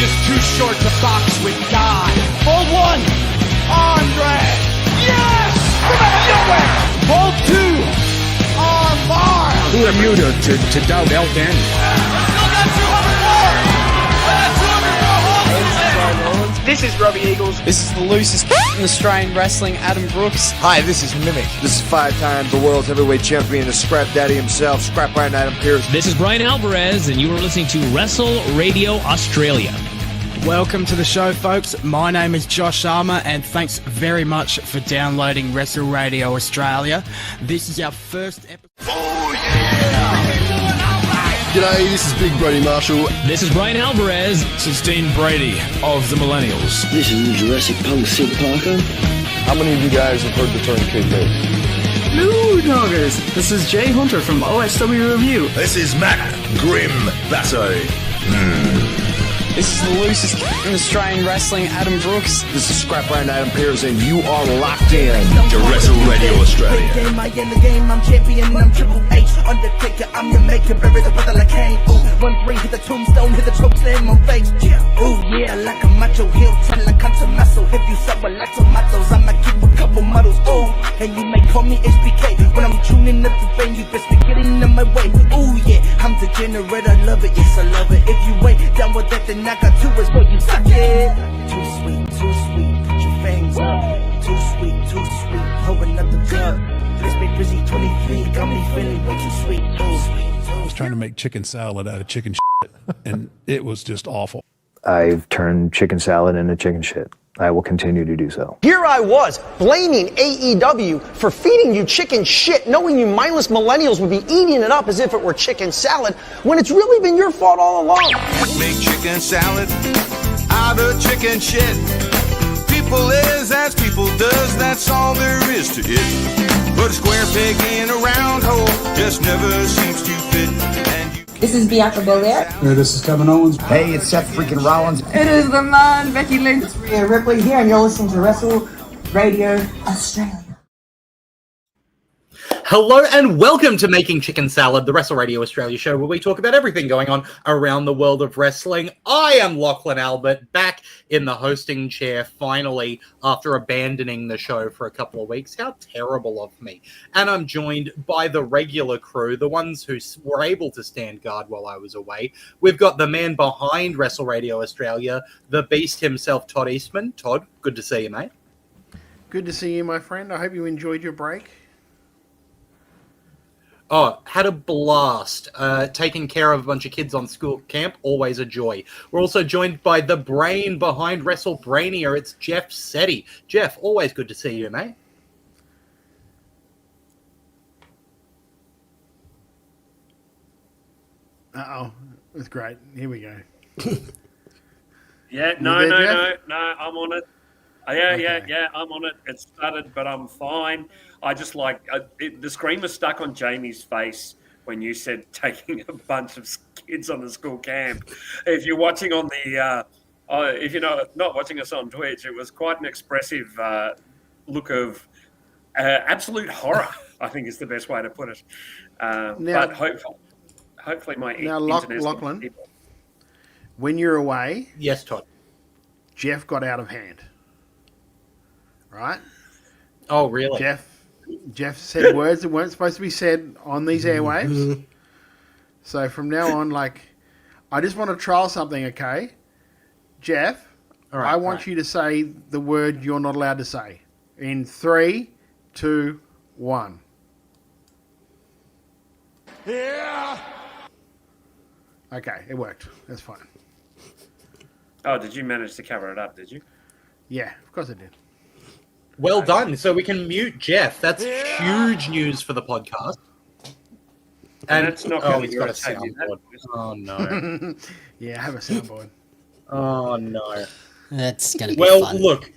just too short to box with God. Hold one. Andre. Yes! From out of nowhere. Hold two. Armbar. Who are you to doubt El Dandy? Still got 200 more. This is Robbie Eagles. This is the loosest in Australian wrestling, Adam Brooks. Hi, this is Mimic. This is 5 times the world's heavyweight champion, the Scrap Daddy himself, Scrap Iron Adam Pierce. This is Brian Alvarez, and you are listening to Wrestle Radio Australia. Welcome to the show, folks. My name is Josh Armour, and thanks very much for downloading Wrestle Radio Australia. This is our first episode. Oh, yeah! G'day, this is Big Brody Marshall. This is Brian Alvarez. This is Dean Brady of the Millennials. This is the Jurassic Punk Sid Parker. How many of you guys have heard the term kayfabe? Hello, doggers. This is Jay Hunter from OSW Review. This is Matt Grim Basso. This is the loosest in Australian wrestling, Adam Brooks. This is Scrap Iron Adam Pierce, and you are locked in to Wrestle Radio Australia. I in the game, I'm champion, and I'm Triple H. Undertaker, I'm your maker, bury the brother like Kane. Ooh, 1-3, hit the tombstone, hit the choke, slam on face. Ooh, yeah, like a macho heel, trying like country muscle. If you suffer like tomatoes, I'ma keep a couple models. Ooh, and you may call me HBK. When I'm tuning up the band, you best be getting in my way. Ooh, yeah, I'm degenerate, I love it, yes, I love it. If you ain't down with that, then I got two is what you suck it. Too sweet, put your fangs up. Too sweet, holding up the cup. Let's be busy, 23, got me feeling way too sweet. I was trying to make chicken salad out of chicken shit, and it was just awful. I've turned chicken salad into chicken shit. I will continue to do so. Here I was, blaming AEW for feeding you chicken shit, knowing you mindless millennials would be eating it up as if it were chicken salad, when it's really been your fault all along. Make chicken salad out of chicken shit. People is as people does, that's all there is to it. But a square peg in a round hole just never seems to fit. This is Bianca Belair. Hey, this is Kevin Owens. Hey, it's Seth freaking Rollins. It is the man, Becky Lynch. It's Rhea Ripley here, and you're listening to Wrestle Radio Australia. Hello and welcome to Making Chicken Salad, the Wrestle Radio Australia show where we talk about everything going on around the world of wrestling. I am Lachlan Albert, back in the hosting chair finally after abandoning the show for a couple of weeks. How terrible of me. And I'm joined by the regular crew, the ones who were able to stand guard while I was away. We've got the man behind Wrestle Radio Australia, the beast himself, Todd Eastman. Todd, good to see you, mate. Good to see you, my friend. I hope you enjoyed your break. Oh, had a blast. Taking care of a bunch of kids on school camp, always a joy. We're also joined by the brain behind WrestleBrania. It's Jeff Setti. Jeff, always good to see you, mate. Uh-oh. That's great. Here we go. I'm on it. Yeah, I'm on it. It started, but I'm fine. I just like the screamer stuck on Jamie's face when you said taking a bunch of kids on the school camp. If you're watching on the, if you're not watching us on Twitch, it was quite an expressive look of absolute horror. I think is the best way to put it. But hopefully my internet. Lachlan, when you're away, yes, Todd. Jeff got out of hand. Right? Oh, really? Jeff said words that weren't supposed to be said on these airwaves. So from now on, I just want to trial something, okay? Jeff, right, I want you to say the word you're not allowed to say. In 3, 2, 1. Yeah! Okay, it worked. That's fine. Oh, did you manage to cover it up, did you? Yeah, of course I did. Well done. So we can mute Jeff. That's huge news for the podcast. And it's not he's got a soundboard. Oh, no. Yeah, I have a soundboard. Oh, no. That's going to be fun. Well, look.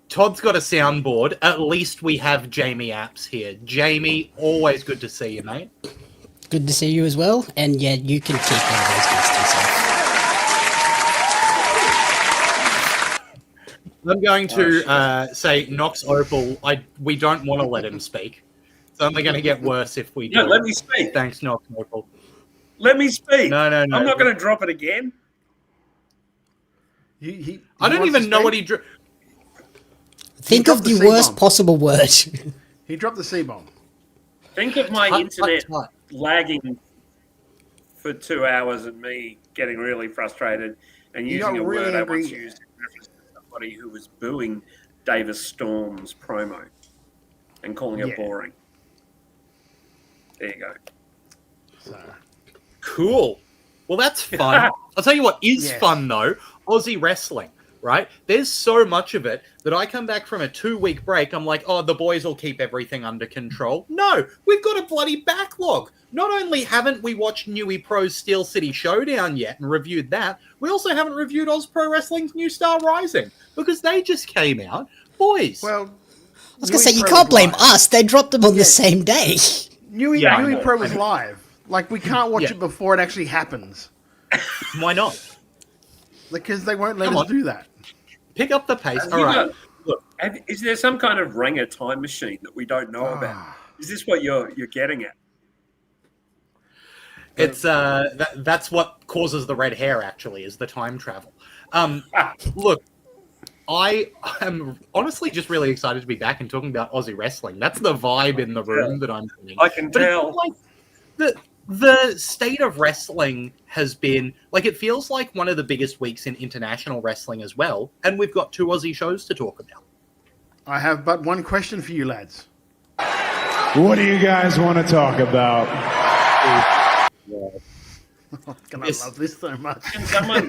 Todd's got a soundboard. At least we have Jamie Apps here. Jamie, always good to see you, mate. Good to see you as well. And yeah, you can keep one of those guests yourself. I'm going to say Knox Opal. We don't want to let him speak. It's only going to get worse if we do. No, let me speak. Thanks, Knox Opal. Let me speak. No. I'm not going to drop it again. I don't even know what he drew. Think of the worst possible word. He dropped the C-bomb. Think of my internet lagging for 2 hours and me getting really frustrated and using a word I once used in reference to somebody who was booing Davis Storm's promo and calling it boring. There you go. Cool. Well, that's fun. I'll tell you what is fun, though. Aussie wrestling, right? There's so much of it that I come back from a 2-week break. I'm like, oh, the boys will keep everything under control. No, we've got a bloody backlog. Not only haven't we watched Newy Pro's Steel City Showdown yet and reviewed that, we also haven't reviewed Oz Pro Wrestling's New Star Rising because they just came out. Boys. Well, I was going to say, you can't blame us. They dropped them on the same day. Newy Pro was live. Like, we can't watch it before it actually happens. Why not? Because they won't let us do that. Pick up the pace. All right. Look, is there some kind of ringer time machine that we don't know about? Is this what you're getting at? It's that's what causes the red hair. Actually, is the time travel. Look, I am honestly just really excited to be back and talking about Aussie wrestling. That's the vibe in the room that I'm feeling. I can tell. The state of wrestling has been, like, it feels like one of the biggest weeks in international wrestling as well, and we've got 2 Aussie shows to talk about. I have but one question for you lads. What do you guys want to talk about? I love this so much. Can someone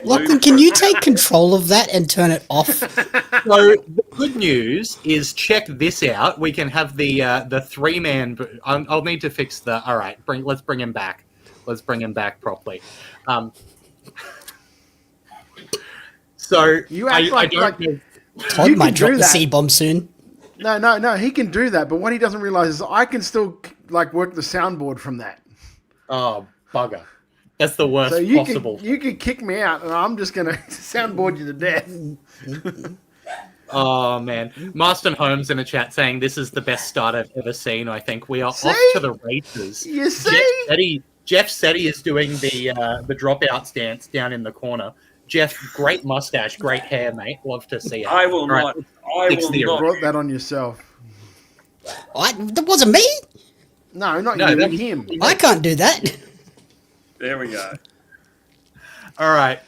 Lachlan, can you take control of that and turn it off? So the good news is, check this out. We can have the 3-man. I'll need to fix the. All right, let's bring him back. Let's bring him back properly. So you act I don't know. Todd might drop the C-bomb soon. No. He can do that, but what he doesn't realize is I can still work the soundboard from that. Oh, bugger. That's the worst possible. You can kick me out, and I'm just going to soundboard you to death. Oh, man. Marston Holmes in a chat saying this is the best start I've ever seen, I think. We are off to the races. You see? Jeff Setti is doing the dropout stance down in the corner. Jeff, great mustache, great hair, mate. Love to see it. I will not. You brought that on yourself. That wasn't me. No, not you. Him. I can't do that. There we go. All right.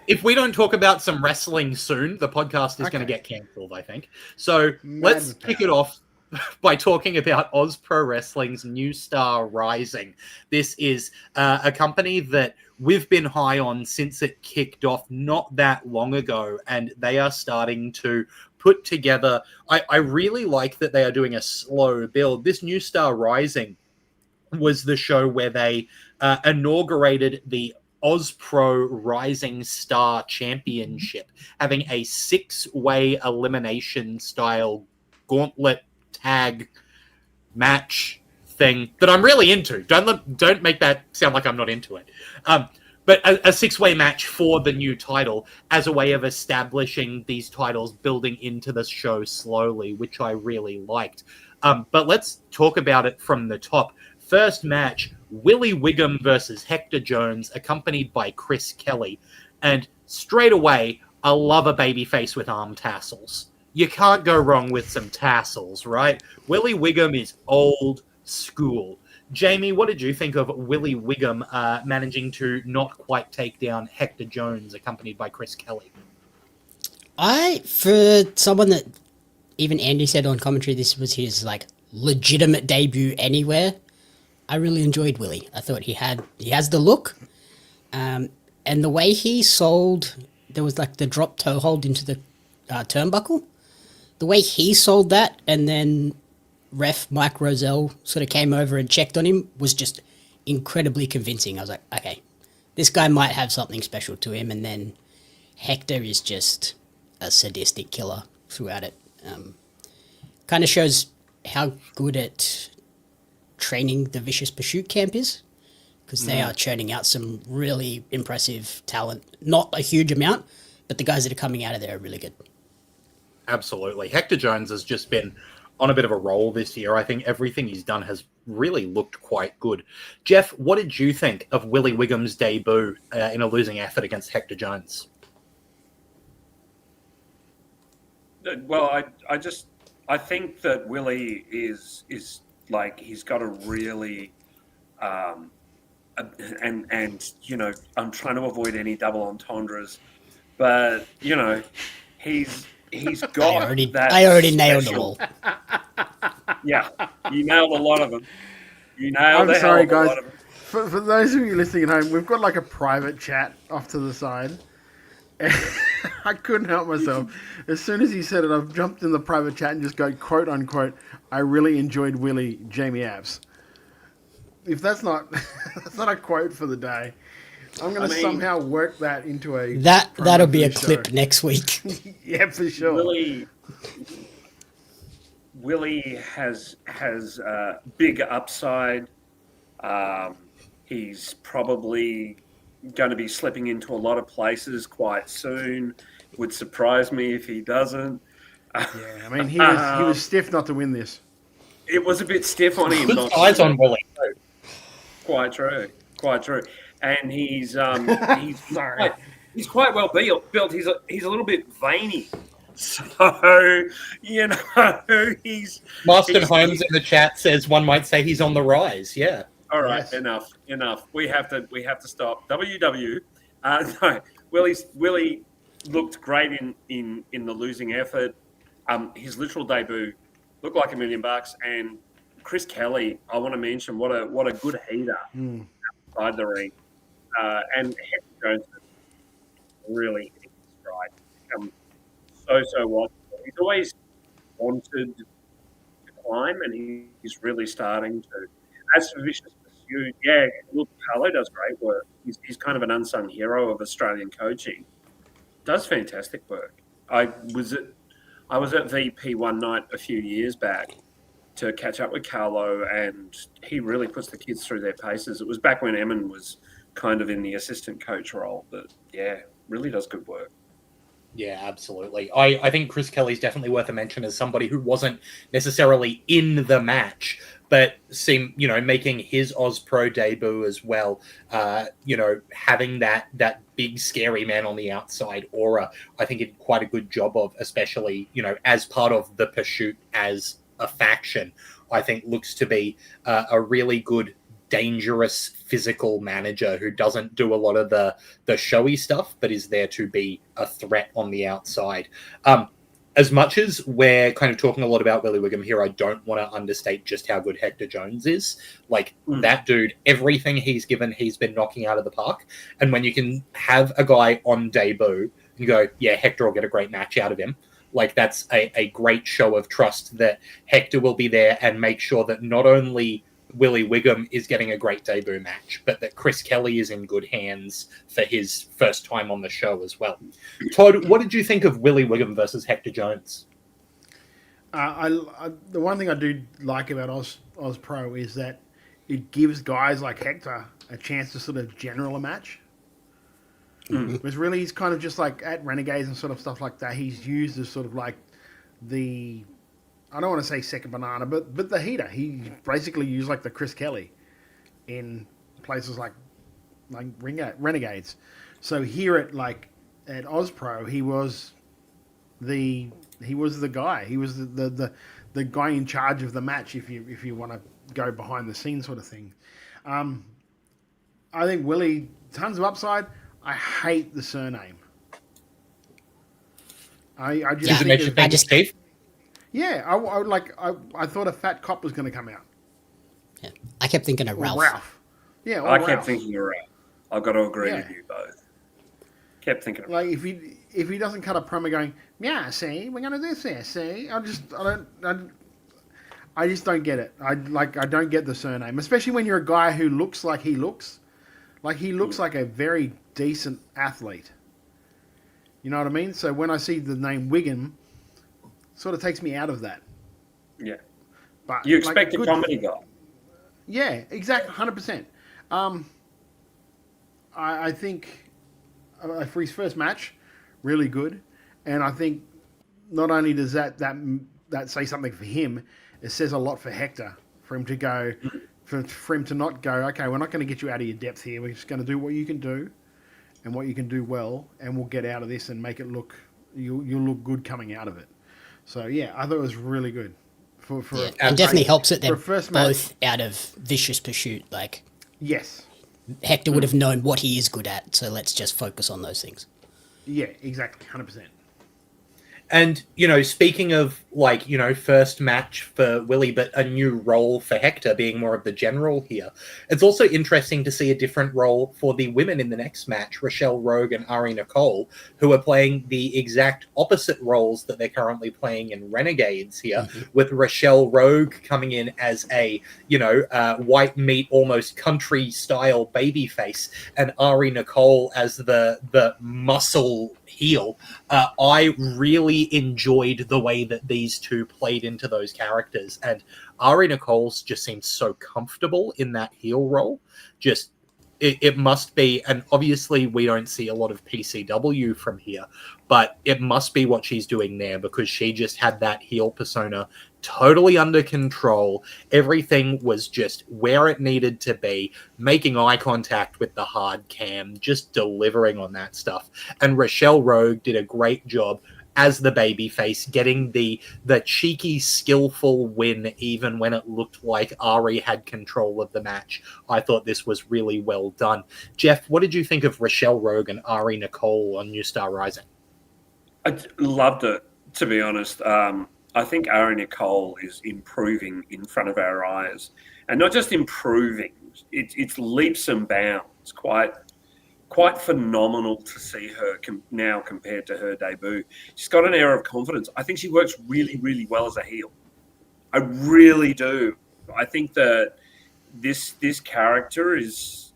If we don't talk about some wrestling soon, the podcast is going to get cancelled, I think. So let's kick it off by talking about Oz Pro Wrestling's New Star Rising. This is a company that we've been high on since it kicked off not that long ago, and they are starting to put together. I really like that they are doing a slow build. This New Star Rising was the show where they inaugurated the Oz Pro Rising Star Championship, having a 6-way elimination style gauntlet tag match thing that I'm really into. Don't make that sound like I'm not into it. But a 6-way match for the new title as a way of establishing these titles, building into the show slowly, which I really liked. But let's talk about it from the top. First match, Willie Wiggum versus Hector Jones, accompanied by Chris Kelly. And straight away, I love a babyface with arm tassels. You can't go wrong with some tassels, right? Willie Wiggum is old school. Jamie, what did you think of Willie Wiggum managing to not quite take down Hector Jones, accompanied by Chris Kelly? For someone that even Andy said on commentary, this was his legitimate debut anywhere. I really enjoyed Willie. I thought he has the look, and the way he sold. There was the drop toe hold into the turnbuckle. The way he sold that, and then ref Mike Roselle sort of came over and checked on him, was just incredibly convincing. I was like, okay, this guy might have something special to him. And then Hector is just a sadistic killer throughout it. Kind of shows how good at training the Vicious Pursuit camp is, because they are churning out some really impressive talent. Not a huge amount, but the guys that are coming out of there are really good. Absolutely. Hector Jones has just been on a bit of a roll this year. I think everything he's done has really looked quite good. Jeff, what did you think of Willie Wiggum's debut in a losing effort against Hector Jones? Well, I think that Willie is like, he's got a really and you know, I'm trying to avoid any double entendres, but you know, he's got I already nailed them all. Yeah, you nailed a lot of them. You nailed I'm a sorry, hell of a guys. lot of them. For those of you listening at home, we've got like a private chat off to the side. I couldn't help myself. As soon as he said it, I've jumped in the private chat and just go, quote unquote, I really enjoyed Willie Jamie Apps. If that's not that's not a quote for the day, I'm going to somehow work that into a... That'll be a clip next week. Yeah, for sure. Willie has big upside. He's probably going to be slipping into a lot of places quite soon. Would surprise me if he doesn't. Yeah, I mean, he was stiff not to win this. It was a bit stiff on him. Good eyes on Willie. Quite true. And he's quite well built. He's a little bit veiny. So, you know, Marston Holmes in the chat says one might say he's on the rise. Yeah. All right, yes. Enough. We have to stop. WW. No, Willie looked great in the losing effort. His literal debut looked like $1 million. And Chris Kelly, I want to mention what a good heater outside the ring. And Hector Jones really hit his stride. So watchable. He's always wanted to climb, and he's really starting to. As for Vicious Pursuit, yeah, look, Carlo does great work. He's kind of an unsung hero of Australian coaching. Does fantastic work. I was at VP one night a few years back to catch up with Carlo, and he really puts the kids through their paces. It was back when Emin was kind of in the assistant coach role, but yeah, really does good work. Yeah, absolutely. I think Chris Kelly's definitely worth a mention as somebody who wasn't necessarily in the match, but seemed, you know, making his OzPro debut as well. You know, having that big scary man on the outside aura, I think he did quite a good job of, especially, you know, as part of the Pursuit as a faction. I think looks to be a really good, dangerous physical manager who doesn't do a lot of the showy stuff, but is there to be a threat on the outside. As much as we're kind of talking a lot about Willie Wiggum here, I don't want to understate just how good Hector Jones is. Like, that dude, everything he's given, he's been knocking out of the park. And when you can have a guy on debut and go, yeah, Hector will get a great match out of him, like, that's a great show of trust that Hector will be there and make sure that not only Willie Wiggum is getting a great debut match, but that Chris Kelly is in good hands for his first time on the show as well. Todd, what did you think of Willie Wiggum versus Hector Jones? The one thing I do like about OzPro is that it gives guys like Hector a chance to sort of general a match. Because really, he's kind of just like at Renegades and sort of stuff like that. He's used as sort of like the, I don't want to say second banana, but the heater. He basically used like the Chris Kelly in places like Renegades. So here at OzPro, he was the guy. He was the guy in charge of the match. If you want to go behind the scenes sort of thing. I think Willie, tons of upside. I hate the surname. I just Steve? Yeah, I thought a fat cop was going to come out. Yeah. I kept thinking of Ralph. Yeah, I kept thinking of Ralph. I've got to agree with you both. Kept thinking of like if he doesn't cut a promo going, yeah, see, we're going to do this here, see. I just don't get it. I don't get the surname, especially when you're a guy who looks like he looks. Like he looks like a very decent athlete. You know what I mean? So when I see the name Wiggum, sort of takes me out of that. Yeah. But you expect a comedy guy. Yeah, exactly, 100%. I think for his first match, really good. And I think not only does that that say something for him. It says a lot for Hector for him to go, for him to not go. Okay, we're not going to get you out of your depth here. We're just going to do what you can do, and what you can do well, and we'll get out of this and make it look. You'll look good coming out of it. So yeah, I thought it was really good. And definitely helps that they're both out of vicious pursuit. Like, yes, Hector would have known what he is good at, so let's just focus on those things. Yeah, exactly, 100%. And, speaking of, first match for Willie, but a new role for Hector being more of the general here, it's also interesting to see a different role for the women in the next match, Rochelle Rogue and Ari Nicole, who are playing the exact opposite roles that they're currently playing in Renegades here, with Rochelle Rogue coming in as a, white meat, almost country-style babyface, and Ari Nicole as the muscle heel. I really enjoyed the way that these two played into those characters, and Ari Nicole's just seems so comfortable in that heel role. Just it must be, and obviously we don't see a lot of PCW from here, but it must be what she's doing there, because she just had that heel persona totally under control. Everything was just where it needed to be, making eye contact with the hard cam, just delivering on that stuff. And Rochelle Rogue did a great job as the babyface, getting the cheeky, skillful win, even when it looked like Ari had control of the match. I thought this was really well done. Jeff, what did you think of Rochelle Rogue and Ari Nicole on New Star Rising? I loved it, to be honest. I think Ari Nicole is improving in front of our eyes, and not just improving; it's leaps and bounds. Quite phenomenal to see her now compared to her debut. She's got an air of confidence. I think she works really, really well as a heel. I really do. I think that this character is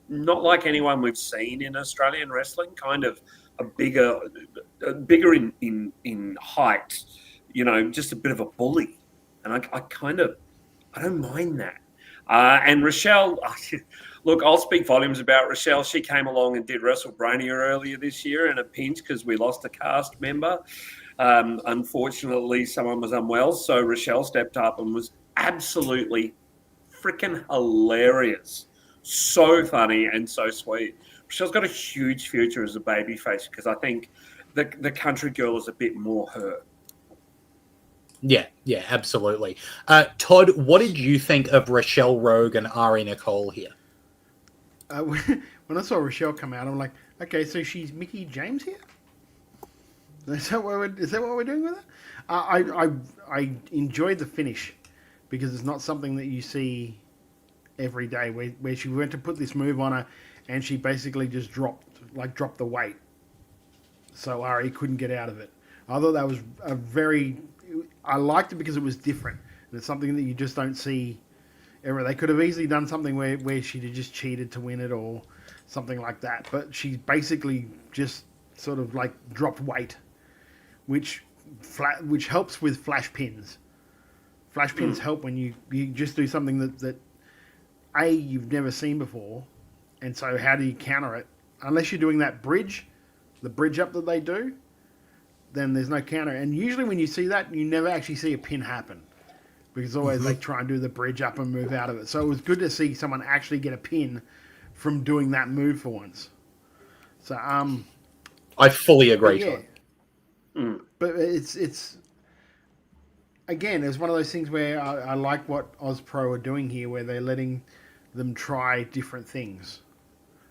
not like anyone we've seen in Australian wrestling. Kind of a bigger in height. Just a bit of a bully, and I don't mind that. And Rochelle. Look, I'll speak volumes about Rochelle. She came along and did WrestleBrania earlier this year in a pinch because we lost a cast member. Unfortunately, someone was unwell, so Rochelle stepped up and was absolutely freaking hilarious. So funny and so sweet. Rochelle's got a huge future as a babyface, because I think the country girl is a bit more her. Yeah, absolutely. Todd, what did you think of Rochelle Rogue and Ari Nicole here? When I saw Rochelle come out, I'm like, okay, so she's Mickey James here? Is that what we're doing with it? I enjoyed the finish, because it's not something that you see every day, where she went to put this move on her and she basically just dropped the weight, so Ari couldn't get out of it. I thought that was I liked it because it was different, and it's something that you just don't see ever. They could have easily done something where she'd have just cheated to win it or something like that, but she basically just sort of dropped weight, which helps with flash pins. Flash pins help when you just do something that you've never seen before, and so how do you counter it? Unless you're doing that the bridge up that they do, then there's no counter. And usually when you see that, you never actually see a pin happen, because always they try and do the bridge up and move out of it. So it was good to see someone actually get a pin from doing that move for once. So I fully agree, Todd. But it's again, it's one of those things where I like what OzPro are doing here, where they're letting them try different things,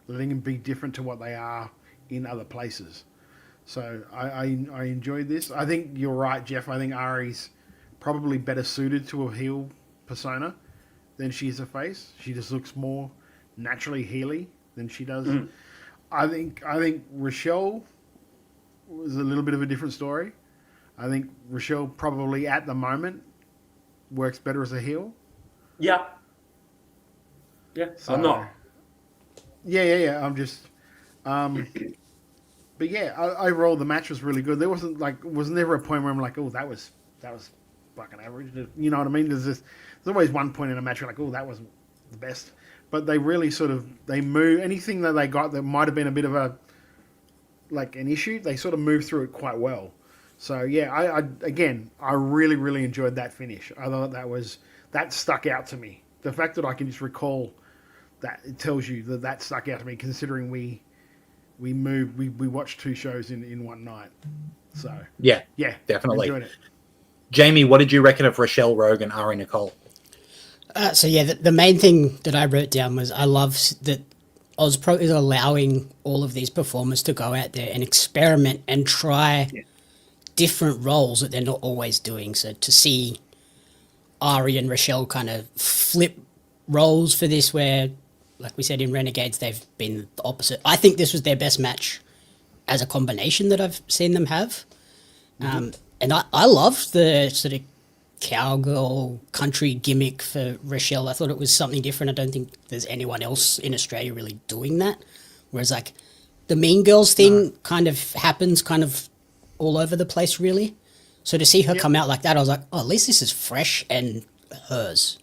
letting them be different to what they are in other places. So I enjoyed this. I think you're right, Jeff. I think Ari's probably better suited to a heel persona than she is a face. She just looks more naturally heely than she does. I think Rochelle was a little bit of a different story. I think Rochelle probably at the moment works better as a heel. Yeah. So, I'm not. Yeah. I'm just. But yeah, overall the match was really good. There wasn't never a point where I'm like, oh, that was fucking average. You know what I mean? There's always one point in a match where like, oh, that wasn't the best. But they really they move anything that they got that might have been a bit of an issue. They sort of moved through it quite well. So yeah, I really enjoyed that finish. I thought that stuck out to me. The fact that I can just recall that, it tells you that stuck out to me, considering we watched 2 shows in one night. So yeah, definitely. Enjoyed it. Jamie, what did you reckon of Rochelle Rogue and Ari Nicole? The main thing that I wrote down was I love that Ozpro is allowing all of these performers to go out there and experiment and try different roles that they're not always doing. So to see Ari and Rochelle kind of flip roles for this, where, like we said in Renegades, they've been the opposite. I think this was their best match as a combination that I've seen them have. And I loved the sort of cowgirl country gimmick for Rochelle. I thought it was something different. I don't think there's anyone else in Australia really doing that. Whereas like the Mean Girls thing kind of happens kind of all over the place, really. So to see her come out like that, I was like, oh, at least this is fresh and hers.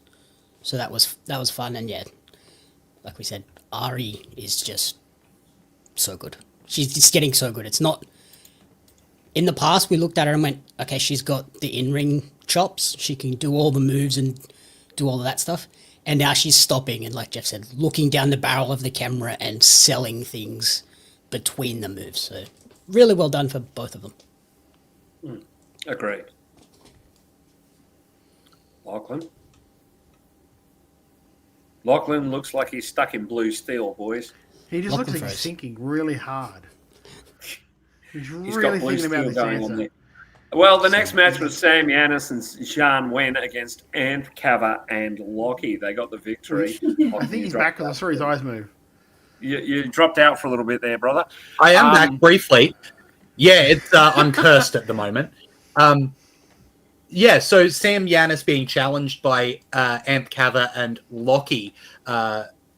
So that was fun. And yeah, like we said, Ari is just so good. She's just getting so good. It's not... In the past, we looked at her and went, okay, she's got the in-ring chops. She can do all the moves and do all of that stuff. And now she's stopping and, like Jeff said, looking down the barrel of the camera and selling things between the moves. So really well done for both of them. Agreed. Lachlan looks like he's stuck in blue steel, boys. He just looks like he's thinking really hard. He's really thinking about this answer. Well, the next match was Sam Yanis and Zhang Wen against Ant, Kava, and Lockie. They got the victory. I think he's back because I saw his eyes move. You dropped out for a little bit there, brother. I am back briefly. Yeah, it's I'm cursed at the moment. So Sam Yanis being challenged by Ant, Kava, and Lockie,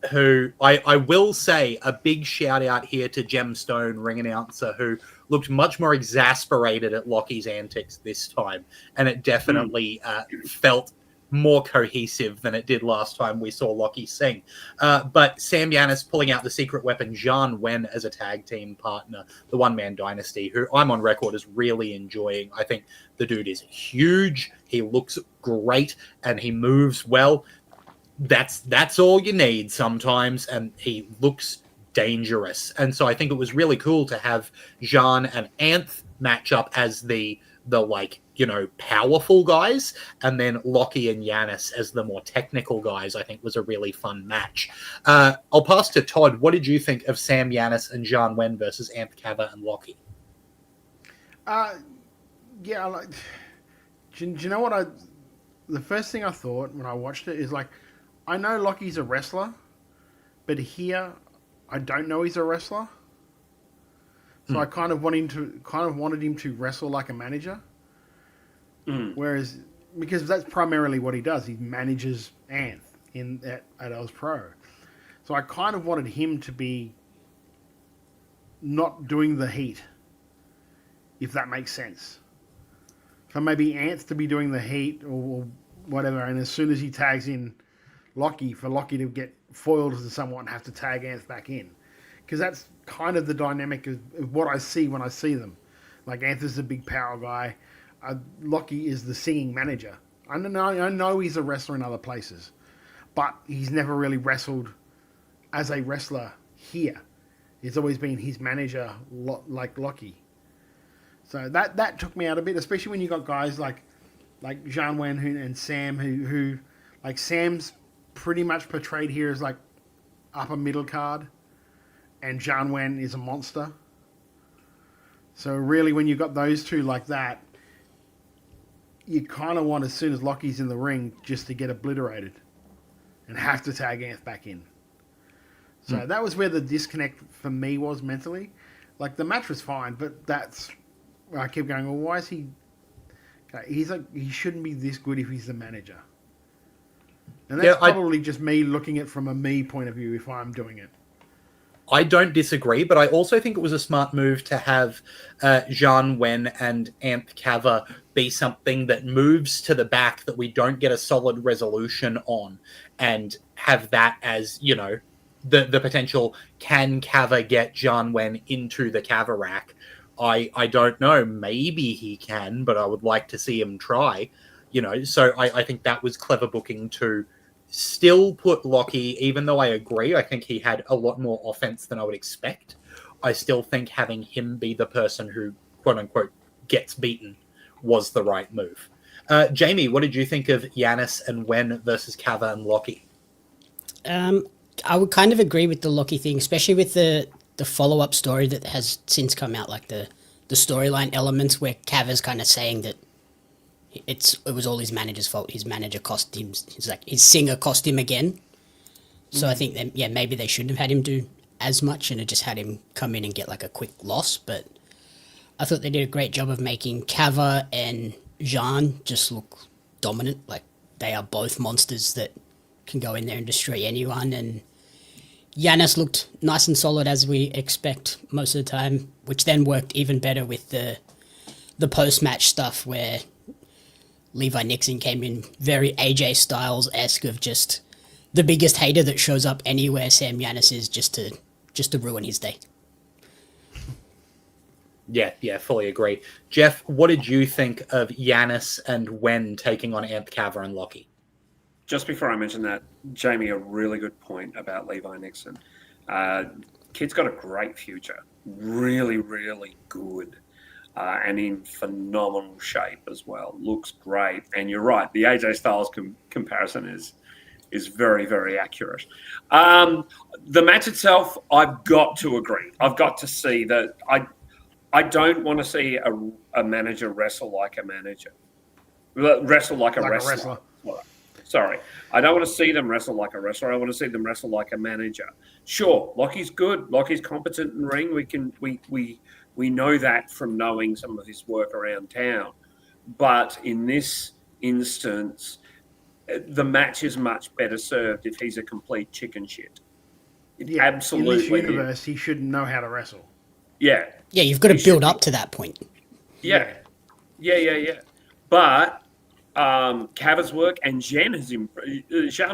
who I will say a big shout out here to Gemstone, ring announcer, who looked much more exasperated at Lockie's antics this time, and it definitely felt more cohesive than it did last time we saw Lockie sing. But Sam Yanis pulling out the secret weapon, Zhang Wen, as a tag team partner, the One Man Dynasty, who I'm on record as really enjoying. I think the dude is huge, he looks great, and he moves well. That's all you need sometimes, and he looks dangerous. And so I think it was really cool to have Zhang and Anth match up as the like, powerful guys, and then Lockie and Yanis as the more technical guys. I think was a really fun match. I'll pass to Todd. What did you think of Sam Yanis and Zhang Wen versus Anth, Kava, and Lockie? Do you know what the first thing I thought when I watched it is like, I know Lockie's a wrestler, but here I don't know he's a wrestler. So I kind of wanted him to wrestle like a manager. Whereas, because that's primarily what he does, he manages Anth at Ozpro. So I kind of wanted him to be not doing the heat, if that makes sense. So maybe Anth to be doing the heat or whatever, and as soon as he tags in Lockie, for Lockie to get foiled somewhat and have to tag Anth back in. Because that's kind of the dynamic of what I see when I see them. Like, Anth is the big power guy. Lockie is the singing manager. I know he's a wrestler in other places, but he's never really wrestled as a wrestler here. It's always been his manager, like Lockie. So that took me out a bit, especially when you got guys like Zhang Wen and Sam, who like Sam's pretty much portrayed here as like upper middle card, and Zhang Wen is a monster. So really, when you got those two like that, you kind of want, as soon as Lockie's in the ring, just to get obliterated and have to tag Anth back in. So that was where the disconnect for me was mentally. Like, the match was fine, but that's where I kept going, well, why is he... Okay, he shouldn't be this good if he's the manager. And that's probably just me looking at it from a me point of view if I'm doing it. I don't disagree, but I also think it was a smart move to have Zhang Wen and Anth Kava be something that moves to the back that we don't get a solid resolution on, and have that as, the potential, can Kava get Zhang Wen into the Kava rack, I don't know. Maybe he can, but I would like to see him try. So I think that was clever booking to still put Lockie, even though I agree, I think he had a lot more offense than I would expect. I still think having him be the person who, quote unquote, gets beaten was the right move. Jamie, what did you think of Giannis and Wen versus Kava and Lockie? I would kind of agree with the Lockie thing, especially with the follow-up story that has since come out, like the storyline elements where Kava's kind of saying that it was all his manager's fault. His manager cost him. His singer cost him again. So I think that maybe they shouldn't have had him do as much and it just had him come in and get like a quick loss. But I thought they did a great job of making Kava and Jean just look dominant. Like they are both monsters that can go in there and destroy anyone. And Giannis looked nice and solid as we expect most of the time, which then worked even better with the post-match stuff where Levi Nixon came in very AJ Styles-esque of just the biggest hater that shows up anywhere Sam Giannis is just to ruin his day. Yeah, fully agree. Jeff, what did you think of Giannis and Wen taking on Anth Kava and Lockie? Just before I mention that, Jamie, a really good point about Levi Nixon. Kid's got a great future. Really, really good. And in phenomenal shape as well. Looks great. And you're right, the AJ Styles comparison is very, very accurate. The match itself, I've got to agree. I've got to see that I don't want to see a manager wrestle like a manager. Wrestle like a wrestler. Sorry. I don't want to see them wrestle like a wrestler. I want to see them wrestle like a manager. Sure, Lockie's good. Lockie's competent in ring. We know that from knowing some of his work around town. But in this instance, the match is much better served if he's a complete chicken shit. Absolutely. In this universe, he should know how to wrestle. Yeah. Yeah, you've got to build up to that point. Yeah. But Kava's work and Jean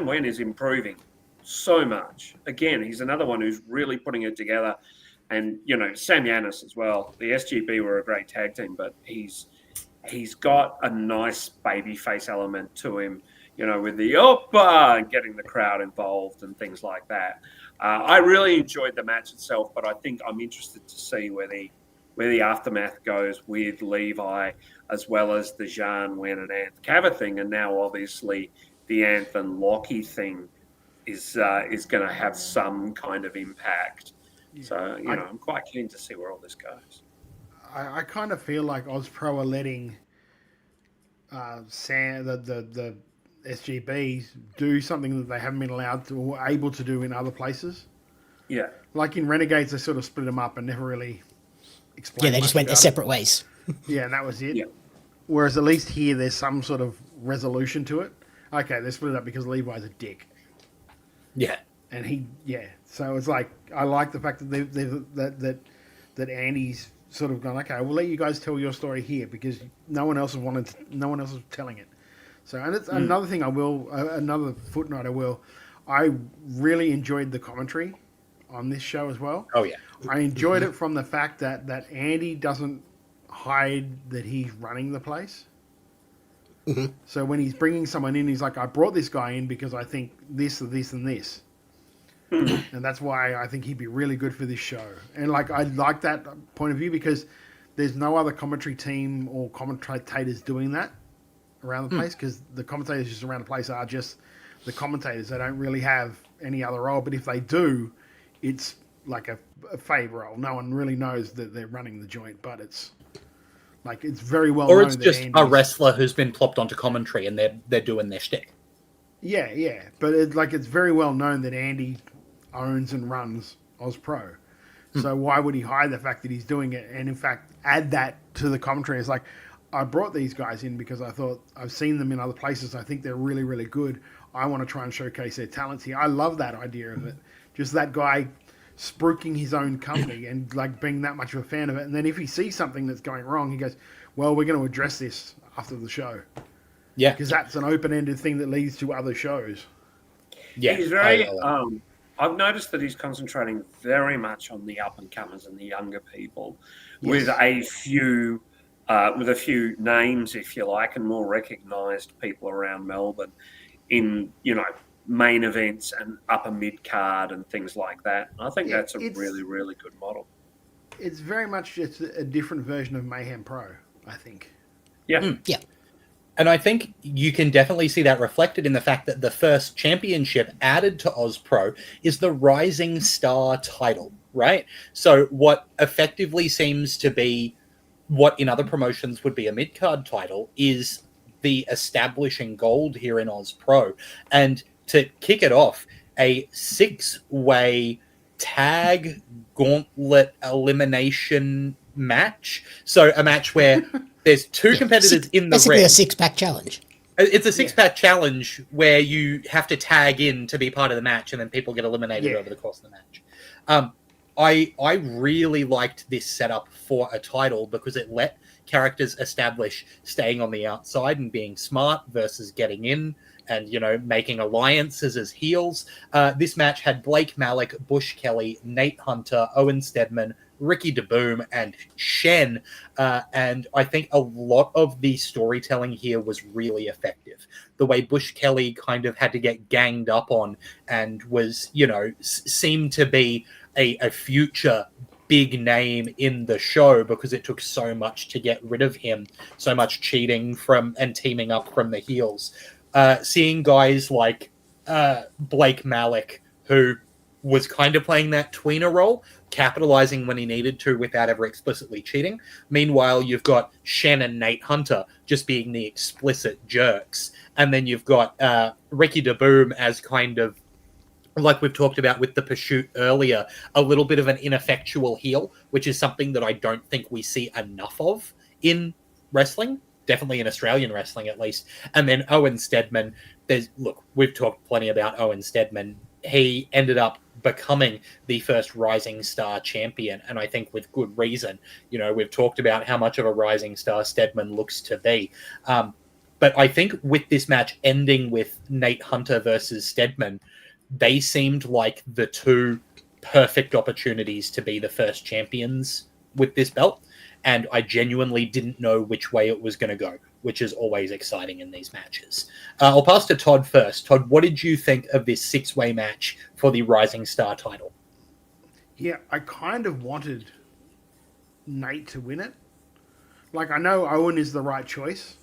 Wen is improving so much. Again, he's another one who's really putting it together. And, Sam Giannis as well. The SGB were a great tag team, but he's got a nice baby face element to him, with the oppa and getting the crowd involved and things like that. I really enjoyed the match itself, but I think I'm interested to see where the aftermath goes with Levi, as well as the Jean Wen and Anth Kava thing, and now obviously the Anth and Lockie thing is going to have some kind of impact. Yeah. So I'm quite keen to see where all this goes. I kind of feel like Ozpro are letting Sam the SGBs do something that they haven't been allowed to or able to do in other places. Yeah, like in Renegades, they sort of split them up and never really explained. Yeah, they just went their separate ways. Yeah, and that was it. Yeah. Whereas at least here, there's some sort of resolution to it. Okay, they split it up because Levi's a dick. Yeah, and so it's like I like the fact that that Andy's sort of gone. Okay, we'll let you guys tell your story here because no one else is telling it. So, and it's another thing another footnote I really enjoyed the commentary on this show as well. Oh yeah, I enjoyed it from the fact that Andy doesn't hide that he's running the place. Mm-hmm. So when he's bringing someone in, he's like, I brought this guy in because I think this, this, and this. And that's why I think he'd be really good for this show. And I like that point of view because there's no other commentary team or commentators doing that around the place because the commentators just around the place are just the commentators. They don't really have any other role. But if they do, it's like a fave role. No one really knows that they're running the joint, but it's very well known. Or it's just a wrestler who's been plopped onto commentary and they're doing their shtick. Yeah. But it's very well known that Andy owns and runs Ozpro. So why would he hide the fact that he's doing it and in fact add that to the commentary? It's like, I brought these guys in because I thought I've seen them in other places. I think they're really, really good. I want to try and showcase their talents here. I love that idea of it. Just that guy spruiking his own company and being that much of a fan of it. And then if he sees something that's going wrong, he goes, well, we're going to address this after the show. Yeah. Because that's an open-ended thing that leads to other shows. Yeah. He's very I've noticed that he's concentrating very much on the up and comers and the younger people, with a few names, if you like, and more recognised people around Melbourne in main events and upper mid card and things like that. I think that's a really, really good model. It's very much just a different version of Mayhem Pro, I think. Yeah. Yeah. And I think you can definitely see that reflected in the fact that the first championship added to OzPro is the Rising Star title, right? So what effectively seems to be what in other promotions would be a mid-card title is the establishing gold here in OzPro. And to kick it off, a 6-way tag gauntlet elimination match. So a match where there's two competitors in the basically ring. a 6-pack challenge. It's a 6-pack challenge where you have to tag in to be part of the match, and then people get eliminated over the course of the match. I really liked this setup for a title because it let characters establish staying on the outside and being smart versus getting in and, making alliances as heels. This match had Blake Malik, Bush Kelly, Nate Hunter, Owen Stedman, Ricky DeBoom, and Shen. And I think a lot of the storytelling here was really effective. The way Bush Kelly kind of had to get ganged up on and was, seemed to be a future big name in the show because it took so much to get rid of him, so much cheating from and teaming up from the heels. Seeing guys like Blake Malik, who was kind of playing that tweener role, capitalizing when he needed to without ever explicitly cheating. Meanwhile, you've got Shen and Nate Hunter just being the explicit jerks. And then you've got Ricky DeBoom as kind of, like we've talked about with the Pursuit earlier, a little bit of an ineffectual heel, which is something that I don't think we see enough of in wrestling. Definitely in Australian wrestling, at least. And then Owen Stedman. We've talked plenty about Owen Stedman. He ended up becoming the first Rising Star champion, and I think with good reason. We've talked about how much of a Rising Star Stedman looks to be. But I think with this match ending with Nate Hunter versus Stedman, they seemed like the two perfect opportunities to be the first champions with this belt. And I genuinely didn't know which way it was going to go, which is always exciting in these matches. I'll pass to Todd first. Todd, what did you think of this 6-way match for the Rising Star title? Yeah, I kind of wanted Nate to win it. Like, I know Owen is the right choice,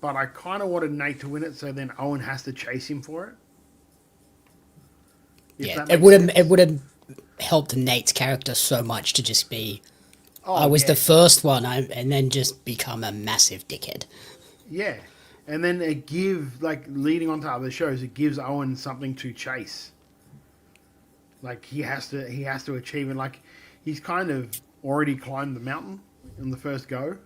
but I kind of wanted Nate to win it so then Owen has to chase him for it. It would have helped Nate's character so much to just be... I was the first one, and then just become a massive dickhead. Yeah, and then it leading on to other shows, it gives Owen something to chase. Like he has to achieve it. Like he's kind of already climbed the mountain in the first go.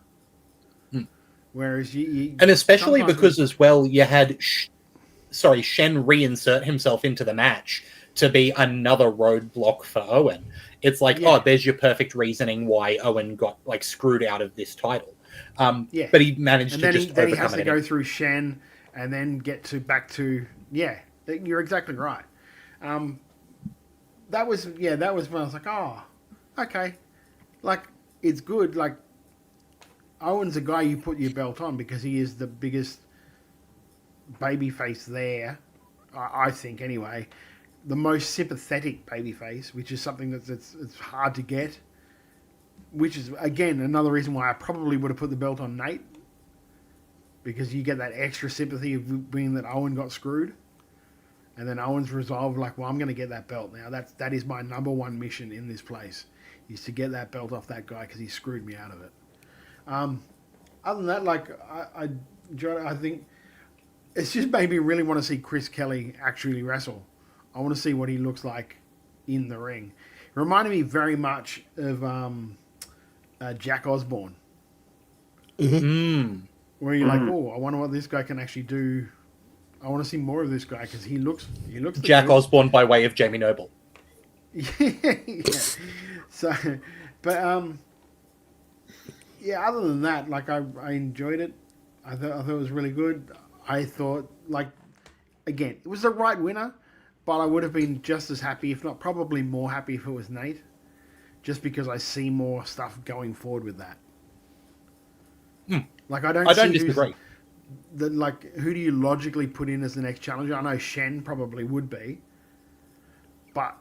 Whereas and especially because as well you had Shen reinsert himself into the match to be another roadblock for Owen. It's like, there's your perfect reasoning why Owen got screwed out of this title. But he managed to just overcome it. Then he has to go through Shen and then get back to you're exactly right. That was when I was like, oh, okay, it's good. Like Owen's a guy you put your belt on because he is the biggest babyface there, I think anyway. The most sympathetic babyface, which is something it's hard to get. Which is, again, another reason why I probably would have put the belt on Nate. Because you get that extra sympathy of being that Owen got screwed. And then Owen's resolved, I'm going to get that belt now. That is my number one mission in this place. Is to get that belt off that guy because he screwed me out of it. Other than that, I think it's just made me really want to see Chris Kelly actually wrestle. I want to see what he looks like in the ring. It reminded me very much of Jack Osborne. Mm-hmm. Where you're like, oh, I wonder what this guy can actually do. I want to see more of this guy because he looks Jack Osborne by way of Jamie Noble. yeah. So, but other than that, I enjoyed it. I thought it was really good. I thought, again, it was the right winner. but I would have been just as happy, if not probably more happy, if it was Nate, just because I see more stuff going forward with that. Like I don't disagree. Then, like, who do you logically put in as the next challenger? I know Shen probably would be, but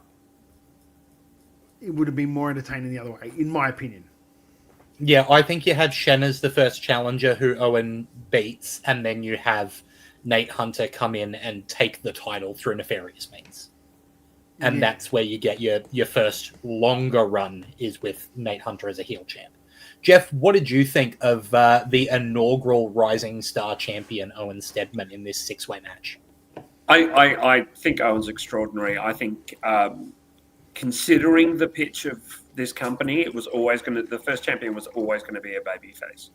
it would have been more entertaining the other way, in my opinion. Yeah, I think you had Shen as the first challenger who Owen beats, and then you have Nate Hunter come in and take the title through nefarious means. And that's where you get your first longer run, is with Nate Hunter as a heel champ. Jeff, what did you think of the inaugural Rising Star champion, Owen Steadman, in this six-way match? I think Owen's extraordinary. I think considering the pitch of this company, it was always going to, the first champion was always going to be a babyface.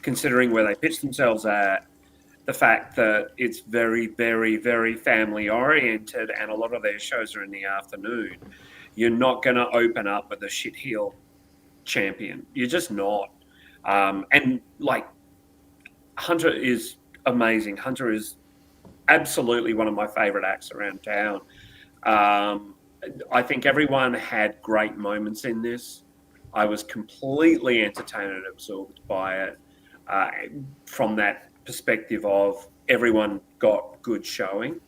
Considering where they pitched themselves at, the fact that it's very, very, very family oriented, and a lot of their shows are in the afternoon, you're not going to open up with a shit heel champion. You're just not. And like, Hunter is amazing. Hunter is absolutely one of my favorite acts around town. I think everyone had great moments in this. I was completely entertained and absorbed by it from that perspective of everyone got good showing,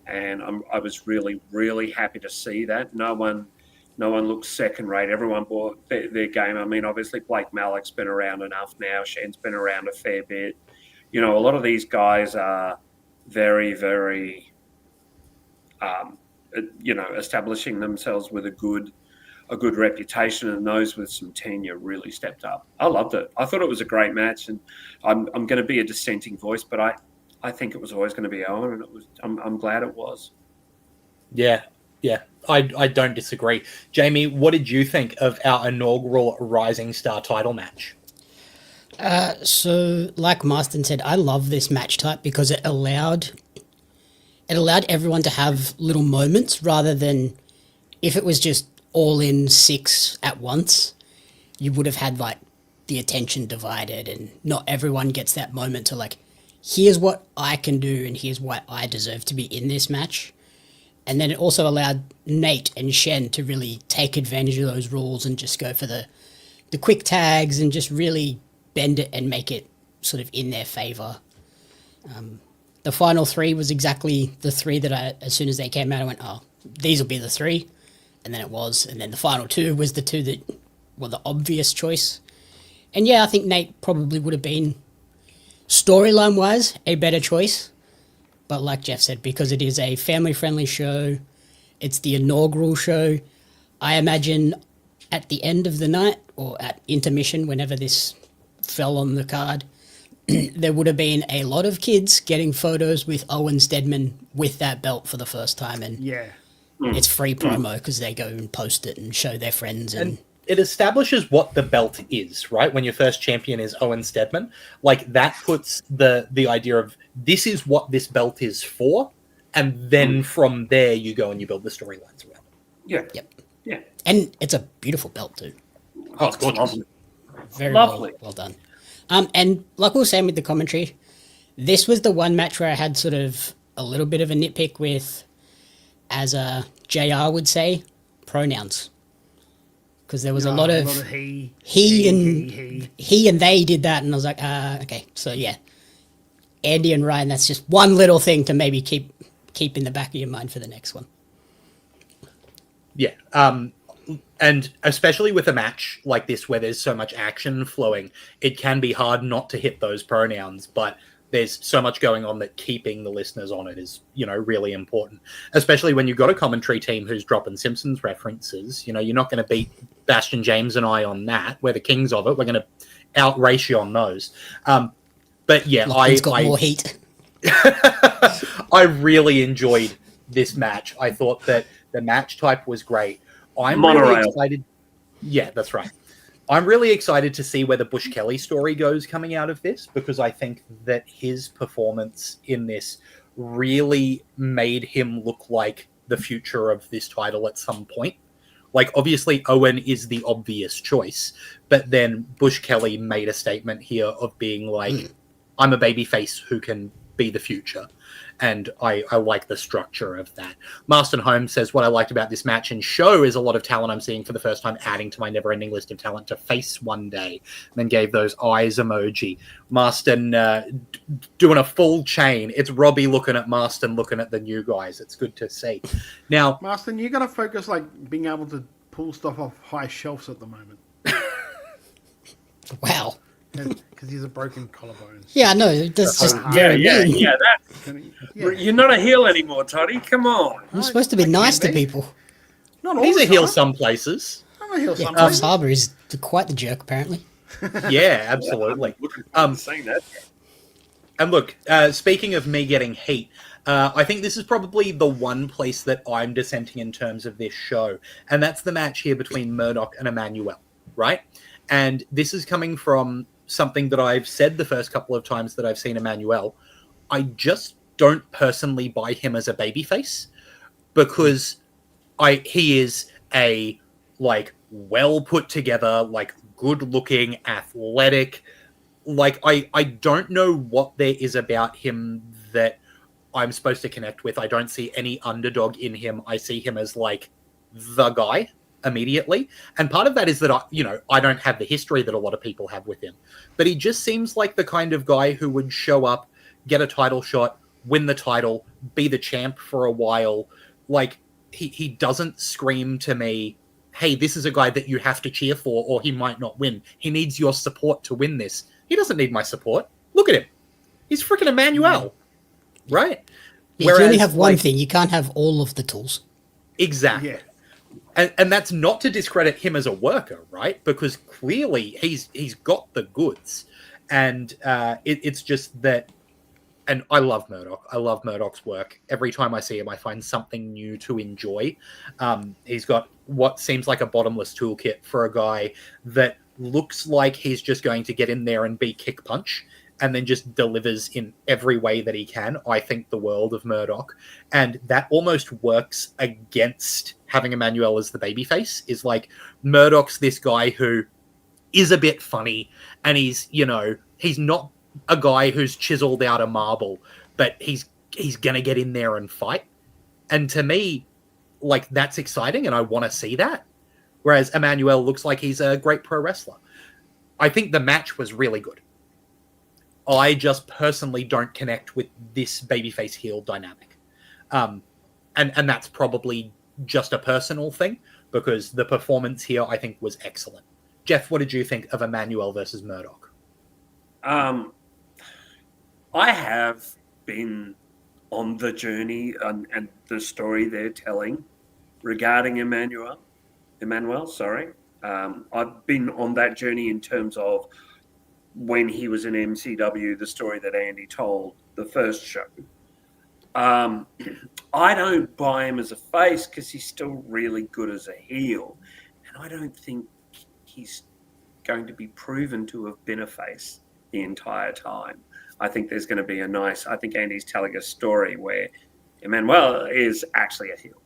and I was really, really happy to see that. No one looked second rate. Everyone bought their game. I mean, obviously Blake Malek's been around enough now. Shen's been around a fair bit. You know, a lot of these guys are very, very, establishing themselves with a good reputation, and those with some tenure really stepped up. I loved it. I thought it was a great match, and I'm going to be a dissenting voice, but I think it was always going to be Owen, and it was. I'm glad it was. Yeah. I don't disagree. Jamie, what did you think of our inaugural Rising Star title match? So, like Marston said, I love this match type because it allowed everyone to have little moments, rather than if it was just all in six at once, you would have had like the attention divided, and not everyone gets that moment to like, here's what I can do and here's why I deserve to be in this match. And then it also allowed Nate and Shen to really take advantage of those rules and just go for the quick tags and just really bend it and make it sort of in their favour. The final three was exactly the three that as soon as they came out, I went, oh, these will be the three. And then it was. And then the final two was the two that were the obvious choice. And yeah, I think Nate probably would have been, storyline-wise, a better choice. But like Jeff said, because it is a family-friendly show, it's the inaugural show, I imagine at the end of the night, or at intermission, whenever this fell on the card, there would have been a lot of kids getting photos with Owen Steadman with that belt for the first time. And it's free promo because they go and post it and show their friends. And it establishes what the belt is, right? When your first champion is Owen Steadman, like that puts the idea of this is what this belt is for, and then from there you go and you build the storylines around it. Yeah. Yep. Yeah. And it's a beautiful belt too. Oh, it's gorgeous. Very lovely. Well done. And like we were saying with the commentary, this was the one match where I had sort of a little bit of a nitpick with, as JR would say, pronouns. Because there was a lot of he and they did that, and I was like, okay, so yeah, Andy and Ryan. That's just one little thing to maybe keep in the back of your mind for the next one. Yeah, and especially with a match like this where there's so much action flowing, it can be hard not to hit those pronouns, but there's so much going on that keeping the listeners on it is, really important. Especially when you've got a commentary team who's dropping Simpsons references. You're not going to beat Bastion James and I on that. We're the kings of it. We're going to outrace you on those. But yeah, Lachlan's got more heat. I really enjoyed this match. I thought that the match type was great. I'm really excited. Yeah, that's right. I'm really excited to see where the Bush Kelly story goes coming out of this, because I think that his performance in this really made him look like the future of this title at some point. Like, obviously, Owen is the obvious choice, but then Bush Kelly made a statement here of being like, I'm a babyface who can be the future. And I like the structure of that. Marston Holmes says, what I liked about this match and show is a lot of talent I'm seeing for the first time adding to my never-ending list of talent to face one day. And then gave those eyes emoji. Marston doing a full chain. It's Robbie looking at Marston, looking at the new guys. It's good to see. Now, Marston, you got to focus like being able to pull stuff off high shelves at the moment. Wow. Because he's a broken collarbone. Yeah, no, that's just very mean. Yeah, you're not a heel anymore, Toddy. Come on. I'm supposed to be nice to people. Not all he's the a heel time. some places. I'm a heel Yeah, some Cobbs places. Harbour is quite the jerk, apparently. Yeah, absolutely. Saying that. And look, speaking of me getting heat, I think this is probably the one place that I'm dissenting in terms of this show, and that's the match here between Murdoch and Emmanuel, right? And this is coming from something that I've said the first couple of times that I've seen Emmanuel. I just don't personally buy him as a babyface because he is a well put together, good looking, athletic. I don't know what there is about him that I'm supposed to connect with. I don't see any underdog in him. I see him as the guy immediately. And part of that is that I don't have the history that a lot of people have with him. But he just seems like the kind of guy who would show up, get a title shot, win the title, be the champ for a while. He doesn't scream to me, hey, this is a guy that you have to cheer for or he might not win. He needs your support to win this. He doesn't need my support. Look at him. He's freaking Emmanuel. Right? Yeah, you only have one thing. You can't have all of the tools. Exactly. Yeah. And that's not to discredit him as a worker, right? Because clearly he's got the goods. And it's just that, and I love Murdoch. I love Murdoch's work. Every time I see him, I find something new to enjoy. He's got what seems like a bottomless toolkit for a guy that looks like he's just going to get in there and be kick punch and then just delivers in every way that he can. I think the world of Murdoch. And that almost works against having Emmanuel as the babyface. Is Murdoch's this guy who is a bit funny and he's not a guy who's chiseled out a marble, but he's going to get in there and fight. And to me, that's exciting and I want to see that. Whereas Emmanuel looks like he's a great pro wrestler. I think the match was really good. I just personally don't connect with this babyface heel dynamic. And that's probably just a personal thing because the performance here I think was excellent. Jeff, what did you think of Emmanuel versus Murdoch? I have been on the journey and the story they're telling regarding Emmanuel. I've been on that journey in terms of when he was in MCW, the story that Andy told, the first show. I don't buy him as a face because he's still really good as a heel. And I don't think he's going to be proven to have been a face the entire time. I think there's going to be I think Andy's telling a story where Emmanuel is actually a heel.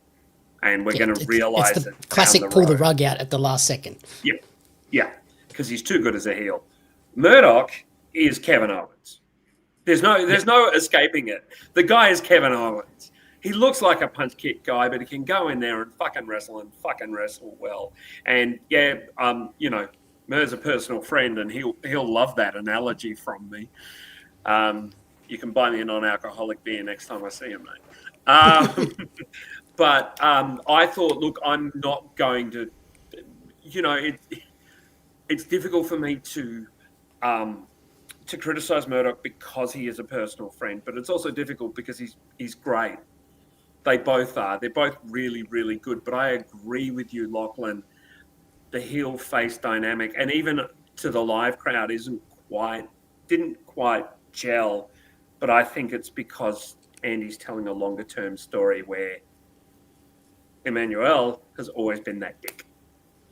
And we're going to realize it's the classic pull the rug out at the last second. Yeah, because he's too good as a heel. Murdoch is Kevin Owens. There's no escaping it. The guy is Kevin Owens. He looks like a punch kick guy, but he can go in there and fucking wrestle well. And Mur's a personal friend, and he'll love that analogy from me. You can buy me a non-alcoholic beer next time I see him, mate. But I thought, look, I'm not going to, it's difficult for me to criticize Murdoch because he is a personal friend, but it's also difficult because he's great. They both are. They're both really, really good. But I agree with you, Lachlan. The heel face dynamic, and even to the live crowd, didn't quite gel. But I think it's because Andy's telling a longer term story where Emmanuel has always been that dick,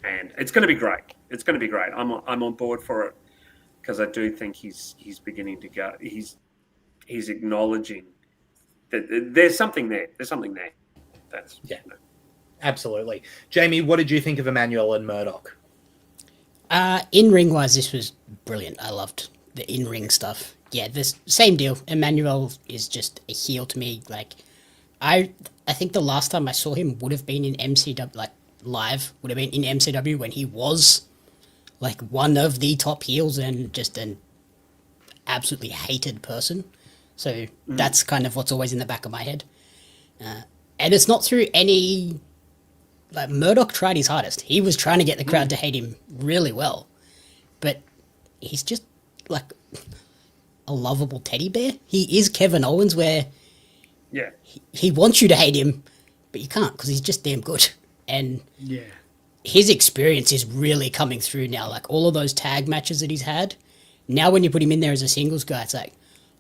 and it's going to be great. It's going to be great. I'm on board for it because I do think he's beginning to go. He's acknowledging that there's something there. There's something there. That's Absolutely. Jamie, what did you think of Emmanuel and Murdoch? In ring wise, this was brilliant. I loved the in ring stuff. yeah, this same deal. Emmanuel is just a heel to me. Like, I think the last time I saw him would have been in MCW, like live, would have been in MCW when he was like one of the top heels and just an absolutely hated person. So that's kind of what's always in the back of my head. And it's not through any... Like, Murdoch tried his hardest. He was trying to get the crowd to hate him really well. But he's just, like, a lovable teddy bear. He is Kevin Owens, where he wants you to hate him, but you can't because he's just damn good. And his experience is really coming through now. Like, all of those tag matches that he's had, now when you put him in there as a singles guy, it's like,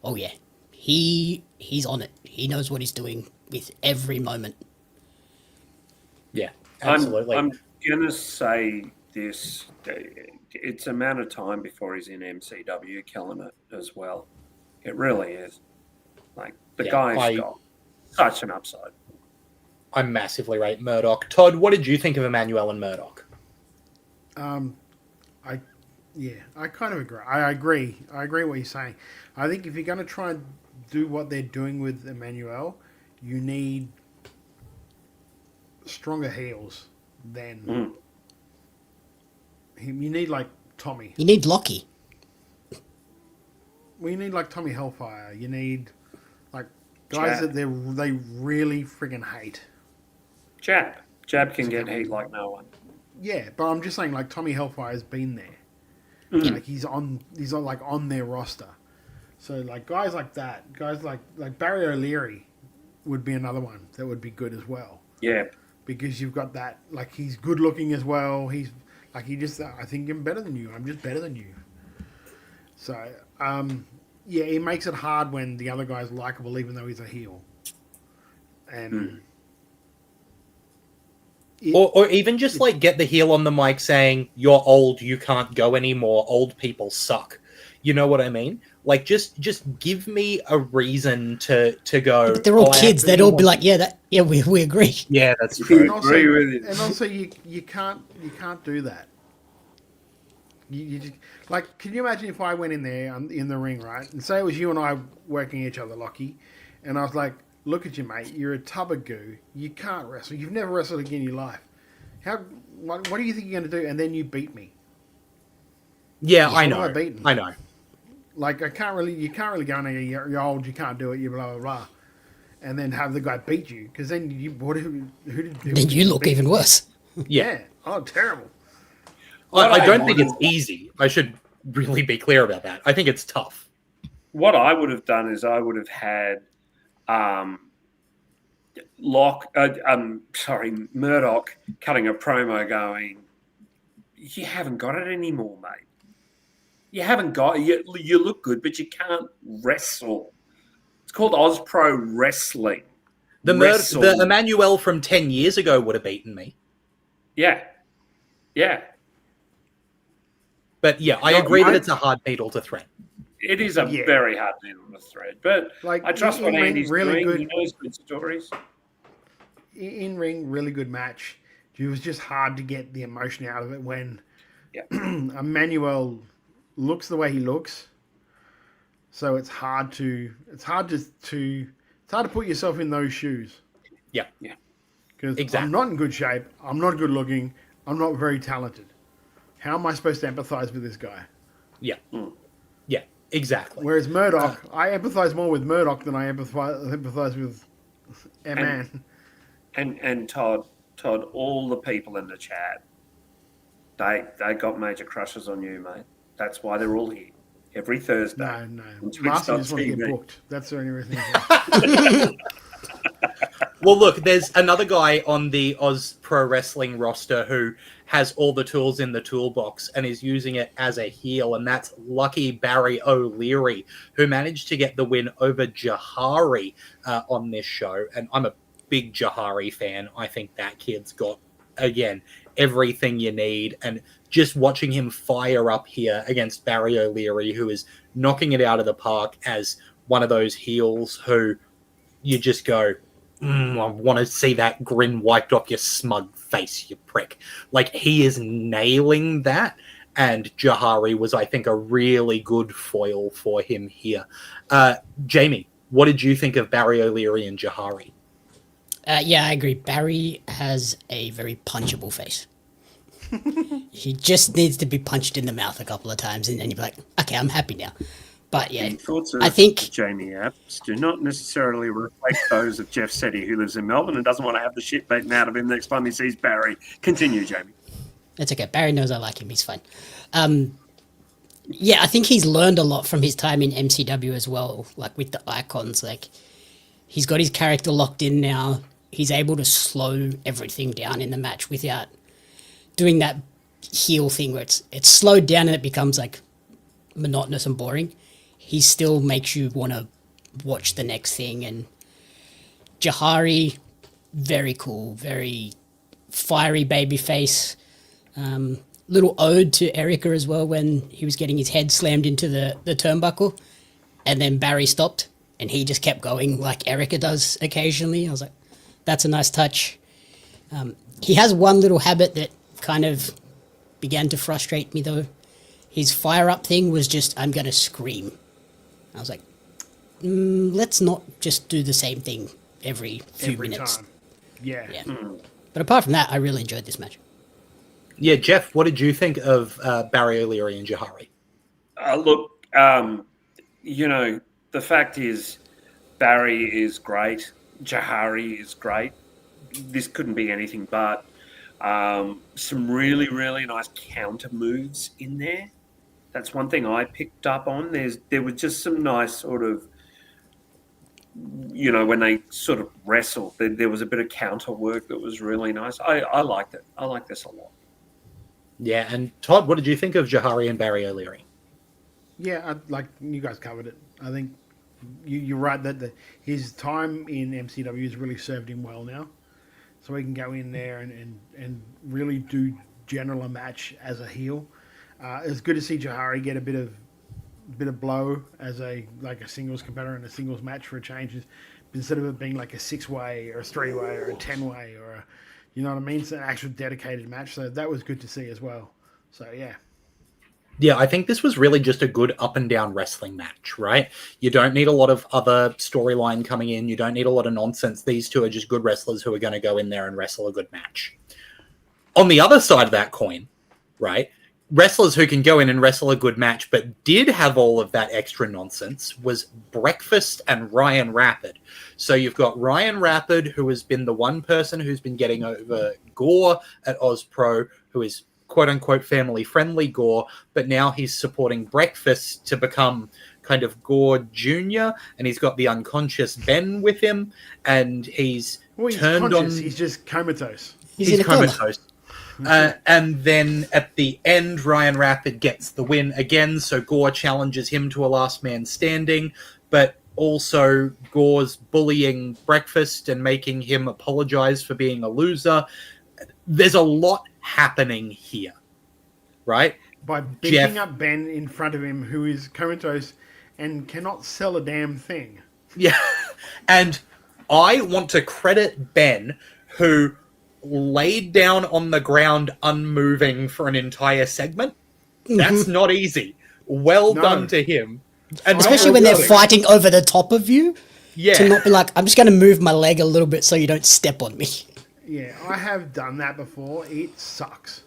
oh yeah, he's on it. He knows what he's doing with every moment. Yeah, absolutely. I'm going to say this. It's a matter of time before he's in MCW killing it as well. It really is. Like, the guy's got such an upside. I massively rate Murdoch. Todd, what did you think of Emmanuel and Murdoch? I kind of agree. I agree what you're saying. I think if you're going to try and do what they're doing with Emmanuel, you need stronger heels than him. You need like Tommy. You need Lockie. Well, you need like Tommy Hellfire. You need like guys that they really friggin' hate. Jab can get heat like no one. Yeah, but I'm just saying, like, Tommy Hellfire has been there. Like, he's on their roster. So like guys like that, guys like Barry O'Leary would be another one that would be good as well. Yeah, because you've got that, like, he's good looking as well. He's like, I think I'm better than you. I'm just better than you. So yeah, it makes it hard when the other guy's likable, even though he's a heel. And or even just like get the heel on the mic saying, "You're old, you can't go anymore. Old people suck." You know what I mean? Like, just give me a reason to go. But they're all kids. They'd all be like, "Yeah, we agree." Yeah, that's true. And also, you can't do that. You just, like, can you imagine if I went in there in the ring, right, and say it was you and I working each other, Lockie, and I was like, "Look at you, mate. You're a tub of goo. You can't wrestle. You've never wrestled again in your life. What do you think you're going to do?" And then you beat me. Yeah, I know. I know. Like, you can't really go in there, you're old, you can't do it, you blah, blah, blah. And then have the guy beat you, because then then you look even worse. Yeah. Oh, terrible. I don't think it's easy. I should really be clear about that. I think it's tough. What I would have done is I would have had Murdoch cutting a promo going, "You haven't got it anymore, mate. You haven't got it. You look good, but you can't wrestle. It's called Ozpro Wrestling." The Emmanuel from 10 years ago would have beaten me. Yeah. But yeah, I agree that it's a hard needle to thread. It is a very hard needle to thread, but I trust what Andy's doing. He knows good stories. In ring, really good match. It was just hard to get the emotion out of it when Emmanuel looks the way he looks. So it's hard to put yourself in those shoes. Yeah. Because I'm not in good shape. I'm not good looking. I'm not very talented. How am I supposed to empathize with this guy? Yeah. Yeah, exactly. Whereas Murdoch, I empathize more with Murdoch than I empathize with Man. And Todd, all the people in the chat, they got major crushes on you, mate. That's why they're all here every Thursday. No. Marcy just want to get booked. That's the only reason. Well, look, there's another guy on the Oz Pro Wrestling roster who has all the tools in the toolbox and is using it as a heel, and that's Lucky Barry O'Leary, who managed to get the win over Jahari on this show. And I'm a big Jahari fan. I think that kid's got, again, everything you need. And just watching him fire up here against Barry O'Leary, who is knocking it out of the park as one of those heels who you just go, I want to see that grin wiped off your smug face, you prick. Like, he is nailing that. and Jahari was, I think, a really good foil for him here. Jamie, what did you think of Barry O'Leary and Jahari? Yeah, I agree. Barry has a very punchable face. He just needs to be punched in the mouth a couple of times, and then you'd be like, okay, I'm happy now. But yeah, I think Jamie apps do not necessarily reflect those of Jeff Setti, who lives in Melbourne and doesn't want to have the shit beaten out of him next time he sees Barry. Continue, Jamie. It's okay. Barry knows I like him. He's fine. Yeah, I think he's learned a lot from his time in MCW as well, like with the icons. Like, he's got his character locked in now. He's able to slow everything down in the match without doing that heel thing where it's slowed down and it becomes like monotonous and boring. He still makes you want to watch the next thing. And Jahari, very cool, very fiery baby face. Little ode to Erica as well when he was getting his head slammed into the turnbuckle, and then Barry stopped and he just kept going like Erica does occasionally. I was like, that's a nice touch. He has one little habit that kind of began to frustrate me though. His fire up thing was just, I'm going to scream. I was like, let's not just do the same thing every few minutes. Time. Yeah. But apart from that, I really enjoyed this match. Yeah, Jeff, what did you think of Barry O'Leary and Jahari? Look, you know, the fact is Barry is great. Jahari is great. This couldn't be anything but. Some really, really nice counter moves in there. That's one thing I picked up on. There was just some nice sort of, you know, when they sort of wrestled, there was a bit of counter work that was really nice. I liked it. I like this a lot. Yeah, and Todd, what did you think of Jahari and Barry O'Leary? Yeah, like you guys covered it. I think you're right that his time in MCW has really served him well now. So he can go in there and really do general a match as a heel. It's good to see Jahari get a bit of blow as a singles competitor in a singles match for a change, instead of it being like a 6-way or a 3-way or a 10-way or a, you know what I mean? It's an actual dedicated match. So that was good to see as well. So yeah. Yeah, I think this was really just a good up and down wrestling match, right? You don't need a lot of other storyline coming in. You don't need a lot of nonsense. These two are just good wrestlers who are going to go in there and wrestle a good match. On the other side of that coin, right, wrestlers who can go in and wrestle a good match but did have all of that extra nonsense was Breakfast and Ryan Rapid. So you've got Ryan Rapid, who has been the one person who's been getting over Gore at OzPro, who is quote-unquote family-friendly Gore, but now he's supporting Breakfast to become kind of Gore Jr., and he's got the unconscious Ben with him, and he's turned conscious. on... He's just comatose. He's comatose. And then at the end, Ryan Rapid gets the win again, so Gore challenges him to a last man standing, but also Gore's bullying Breakfast and making him apologize for being a loser. There's a lot happening here, right? By beating up Ben in front of him, who is comatose and cannot sell a damn thing. Yeah, and I want to credit Ben, who laid down on the ground unmoving for an entire segment. That's not easy. Well done to him. And especially when they're fighting over the top of you. Yeah. To not be like, I'm just going to move my leg a little bit so you don't step on me. Yeah, I have done that before. It sucks.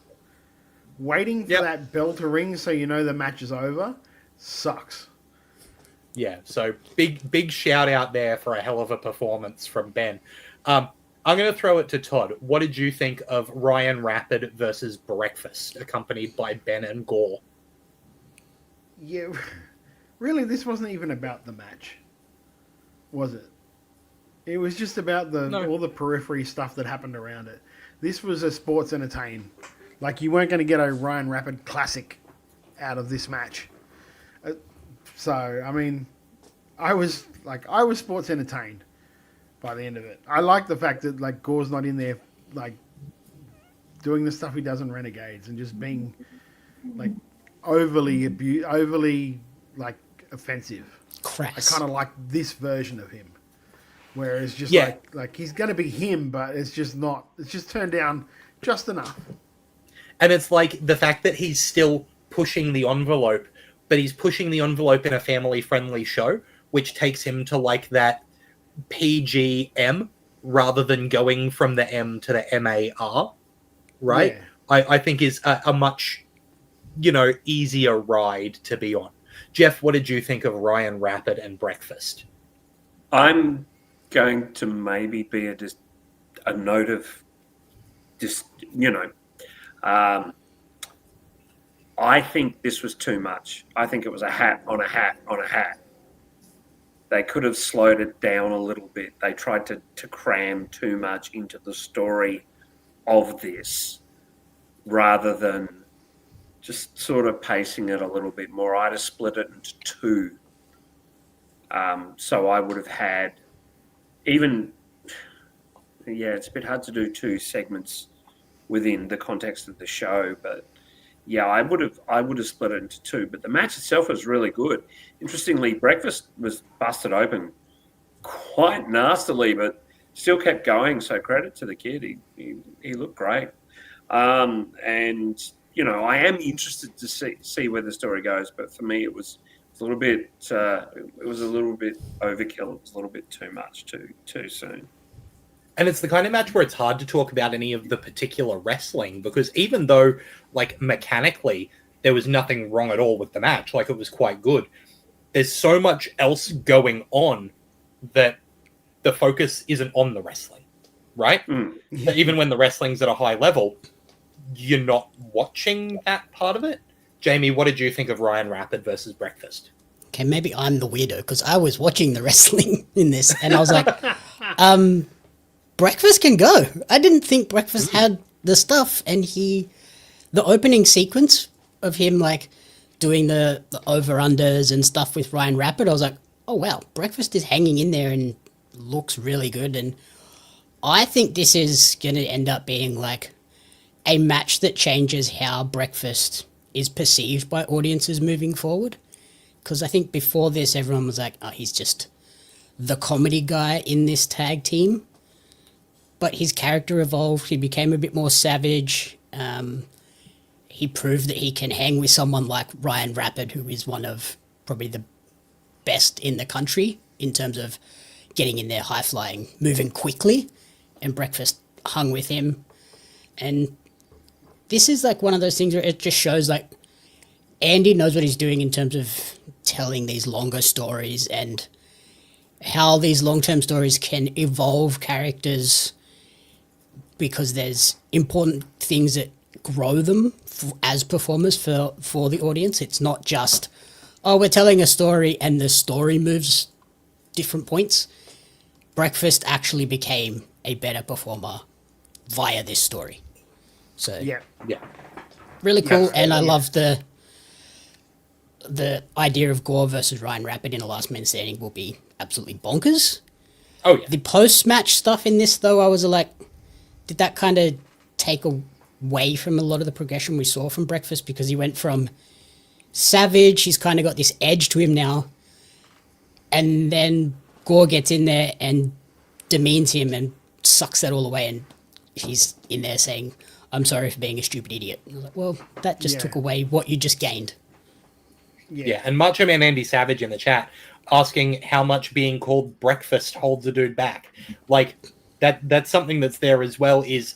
Waiting for that bell to ring so you know the match is over sucks. Yeah, so big shout out there for a hell of a performance from Ben. I'm going to throw it to Todd. What did you think of Ryan Rapid versus Breakfast, accompanied by Ben and Gore? Yeah, really, this wasn't even about the match, was it? It was just about all the periphery stuff that happened around it. This was a sports entertain. Like, you weren't going to get a Ryan Rapid classic out of this match. So, I mean, I was sports entertained by the end of it. I like the fact that, like, Gore's not in there, like, doing the stuff he does in Renegades and just being, like, overly, like, offensive. Crass. I kind of like this version of him. Where it's just like he's going to be him, but it's just not. It's just turned down just enough. And it's like the fact that he's still pushing the envelope, but he's pushing the envelope in a family-friendly show, which takes him to like that PGM rather than going from the M to the MAR, right? Yeah. I think is a much, easier ride to be on. Jeff, what did you think of Ryan Rapid and Breakfast? I'm going to maybe be a note of I think this was too much. I think it was a hat on a hat on a hat. They could have slowed it down a little bit. They tried to cram too much into the story of this rather than just sort of pacing it a little bit more. I'd have split it into two. So I would have had it's a bit hard to do two segments within the context of the show, but yeah, I would have split it into two. But the match itself was really good. Interestingly, Breakfast was busted open quite nastily, but still kept going. So credit to the kid. He looked great. And I am interested to see where the story goes. But for me, it was a little bit. It was a little bit overkill. It was a little bit too much too soon. And it's the kind of match where it's hard to talk about any of the particular wrestling, because even though, like, mechanically, there was nothing wrong at all with the match, like, it was quite good, there's so much else going on that the focus isn't on the wrestling, right? Even when the wrestling's at a high level, you're not watching that part of it. Jamie, what did you think of Ryan Rapid versus Breakfast? Okay, maybe I'm the weirdo, because I was watching the wrestling in this, and I was like, Breakfast can go. I didn't think Breakfast had the stuff, and the opening sequence of him like doing the over-unders and stuff with Ryan Rapid, I was like, oh wow, Breakfast is hanging in there and looks really good. And I think this is going to end up being like a match that changes how Breakfast is perceived by audiences moving forward. Because I think before this, everyone was like, oh, he's just the comedy guy in this tag team. But his character evolved. He became a bit more savage. He proved that he can hang with someone like Ryan Rapid, who is one of probably the best in the country in terms of getting in there, high-flying, moving quickly. And Breakfast hung with him. And this is like one of those things where it just shows like Andy knows what he's doing in terms of telling these longer stories and how these long-term stories can evolve characters, because there's important things that grow them as performers for the audience. It's not just, oh, we're telling a story and the story moves different points. Breakfast actually became a better performer via this story. So yeah, really cool. And I love the idea of Gore versus Ryan Rapid in a last man standing will be absolutely bonkers. Oh yeah. The post-match stuff in this, though, I was like, did that kind of take away from a lot of the progression we saw from Breakfast? Because he went from savage, he's kind of got this edge to him now, and then Gore gets in there and demeans him and sucks that all away, and he's in there saying, I'm sorry for being a stupid idiot. I was like, well, that just took away what you just gained. Yeah, and Macho Man Andy Savage in the chat asking how much being called Breakfast holds a dude back. Like, that's something that's there as well, is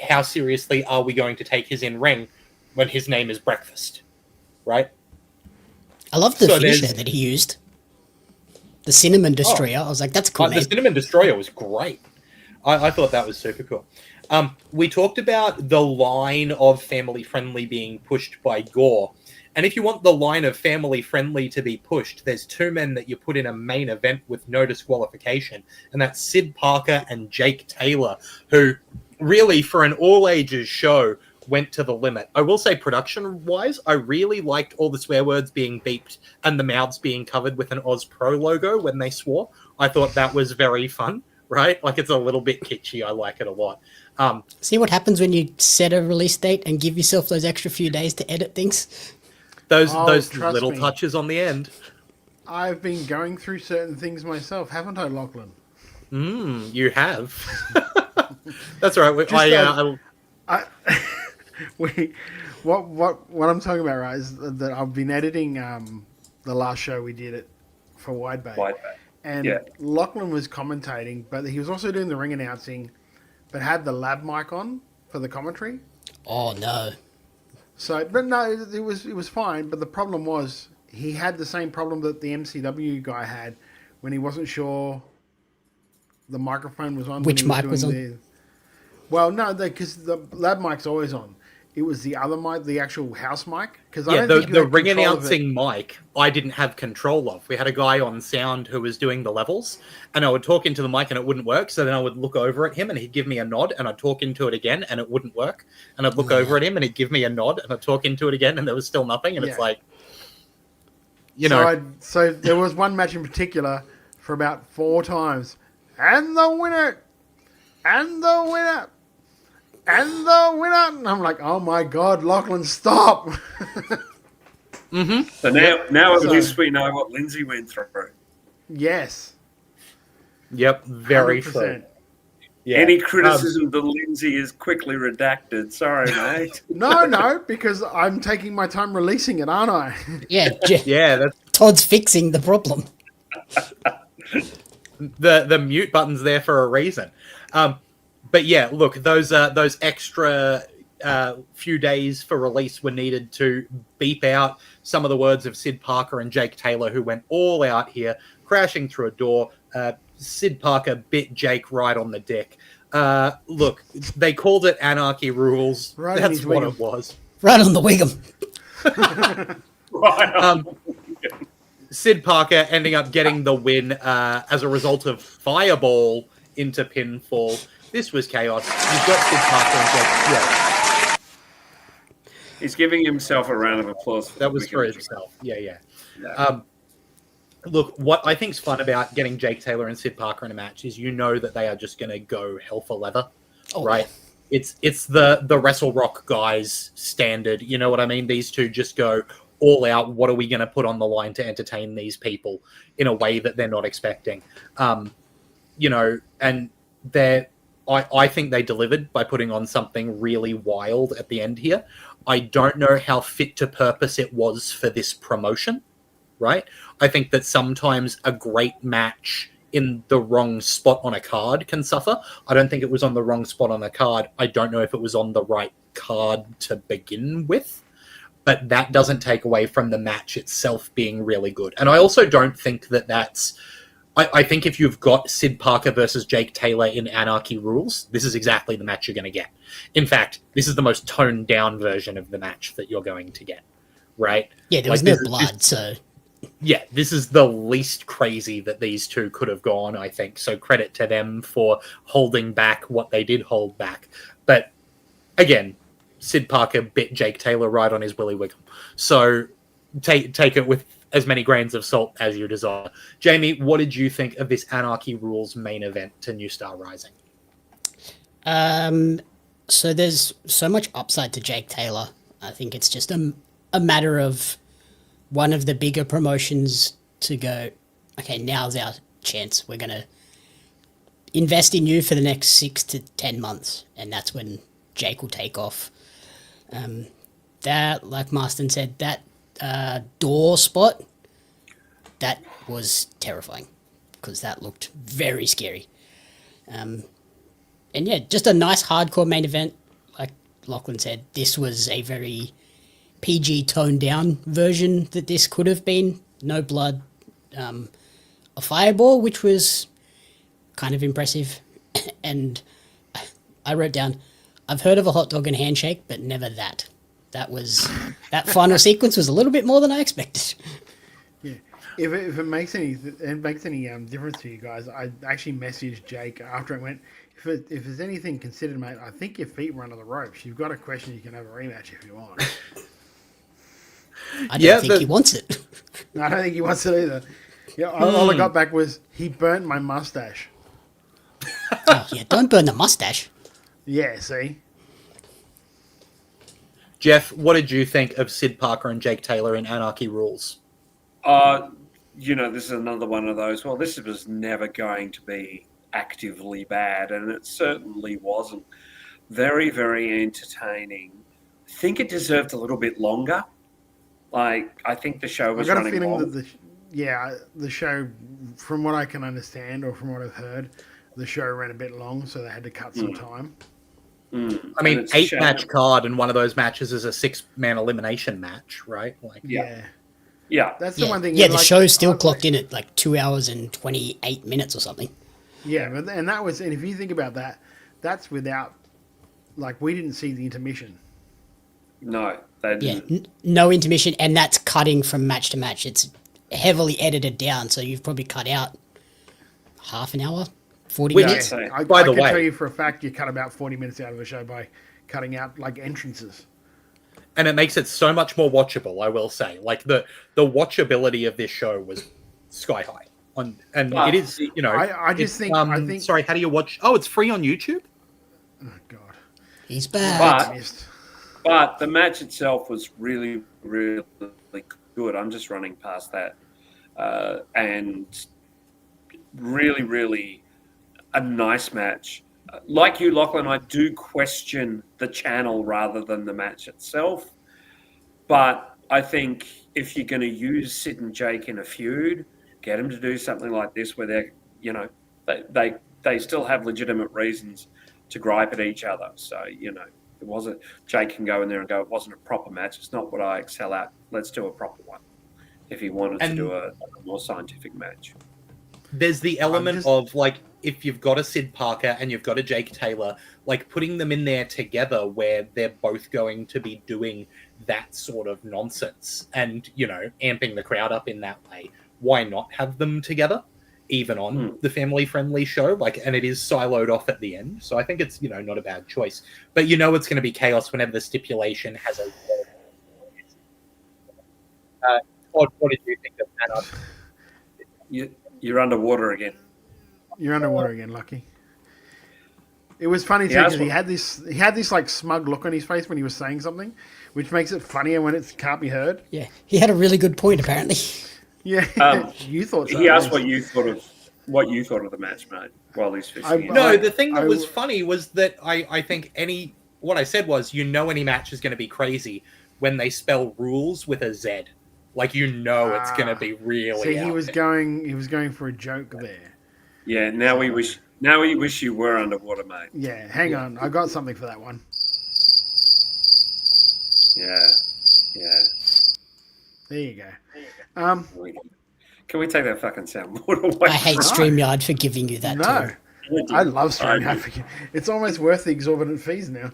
how seriously are we going to take his in-ring when his name is Breakfast, right? I love the finisher that he used. The Cinnamon Destroyer. I was like, that's a cool name. The Cinnamon Destroyer was great. I thought that was super cool. We talked about the line of family-friendly being pushed by Gore. And if you want the line of family-friendly to be pushed, there's two men that you put in a main event with no disqualification. And that's Sid Parker and Jake Taylor, who really, for an all-ages show, went to the limit. I will say, production-wise, I really liked all the swear words being beeped and the mouths being covered with an Oz Pro logo when they swore. I thought that was very fun, right? Like, it's a little bit kitschy. I like it a lot. See what happens when you set a release date and give yourself those extra few days to edit things? Those little touches on the end. I've been going through certain things myself, haven't I, Lachlan? You have. That's all right. What I'm talking about, right, is that I've been editing the last show we did it for Wide Bay. And Lachlan was commentating, but he was also doing the ring announcing, but had the lab mic on for the commentary. Oh no. So, but no, it was fine. But the problem was he had the same problem that the MCW guy had when he wasn't sure the microphone was on. Which mic was on? Well, no, because the lab mic's always on. It was the other mic, the actual house mic. Because the ring announcing mic, I didn't have control of. We had a guy on sound who was doing the levels, and I would talk into the mic and it wouldn't work. So then I would look over at him and he'd give me a nod, and I'd talk into it again and it wouldn't work. And I'd look over at him and he'd give me a nod, and I'd talk into it again and there was still nothing. And it's like, So there was one match in particular for about 4 times, and the winner, and the winner. And the winner, and I'm like, oh my God, Lachlan, stop! So now at least we know what Lindsay went through. Yes. Yep, very true. Yeah. Any criticism to Lindsay is quickly redacted. Sorry, mate. No, because I'm taking my time releasing it, aren't I? Yeah, Todd's fixing the problem. The mute button's there for a reason. But yeah, look, those extra few days for release were needed to beep out some of the words of Sid Parker and Jake Taylor, who went all out here, crashing through a door. Sid Parker bit Jake right on the dick. Look, they called it Anarchy Rules. Right, that's what it was. Right on the Wiggum. Sid Parker ending up getting the win as a result of Fireball into pinfall. This was chaos. You've got Sid Parker and Jake. Yeah. He's giving himself a round of applause. That was for himself. Yeah. Look, what I think's fun about getting Jake Taylor and Sid Parker in a match is that they are just going to go hell for leather, right? It's the Wrestle Rock guys standard. You know what I mean? These two just go all out. What are we going to put on the line to entertain these people in a way that they're not expecting? And I think they delivered by putting on something really wild at the end here. I don't know how fit to purpose it was for this promotion, right? I think that sometimes a great match in the wrong spot on a card can suffer. I don't think it was on the wrong spot on the card. I don't know if it was on the right card to begin with, but that doesn't take away from the match itself being really good. And I also don't think that that's... I think if you've got Sid Parker versus Jake Taylor in Anarchy Rules, this is exactly the match you're going to get. In fact, this is the most toned down version of the match that you're going to get, right? Yeah, there was no blood, so... Yeah, this is the least crazy that these two could have gone, I think. So credit to them for holding back what they did hold back. But, again, Sid Parker bit Jake Taylor right on his willy wiggle. So take it with as many grains of salt as you desire. Jamie, what did you think of this Anarchy Rules main event to New Star Rising? So there's so much upside to Jake Taylor. I think it's just a matter of one of the bigger promotions to go, okay, now's our chance. We're going to invest in you for the next 6 to 10 months. And that's when Jake will take off. That, like Marston said, that door spot, that was terrifying because that looked very scary. And yeah, just a nice hardcore main event. Like Lachlan said, this was a very PG toned down version that this could have been. No blood, a fireball, which was kind of impressive. And I wrote down, I've heard of a hot dog and handshake, but never that. That final sequence was a little bit more than I expected. Yeah, if it makes any difference to you guys, I actually messaged Jake after it went. If there's anything considered, mate, I think your feet were under the ropes. You've got a question, you can have a rematch if you want. I don't think he wants it. No, I don't think he wants it either. Yeah, all I got back was he burnt my mustache. Oh yeah, don't burn the mustache. Yeah, see. Jeff, what did you think of Sid Parker and Jake Taylor in Anarchy Rules? This is another one of those, well, this was never going to be actively bad, and it certainly wasn't. Very, very entertaining. think it deserved a little bit longer. Like, I think the show was running long. I got a feeling that the show, from what I can understand or from what I've heard, the show ran a bit long, so they had to cut some time. I mean, 8-match card, and one of those matches is a 6-man elimination match, right? Like, Yeah. That's the one thing. Yeah, the show's still clocked in at like 2 hours and 28 minutes or something. Yeah, and if you think about that, that's without, like, we didn't see the intermission. No, they didn't. Yeah, no intermission, and that's cutting from match to match. It's heavily edited down, so you've probably cut out half an hour, 40 minutes. I can tell you for a fact you cut about 40 minutes out of the show by cutting out, like, entrances. And it makes it so much more watchable, I will say. Like, the watchability of this show was sky high. It is, you know... I just think... Sorry, how do you watch... Oh, it's free on YouTube? Oh, God. He's back. But the match itself was really, really good. I'm just running past that. And really, really a nice match. Like you, Lachlan, I do question the channel rather than the match itself. But I think if you're going to use Sid and Jake in a feud, get them to do something like this where they're, you know, they still have legitimate reasons to gripe at each other. So, you know, it wasn't, Jake can go in there and go, it wasn't a proper match. It's not what I excel at. Let's do a proper one. If he wanted to do a more scientific match. There's the element of, like, if you've got a Sid Parker and you've got a Jake Taylor, like, putting them in there together where they're both going to be doing that sort of nonsense and, you know, amping the crowd up in that way. Why not have them together, even on the family-friendly show? Like, and it is siloed off at the end. So I think it's, you know, not a bad choice. But you know it's going to be chaos whenever the stipulation has a... what did you think of that? You're underwater again. You're underwater again, Lucky. It was funny too because he had this like smug look on his face when he was saying something, which makes it funnier when it can't be heard. Yeah, he had a really good point apparently. Yeah, you thought so. He asked what you thought of the match, mate, while he's fishing. The thing that was funny was that I think what I said was, you know, any match is going to be crazy when they spell rules with a Z. Like, you know, it's going to be really. See, he was going for a joke there. Yeah, now we wish you were underwater, mate. Yeah, hang on, I got something for that one. Yeah. There you go. Can we take that fucking soundboard away? I hate StreamYard for giving you that. No, too. I love StreamYard. It's almost worth the exorbitant fees now.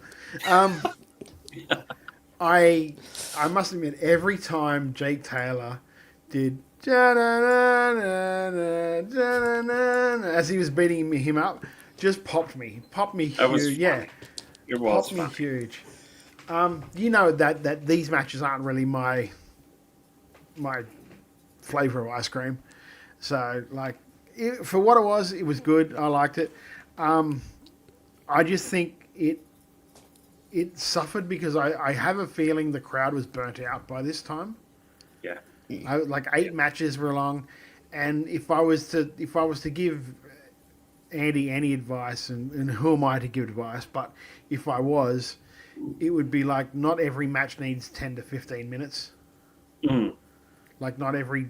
I must admit, every time Jake Taylor did as he was beating him up, just popped me huge. Yeah, it was popped me huge. You know that these matches aren't really my flavor of ice cream. So, like, for what it was good. I liked it. I just think it suffered because I have a feeling the crowd was burnt out by this time. Yeah. Like 8 matches were long, and if I was to give Andy any advice, and who am I to give advice? But if I was, it would be like not every match needs 10 to 15 minutes. Like not every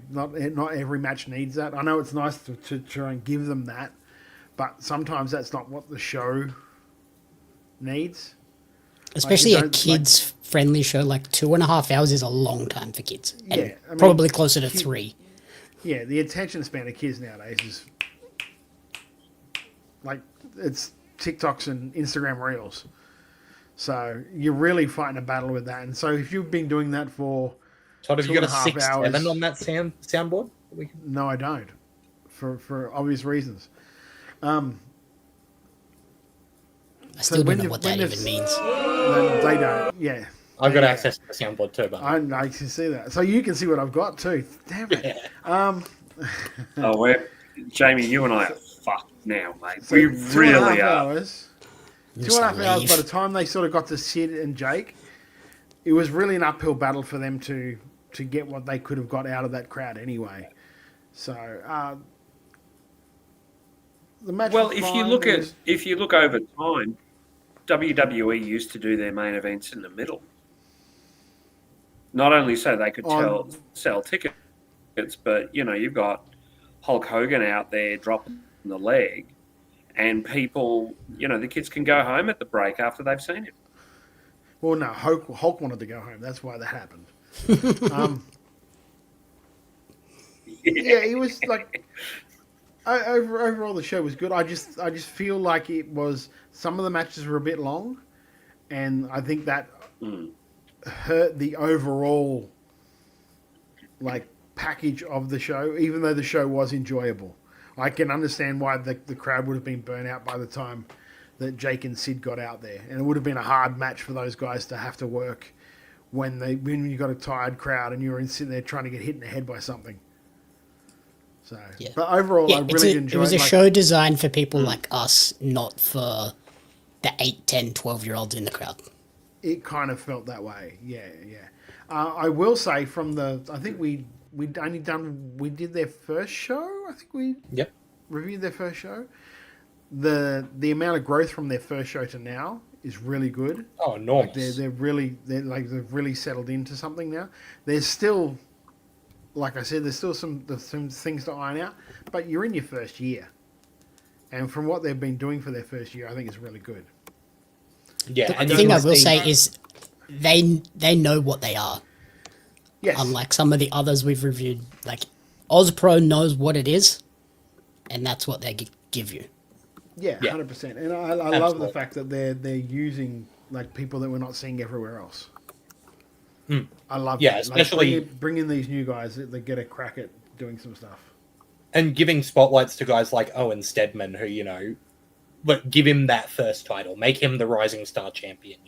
match needs that. I know it's nice to try and give them that, but sometimes that's not what the show needs. Especially a kids-friendly show, like 2.5 hours is a long time for kids. And yeah, I mean, probably closer to 3. Yeah, the attention span of kids nowadays is like it's TikToks and Instagram Reels. So you're really fighting a battle with that. And so if you've been doing that for Todd, have you got a 6-7 hours, on that soundboard? No, I don't. For obvious reasons. I still don't know what that even means. They don't. Yeah. I've got access to the soundboard too, but I can see that. So you can see what I've got too. Damn it. Jamie, you and I are fucked now, mate. So we really are. 2.5 hours by the time they sort of got to Sid and Jake, it was really an uphill battle for them to get what they could have got out of that crowd anyway. So the match. Well, if you look over time, WWE used to do their main events in the middle. not only so they could sell tickets, but you've got Hulk Hogan out there dropping the leg, and people, the kids can go home at the break after they've seen him. Well, no, Hulk wanted to go home. That's why that happened. Yeah, he was like overall the show was good. I just feel like it was, some of the matches were a bit long, and I think that hurt the overall like package of the show. Even though the show was enjoyable, I can understand why the crowd would have been burnt out by the time that Jake and Sid got out there, and it would have been a hard match for those guys to have to work when you got a tired crowd and you were sitting there trying to get hit in the head by something. So, yeah. But overall, I really enjoyed it. It was a show designed for people like us, not for the 8, 10, 12-year-olds in the crowd. It kind of felt that way, yeah. I will say I think we did their first show. I think we reviewed their first show. The amount of growth from their first show to now is really good. Oh, enormous. Like they've really settled into something now. There's still, like I said, there's still some things to iron out, but you're in your first year. And from what they've been doing for their first year, I think it's really good. Yeah, the thing I will say is they know what they are. Yes. Unlike some of the others we've reviewed, like OzPro knows what it is, and that's what they give you. Yeah, 100%. And I love the fact that they're using like people that we're not seeing everywhere else. I love that. Especially bringing these new guys that get a crack at doing some stuff. And giving spotlights to guys like Owen Stedman, who, but give him that first title, make him the Rising Star champion,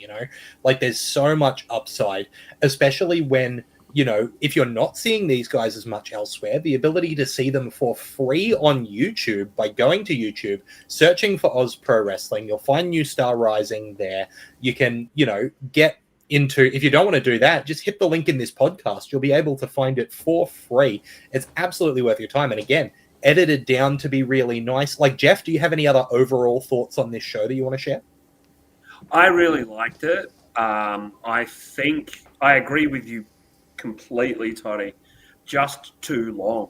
Like there's so much upside, especially when, if you're not seeing these guys as much elsewhere, the ability to see them for free on YouTube by going to YouTube, searching for Oz Pro Wrestling, you'll find New Star Rising there. You can, get into, if you don't want to do that, just hit the link in this podcast. You'll be able to find it for free. It's absolutely worth your time. And again, edited down to be really nice. Like, Jeff, do you have any other overall thoughts on this show that you want to share? I really liked it. I think I agree with you completely, Toddy. Just too long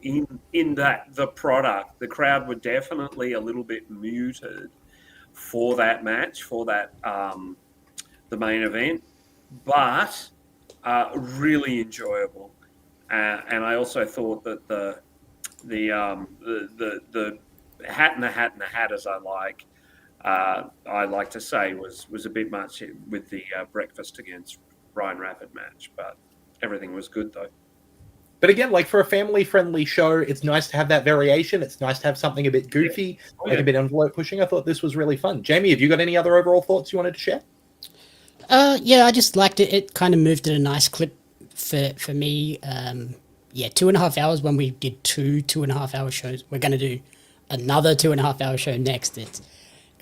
in that the crowd were definitely a little bit muted for that match, for that the main event, but really enjoyable. And I also thought that the hat in the hat, as I like to say, was a bit much with the breakfast against Ryan Rapid match, but everything was good though. But again, like for a family-friendly show, it's nice to have that variation. It's nice to have something a bit goofy, a bit envelope pushing. I thought this was really fun. Jamie, have you got any other overall thoughts you wanted to share? Yeah, I just liked it. It kind of moved at a nice clip for me. 2.5 hours when we did 2.5 hour shows. We're going to do another 2.5 hour show next. It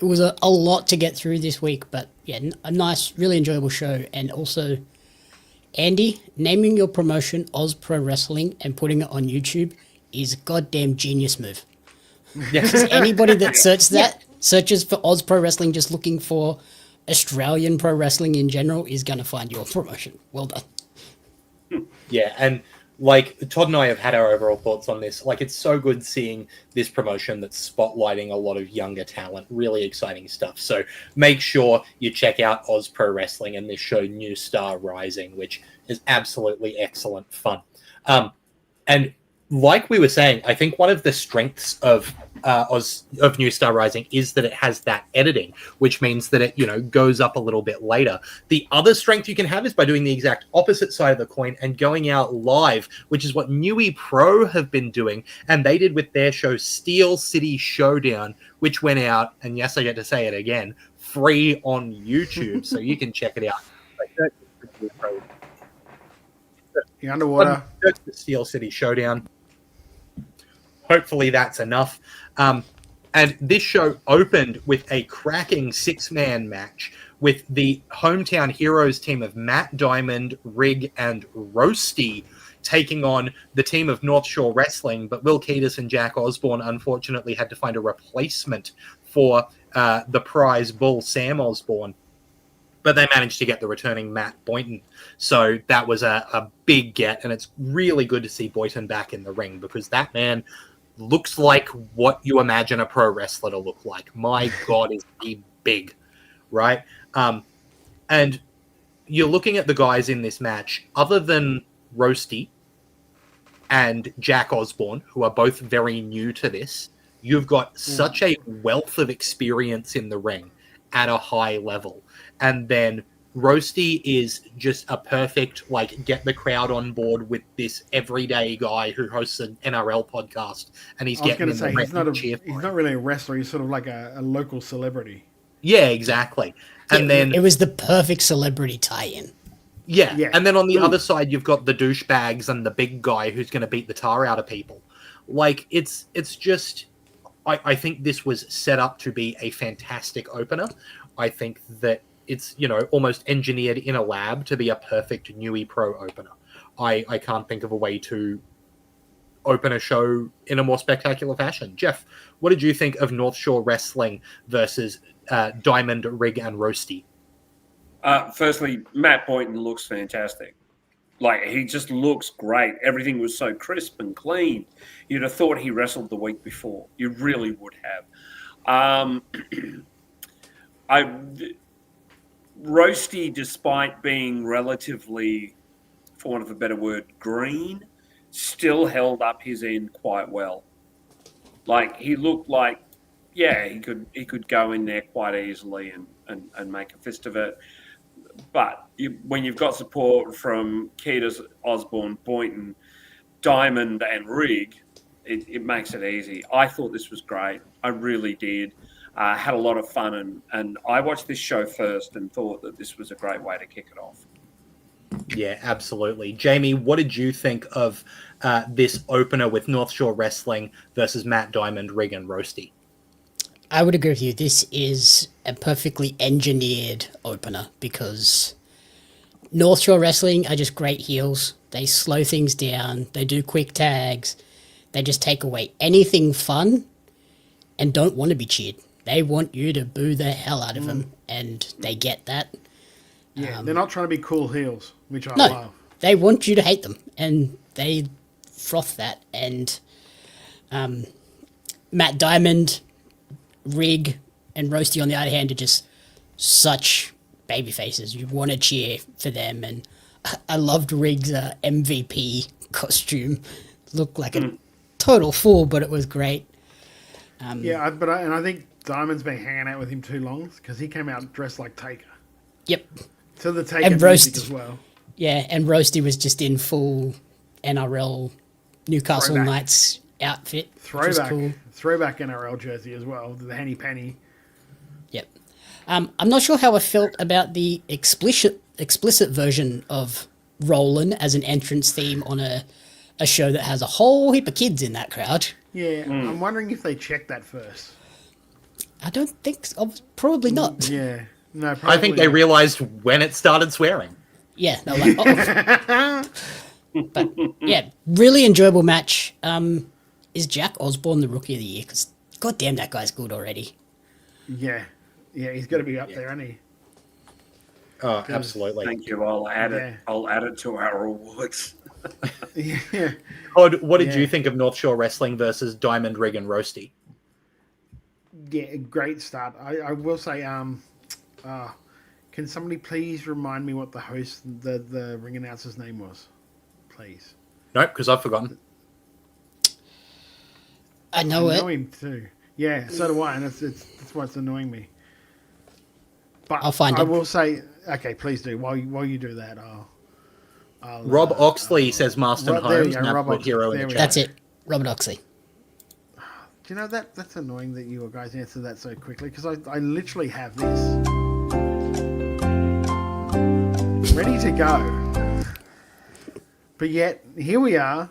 was a lot to get through this week, but yeah, a nice, really enjoyable show. And also, Andy, naming your promotion Oz Pro Wrestling and putting it on YouTube is a goddamn genius move. Because anybody that searches for Oz Pro Wrestling just looking for Australian pro wrestling in general is going to find your promotion. Well done. Yeah, and like Todd and I have had our overall thoughts on this. Like, it's so good seeing this promotion that's spotlighting a lot of younger talent. Really exciting stuff. So make sure you check out Oz Pro Wrestling and this show New Star Rising, which is absolutely excellent fun. And like we were saying, I think one of the strengths of New Star Rising is that it has that editing, which means that it, goes up a little bit later. The other strength you can have is by doing the exact opposite side of the coin and going out live, which is what Newy Pro have been doing. And they did with their show Steel City Showdown, which went out, and yes, I get to say it again, free on YouTube. So you can check it out. You're underwater. Steel City Showdown. Hopefully that's enough. And this show opened with a cracking 6-man match with the Hometown Heroes team of Matt Diamond, Rig, and Roasty taking on the team of North Shore Wrestling. But Will Keatis and Jack Osborne unfortunately had to find a replacement for the prize bull, Sam Osborne. but they managed to get the returning Matt Boynton. So that was a big get, and it's really good to see Boynton back in the ring because that man looks like what you imagine a pro wrestler to look like. My God, is he big, right? And you're looking at the guys in this match, other than Roasty and Jack Osborne, who are both very new to this, you've got such a wealth of experience in the ring at a high level. And then Roasty is just a perfect, like, get the crowd on board with this everyday guy who hosts an NRL podcast, and he's getting in the ring. He's not really a wrestler. He's sort of like a local celebrity. Yeah, exactly. And then it was the perfect celebrity tie-in. Yeah. And then on the other side, you've got the douchebags and the big guy who's going to beat the tar out of people. Like, it's just, I think this was set up to be a fantastic opener. I think that it's, almost engineered in a lab to be a perfect Newy Pro opener. I can't think of a way to open a show in a more spectacular fashion. Jeff, what did you think of North Shore Wrestling versus Diamond, Rig, and Roasty? Firstly, Matt Boynton looks fantastic. Like, he just looks great. Everything was so crisp and clean. You'd have thought he wrestled the week before. You really would have. Roasty, despite being relatively, for want of a better word, green, still held up his end quite well. Like, he looked like, he could go in there quite easily and make a fist of it. But when you've got support from Ketas, Osborne, Boynton, Diamond, and Rig, it makes it easy. I thought this was great. I really did. Had a lot of fun, and I watched this show first and thought that this was a great way to kick it off. Yeah, absolutely. Jamie, what did you think of this opener with North Shore Wrestling versus Matt Diamond, Rig, and Roasty? I would agree with you. This is a perfectly engineered opener because North Shore Wrestling are just great heels. They slow things down. They do quick tags. They just take away anything fun and don't want to be cheered. They want you to boo the hell out of them, and they get that. Yeah, they're not trying to be cool heels, which I No, love. they want you to hate them, and they froth that. And Matt Diamond, Rig, and Roasty, on the other hand, are just such baby faces. You want to cheer for them, and I loved Rig's MVP costume. Looked like a total fool, but it was great. I think Diamond's been hanging out with him too long because he came out dressed like Taker. Yep. So the Taker music as well. Yeah, and Roasty was just in full NRL Newcastle Knights outfit. Throwback Cool. NRL jersey as well, the Henny Penny. Yep. I'm not sure how I felt about the explicit version of Rollin' as an entrance theme on a show that has a whole heap of kids in that crowd. Yeah, I'm wondering if they checked that first. I don't think so. Probably not. Yeah. No, probably I think they realized when it started swearing. Yeah, they're like, But yeah, really enjoyable match. Is Jack Osborne the Rookie of the Year? Because goddamn, that guy's good already. Yeah, he's got to be up there, hasn't he? Oh, absolutely. Thank you. I'll add it to our awards. Yeah. What did you think of North Shore Wrestling versus Diamond, Rig, and Roasty? Yeah, great start. I will say, can somebody please remind me what the host, the ring announcer's name was? Please. Nope, because I've forgotten. I know it. I know him too. Yeah, so do I, and that's what's annoying me. But I'll find I him. will say, okay, please do. While you do that, I'll Rob Oxley says Marston Holmes. Hero in the chat. That's it. Robert Oxley. Do you know that's annoying that you guys answered that so quickly because I literally have this ready to go, but yet here we are.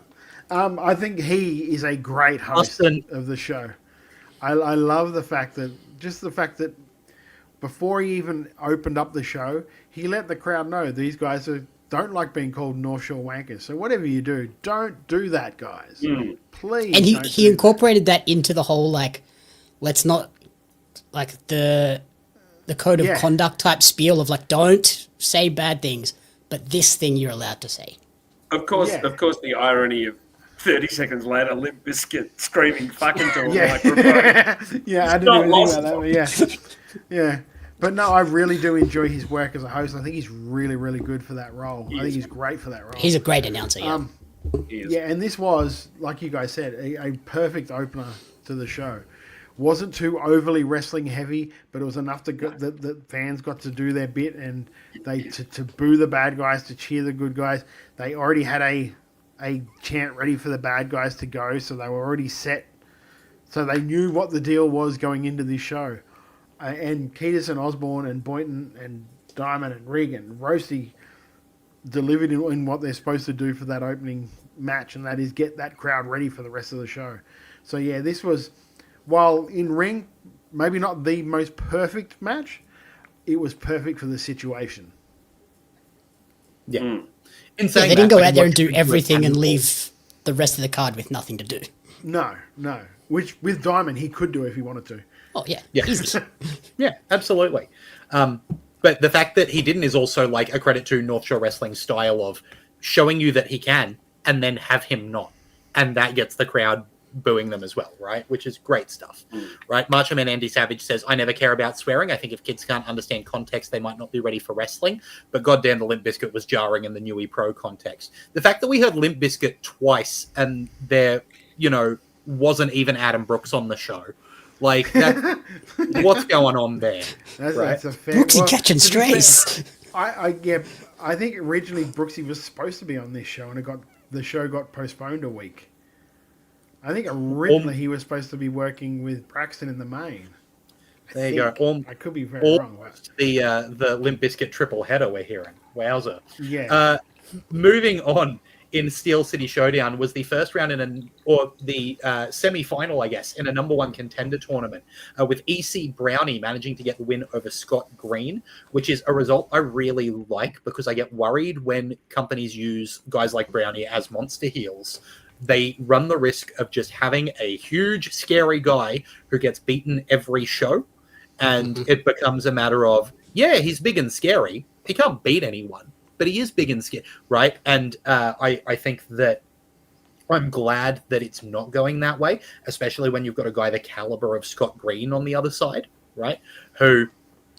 I think he is a great host of the show. I love the fact that before he even opened up the show, he let the crowd know these guys don't like being called North Shore wankers. So whatever you do, don't do that, guys. Please. And he incorporated that into the whole, like, let's not, like, the the code of Yeah. conduct type spiel of like, don't say bad things, but this thing you're allowed to say. Of course, the irony of 30 seconds later, Limp Bizkit screaming "fucking" to a microphone. Yeah, I didn't even think about that, but yeah. But no, I really do enjoy his work as a host. I think he's really, really good for that role. I think he's great for that role. He's a great announcer, yeah. Yeah, and this was, like you guys said, a perfect opener to the show. Wasn't too overly wrestling heavy, but it was enough to get the fans got to do their bit and they to boo the bad guys, to cheer the good guys. They already had a chant ready for the bad guys to go, so they were already set. So they knew what the deal was going into this show. And Ketis and Osborne and Boynton and Diamond and Rig and Roasty delivered in what they're supposed to do for that opening match, and that is get that crowd ready for the rest of the show. So yeah, this was, while in ring, maybe not the most perfect match, it was perfect for the situation. Yeah. They didn't go out there and do everything and leave the rest of the card with nothing to do. No. Which with Diamond he could do if he wanted to. Oh yeah, easy. Yeah, absolutely. But the fact that he didn't is also like a credit to North Shore Wrestling's style of showing you that he can and then have him not. And that gets the crowd booing them as well, right? Which is great stuff, right? Macho Man Andy Savage says, I never care about swearing. I think if kids can't understand context, they might not be ready for wrestling. But goddamn, the Limp Bizkit was jarring in the Newy Pro context. The fact that we heard Limp Bizkit twice and there, wasn't even Adam Brooks on the show. Like, that, what's going on there? That's a fair... Brooksy catching strays. I think originally Brooksy was supposed to be on this show, and the show got postponed a week. I think originally he was supposed to be working with Braxton in the main. There you go. I could be very wrong. But... The Limp Bizkit triple header we're hearing. Wowza. Yeah. Moving on. In Steel City Showdown was the first round the semi-final, I guess, in a number one contender tournament, with EC Brownie managing to get the win over Scott Green, which is a result I really like because I get worried when companies use guys like Brownie as monster heels. They run the risk of just having a huge, scary guy who gets beaten every show, and it becomes a matter of, yeah, he's big and scary. He can't beat anyone. But he is big and scary, right? And I think that I'm glad that it's not going that way, especially when you've got a guy the caliber of Scott Green on the other side, right? Who,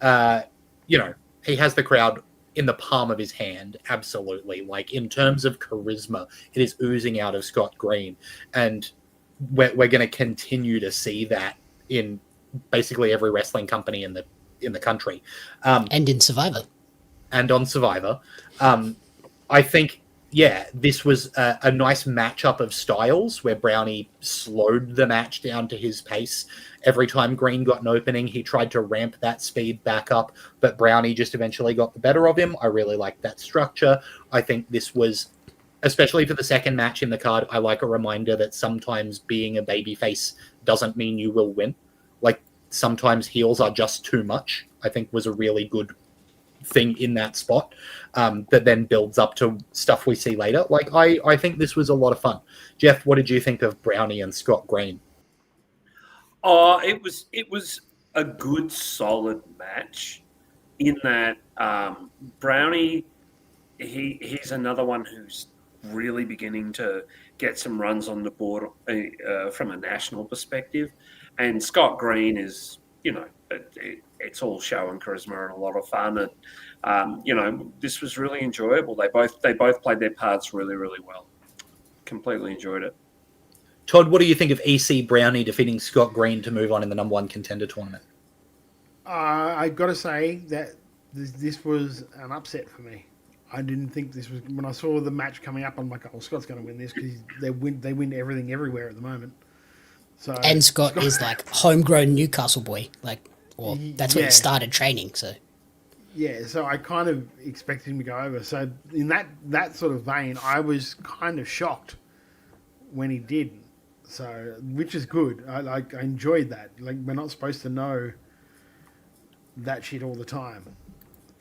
he has the crowd in the palm of his hand, absolutely. Like, in terms of charisma, it is oozing out of Scott Green. And we're going to continue to see that in basically every wrestling company in the country. And in Survivor. And on Survivor. I think, this was a nice matchup of styles where Brownie slowed the match down to his pace. Every time Green got an opening, he tried to ramp that speed back up, but Brownie just eventually got the better of him. I really like that structure. I think this was, especially for the second match in the card, I like a reminder that sometimes being a babyface doesn't mean you will win. Like, sometimes heels are just too much, I think was a really good thing in that spot that then builds up to stuff we see later. Like, I think this was a lot of fun. Jeff, what did you think of Brownie and Scott Green? Oh, it was a good, solid match in that Brownie, he's another one who's really beginning to get some runs on the board from a national perspective. And Scott Green is, it's all show and charisma and a lot of fun. And, this was really enjoyable. They both played their parts really, really well. Completely enjoyed it. Todd, what do you think of EC Brownie defeating Scott Green to move on in the number one contender tournament? I got to say that this was an upset for me. I didn't think this was... When I saw the match coming up, I'm like, oh, Scott's going to win this because they win everything everywhere at the moment. So and Scott is like homegrown Newcastle boy. Like, well, that's where he started training, so... Yeah, so I kind of expected him to go over. So in that sort of vein, I was kind of shocked when he did. So, which is good. I enjoyed that. Like, we're not supposed to know that shit all the time.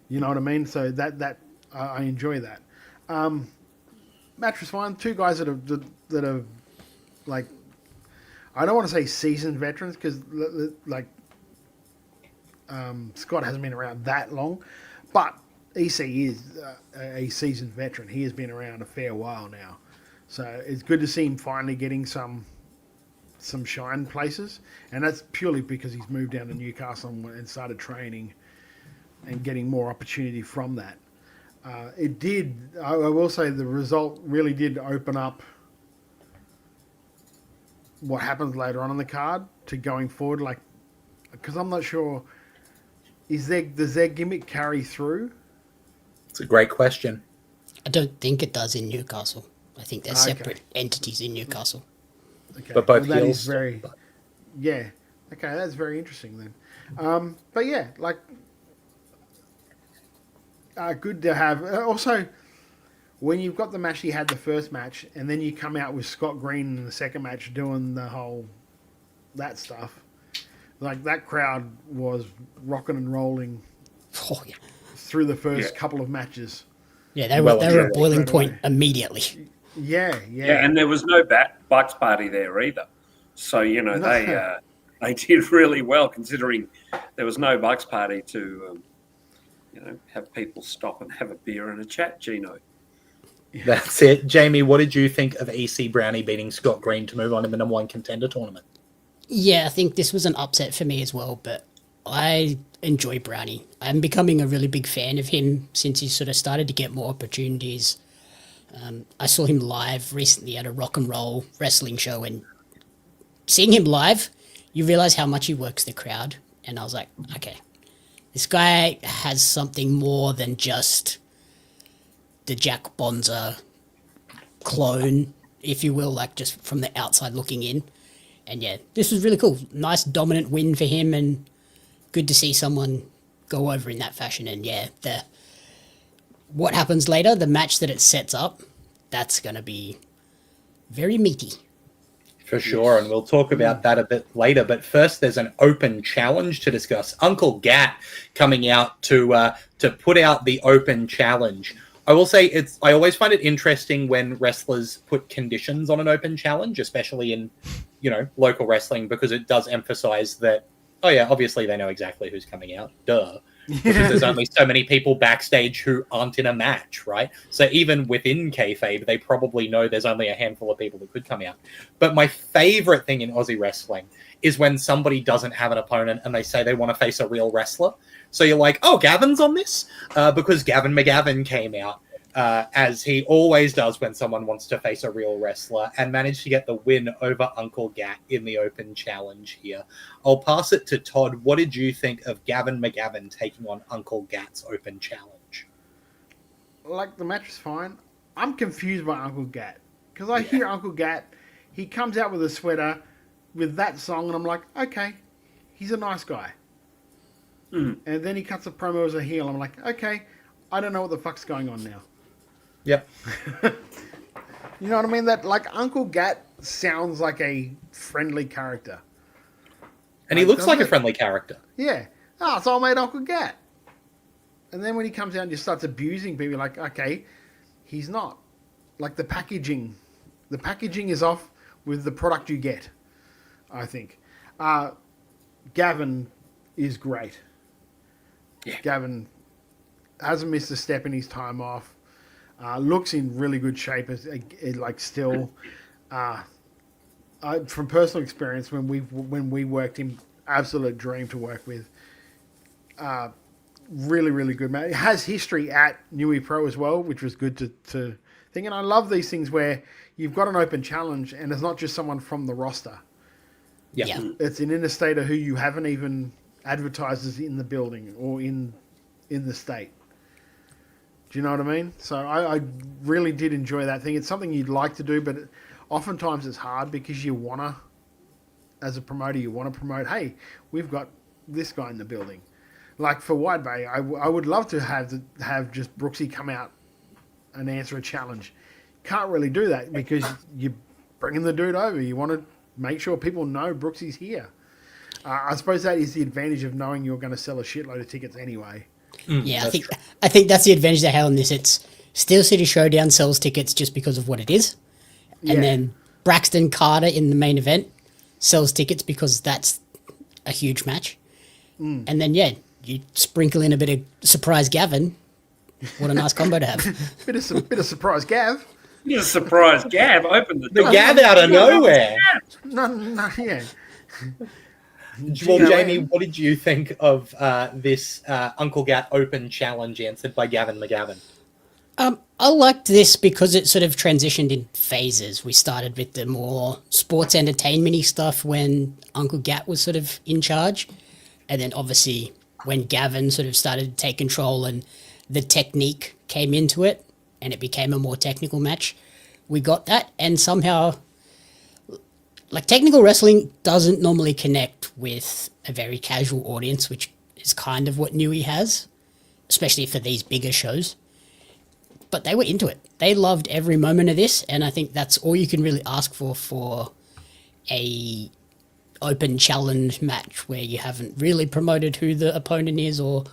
You know what I mean? So that I enjoy that. Match was fine. Two guys that have like, I don't want to say seasoned veterans because like Scott hasn't been around that long, but EC is a seasoned veteran. He has been around a fair while now. So it's good to see him finally getting some shine places. And that's purely because he's moved down to Newcastle and started training and getting more opportunity from that. I will say the result really did open up what happens later on in the card to going forward. Like, because I'm not sure, does their gimmick carry through? It's a great question. I don't think it does in Newcastle. I think they're separate entities in Newcastle. Okay. But both that heels. is very, yeah. Okay, that's very interesting then. But yeah, like, good to have. Also, when you've got the match you had the first match, and then you come out with Scott Green in the second match doing the whole that stuff, like that crowd was rocking and rolling through the first couple of matches. Yeah, they were at boiling point immediately. Yeah. And there was no Bucks party there either. So, they did really well considering there was no Bucks party to, have people stop and have a beer and a chat, Gino. That's it. Jamie, what did you think of EC Brownie beating Scott Green to move on in the number one contender tournament? Yeah, I think this was an upset for me as well, but I enjoy Brownie. I'm becoming a really big fan of him since he sort of started to get more opportunities. I saw him live recently at a rock and roll wrestling show, and seeing him live, you realize how much he works the crowd. And I was like, okay, this guy has something more than just the Jack Bonza clone, if you will, like just from the outside looking in. And yeah, this was really cool. Nice dominant win for him, and good to see someone go over in that fashion. And yeah, what happens later, the match that it sets up, that's going to be very meaty. For sure, and we'll talk about that a bit later. But first, there's an open challenge to discuss. Uncle Gat coming out to put out the open challenge. I will say I always find it interesting when wrestlers put conditions on an open challenge, especially in, local wrestling, because it does emphasize that, oh yeah, obviously they know exactly who's coming out. Duh. Because there's only so many people backstage who aren't in a match, right? So even within kayfabe, they probably know there's only a handful of people that could come out. But my favorite thing in Aussie wrestling is when somebody doesn't have an opponent and they say they want to face a real wrestler. So you're like, oh, Gavin's on this? Because Gavin McGavin came out, as he always does when someone wants to face a real wrestler, and managed to get the win over Uncle Gat in the open challenge here. I'll pass it to Todd. What did you think of Gavin McGavin taking on Uncle Gat's open challenge? Like, the match was fine. I'm confused by Uncle Gat, because I hear Uncle Gat, he comes out with a sweater with that song, and I'm like, okay, he's a nice guy. And then he cuts a promo as a heel. I'm like, okay, I don't know what the fuck's going on now. Yep. You know what I mean? That, like, Uncle Gat sounds like a friendly character. And he looks like a friendly character. Yeah. So I made Uncle Gat. And then when he comes out and just starts abusing people, like, okay, he's not. Like, the packaging is off with the product you get, I think. Gavin is great. Yeah. Gavin hasn't missed a step in his time off. Looks in really good shape, still. From personal experience, when we worked him, absolute dream to work with. Really, really good man. It has history at Newy Pro as well, which was good to think. And I love these things where you've got an open challenge and it's not just someone from the roster. Yeah. It's an interstater who you haven't even advertised as in the building or in the state. Do you know what I mean? So I really did enjoy that thing. It's something you'd like to do, but oftentimes it's hard because you want to, as a promoter, you want to promote, hey, we've got this guy in the building. Like for Wide Bay, I would love to have just Brooksy come out and answer a challenge. Can't really do that because you're bringing the dude over. You want to make sure people know Brooksy's here. I suppose that is the advantage of knowing you're going to sell a shitload of tickets anyway. Yeah, I think that's the advantage they have on this. It's Steel City Showdown sells tickets just because of what it is. And then Braxton Carter in the main event sells tickets because that's a huge match. And then, you sprinkle in a bit of surprise Gavin. What a nice combo to have. bit of surprise Gav. You're surprised Gav opened the door. The Gav out of nowhere. No, yeah. Well, Jamie, what did you think of this Uncle Gat Open challenge answered by Gavin McGavin? I liked this because it sort of transitioned in phases. We started with the more sports entertainment-y stuff when Uncle Gat was sort of in charge. And then obviously when Gavin sort of started to take control and the technique came into it and it became a more technical match, we got that. And somehow, like, technical wrestling doesn't normally connect with a very casual audience, which is kind of what Newy has, especially for these bigger shows. But they were into it. They loved every moment of this, and I think that's all you can really ask for a open challenge match where you haven't really promoted who the opponent is, or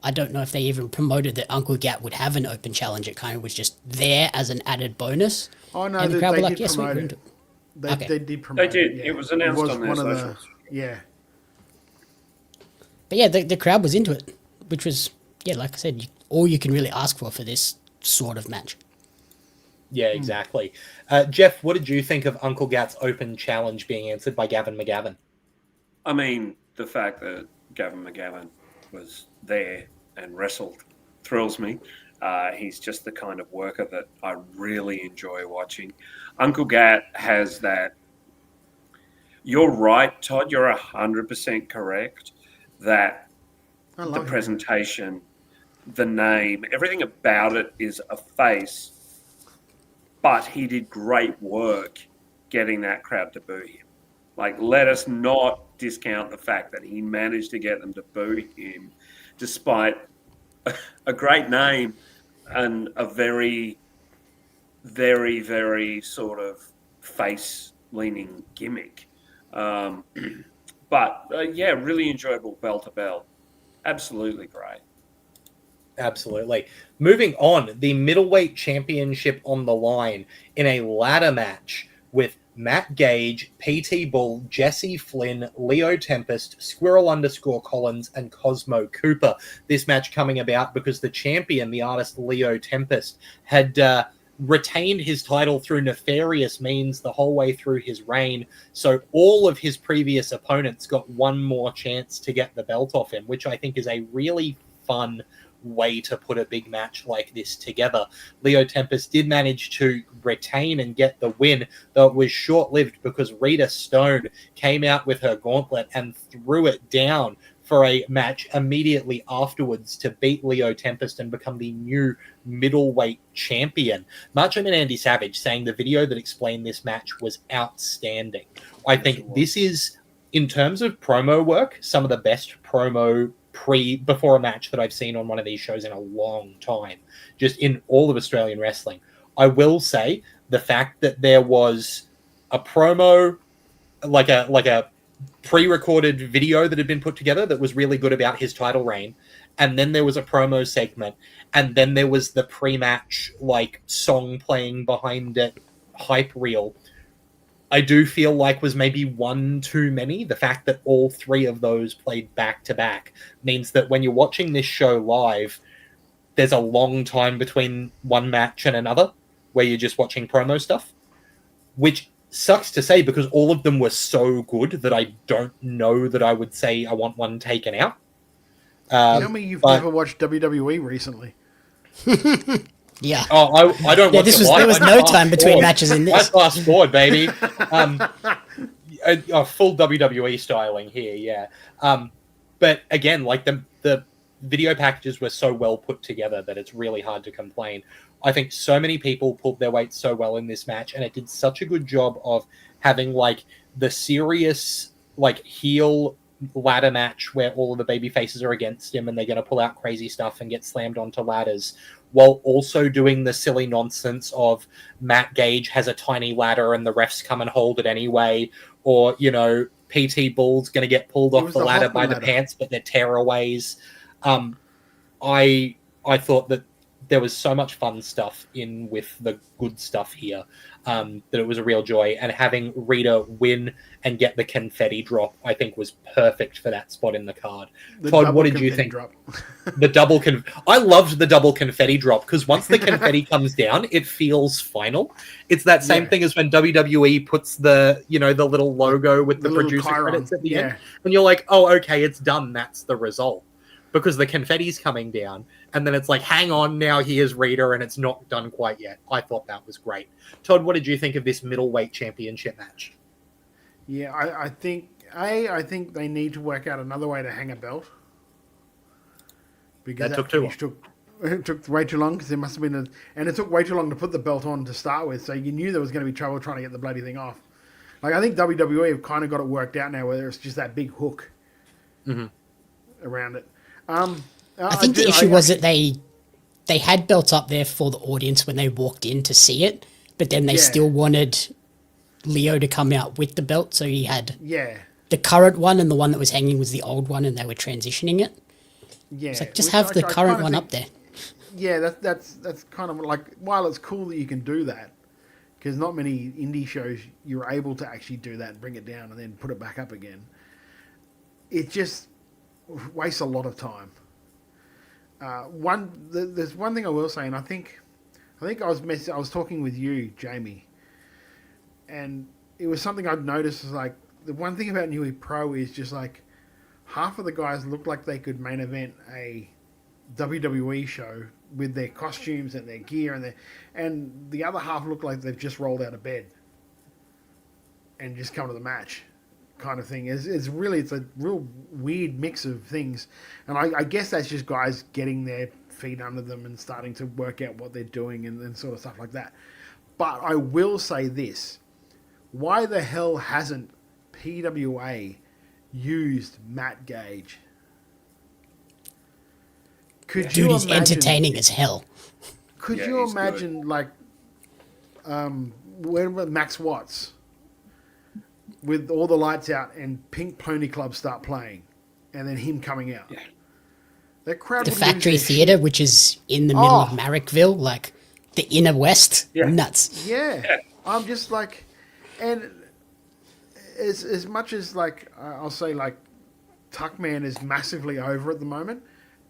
I don't know if they even promoted that Uncle Gat would have an open challenge. It kind of was just there as an added bonus. Oh no, and the crowd were like, yes, we're into it. They did promote it. They did. Yeah. It was announced on their one of socials. But yeah, the crowd was into it, which was, like I said, all you can really ask for this sort of match. Yeah, exactly. Jeff, what did you think of Uncle Gat's open challenge being answered by Gavin McGavin? I mean, the fact that Gavin McGavin was there and wrestled thrills me. He's just the kind of worker that I really enjoy watching. Uncle Gat has that. You're right, Todd. You're 100% correct that the presentation, the name, everything about it is a face. But he did great work getting that crowd to boo him. Like, let us not discount the fact that he managed to get them to boo him despite a great name and a very, very, very sort of face-leaning gimmick. But really enjoyable bell to bell. Absolutely great. Absolutely. Moving on, the middleweight championship on the line in a ladder match with Matt Gage, PT Bull, Jesse Flynn, Leo Tempest, Squirrel_Collins, and Cosmo Cooper. This match coming about because the champion, the artist Leo Tempest, had retained his title through nefarious means the whole way through his reign. So all of his previous opponents got one more chance to get the belt off him, which I think is a really fun way to put a big match like this together. Leo Tempest did manage to retain and get the win, though it was short-lived because Rita Stone came out with her gauntlet and threw it down for a match immediately afterwards to beat Leo Tempest and become the new middleweight champion. Macho Man Andy Savage saying the video that explained this match was outstanding. I think this is, in terms of promo work, some of the best promo before a match that I've seen on one of these shows in a long time, just in all of Australian wrestling. I will say the fact that there was a promo, like a pre-recorded video that had been put together that was really good about his title reign, and then there was a promo segment, and then there was the pre-match song playing behind it, hype reel, I do feel like was maybe one too many. The fact that all three of those played back to back means that when you're watching this show live, there's a long time between one match and another where you're just watching promo stuff, which sucks to say because all of them were so good that I don't know that I would say I want one taken out. Tell me you've never watched WWE recently. Yeah. Oh, I don't. Yeah, there was no time between matches in this. I fast forward, baby. A full WWE styling here, yeah. But again, the video packages were so well put together that it's really hard to complain. I think so many people pulled their weight so well in this match, and it did such a good job of having the serious heel ladder match where all of the baby faces are against him and they're going to pull out crazy stuff and get slammed onto ladders, while also doing the silly nonsense of Matt Gage has a tiny ladder and the refs come and hold it anyway, or, PT Bull's going to get pulled off the ladder by the pants, but they're tearaways. I thought that there was so much fun stuff in with the good stuff here that it was a real joy. And having Rita win and get the confetti drop, I think, was perfect for that spot in the card. Todd, what did you think? I loved the double confetti drop because once the confetti comes down, it feels final. It's that same thing as when WWE puts the the little logo with the producer credits at the end, and you're like, oh, okay, it's done. That's the result. Because the confetti's coming down, and then it's like, hang on, now here's Rita, and it's not done quite yet. I thought that was great. Todd, what did you think of this middleweight championship match? Yeah, I think they need to work out another way to hang a belt. Because that took too long. It took way too long because there must have been and it took way too long to put the belt on to start with. So you knew there was going to be trouble trying to get the bloody thing off. Like, I think WWE have kind of got it worked out now, where it's just that big hook around it. I think the issue was that they had belts up there for the audience when they walked in to see it, but then they still wanted Leo to come out with the belt, so he had the current one, and the one that was hanging was the old one, and they were transitioning it. Yeah, it's like, just have the current one up there. Yeah, that's kind of like, while it's cool that you can do that, because not many indie shows you're able to actually do that and bring it down and then put it back up again. It just wastes a lot of time. There's one thing I will say, and I think I was talking with you, Jamie, and it was something I'd noticed. Is like, the one thing about Newy Pro is just like half of the guys look like they could main event a WWE show with their costumes and their gear, and the other half look like they've just rolled out of bed and just come to the match. Kind of thing. It's a real weird mix of things, and I guess that's just guys getting their feet under them and starting to work out what they're doing and sort of stuff like that. But I will say this: why the hell hasn't PWA used Matt Gage? Dude, he's entertaining as hell. Could you imagine, like, when Max Watts, with all the lights out and Pink Pony Club start playing, and then him coming out? Yeah. That crowd. The Factory Theatre, which is in the middle of Marrickville, like the inner west, nuts. Yeah, I'm just like, and as much as, like, I'll say, like, Tuckman is massively over at the moment,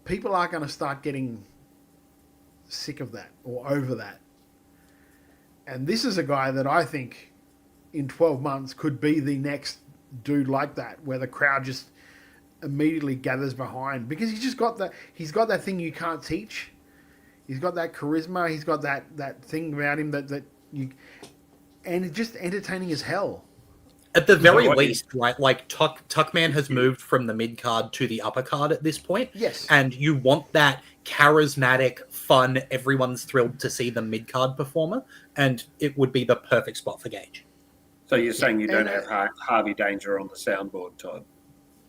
people are going to start getting sick of that or over that. And this is a guy that I think in 12 months could be the next dude like that, where the crowd just immediately gathers behind, because he's got that thing you can't teach. He's got that charisma. He's got that thing about him that you, and it's just entertaining as hell. At the very least, right? Like, Tuckman has moved from the mid card to the upper card at this point. Yes. And you want that charismatic, fun, everyone's thrilled to see the mid card performer, and it would be the perfect spot for Gage. So you're saying you don't have Harvey Danger on the soundboard, Todd?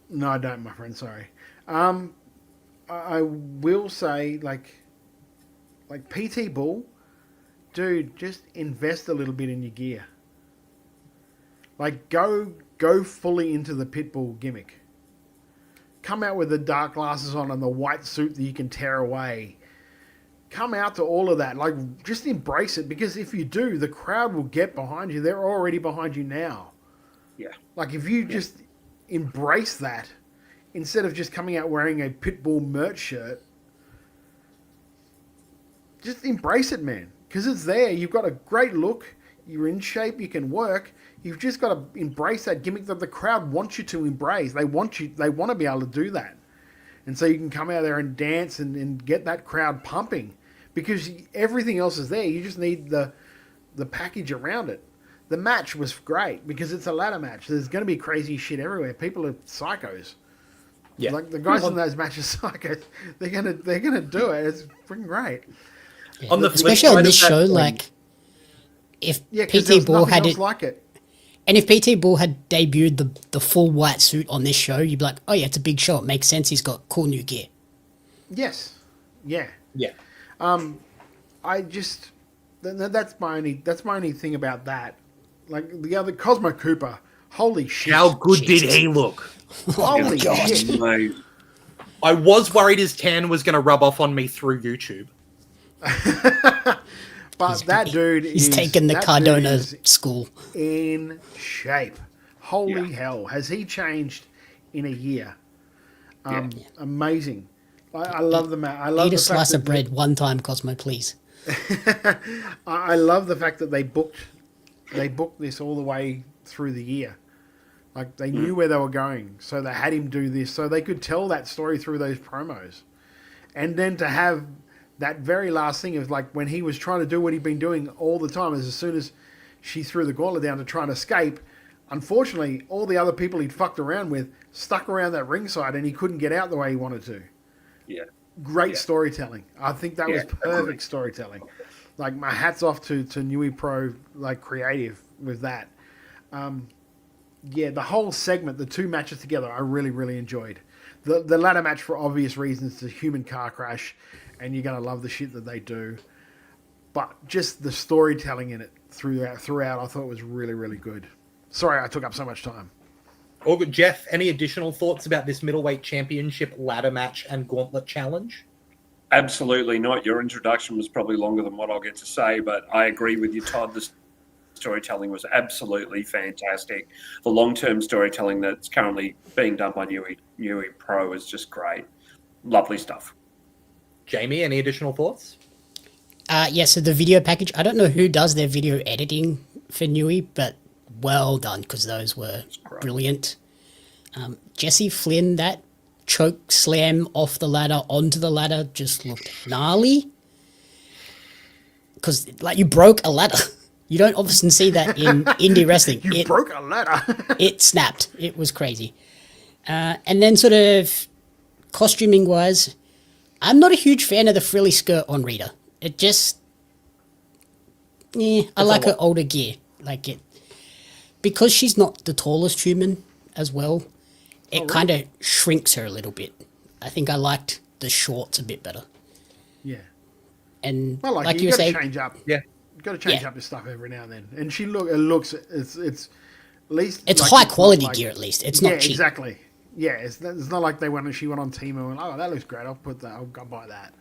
No, I don't, my friend. Sorry. I will say, like PT Bull, dude, just invest a little bit in your gear. Like, go fully into the Pitbull gimmick. Come out with the dark glasses on and the white suit that you can tear away. Come out to all of that. Like, just embrace it, because if you do, the crowd will get behind you. They're already behind you now. Yeah. Like, if you just embrace that, instead of just coming out wearing a Pitbull merch shirt, just embrace it, man. Because it's there. You've got a great look. You're in shape. You can work. You've just got to embrace that gimmick that the crowd wants you to embrace. They want to be able to do that. And so you can come out there and dance and get that crowd pumping, because everything else is there. You just need the package around it. The match was great because it's a ladder match. There's going to be crazy shit everywhere. People are psychos. Yeah. Like, the guys in those matches are psychos. They're gonna do it. It's freaking great. Yeah. Especially on this show, like, if PT Bull had it, like it. And if PT Bull had debuted the full white suit on this show, you'd be like, oh yeah, it's a big show. It makes sense. He's got cool new gear. Yes. Yeah. Yeah. I just, that's my only thing about that. Like, the other Cosmo Cooper, holy shit. How good did he look? Holy shit. I was worried his tan was going to rub off on me through YouTube. But that dude he's taken the Cardona school. In shape. Holy hell. Has he changed in a year? Amazing. I love the match. I love Eat a the fact slice that of bread one time, Cosmo, please. I love the fact that they booked this all the way through the year. Like, they knew where they were going, so they had him do this, so they could tell that story through those promos. And then to have that very last thing of, like, when he was trying to do what he'd been doing all the time, as soon as she threw the gauntlet down to try and escape, unfortunately, all the other people he'd fucked around with stuck around that ringside, and he couldn't get out the way he wanted to. Yeah. Great storytelling. I think that was perfect storytelling. Like, my hat's off to Newy Pro, like, creative with that. The whole segment, the two matches together, I really, really enjoyed. The ladder match, for obvious reasons, the human car crash, and you're going to love the shit that they do. But just the storytelling in it throughout, I thought was really, really good. Sorry I took up so much time. All good. Jeff, any additional thoughts about this middleweight championship ladder match and gauntlet challenge? Absolutely not. Your introduction was probably longer than what I'll get to say, but I agree with you, Todd. The storytelling was absolutely fantastic. The long-term storytelling that's currently being done by Newy Pro is just great. Lovely stuff. Jamie, any additional thoughts? So the video package, I don't know who does their video editing for Newy, but well done, because those were brilliant. Jesse Flynn, that choke slam off the ladder onto the ladder just looked gnarly. Because, like, you broke a ladder. You don't often see that in indie wrestling. You broke a ladder. It snapped. It was crazy. And then sort of costuming-wise, I'm not a huge fan of the frilly skirt on Rita. It just... I like her older gear. Like it... Because she's not the tallest human as well, it kind of shrinks her a little bit. I think I liked the shorts a bit better. Yeah. And well, like you were saying... change up. Yeah. You've got to change up your stuff every now and then. And she it's at least... It's like, high quality gear at least. It's not cheap. Exactly. Yeah, it's not like she went on Temu and went, oh, that looks great, I'll buy that.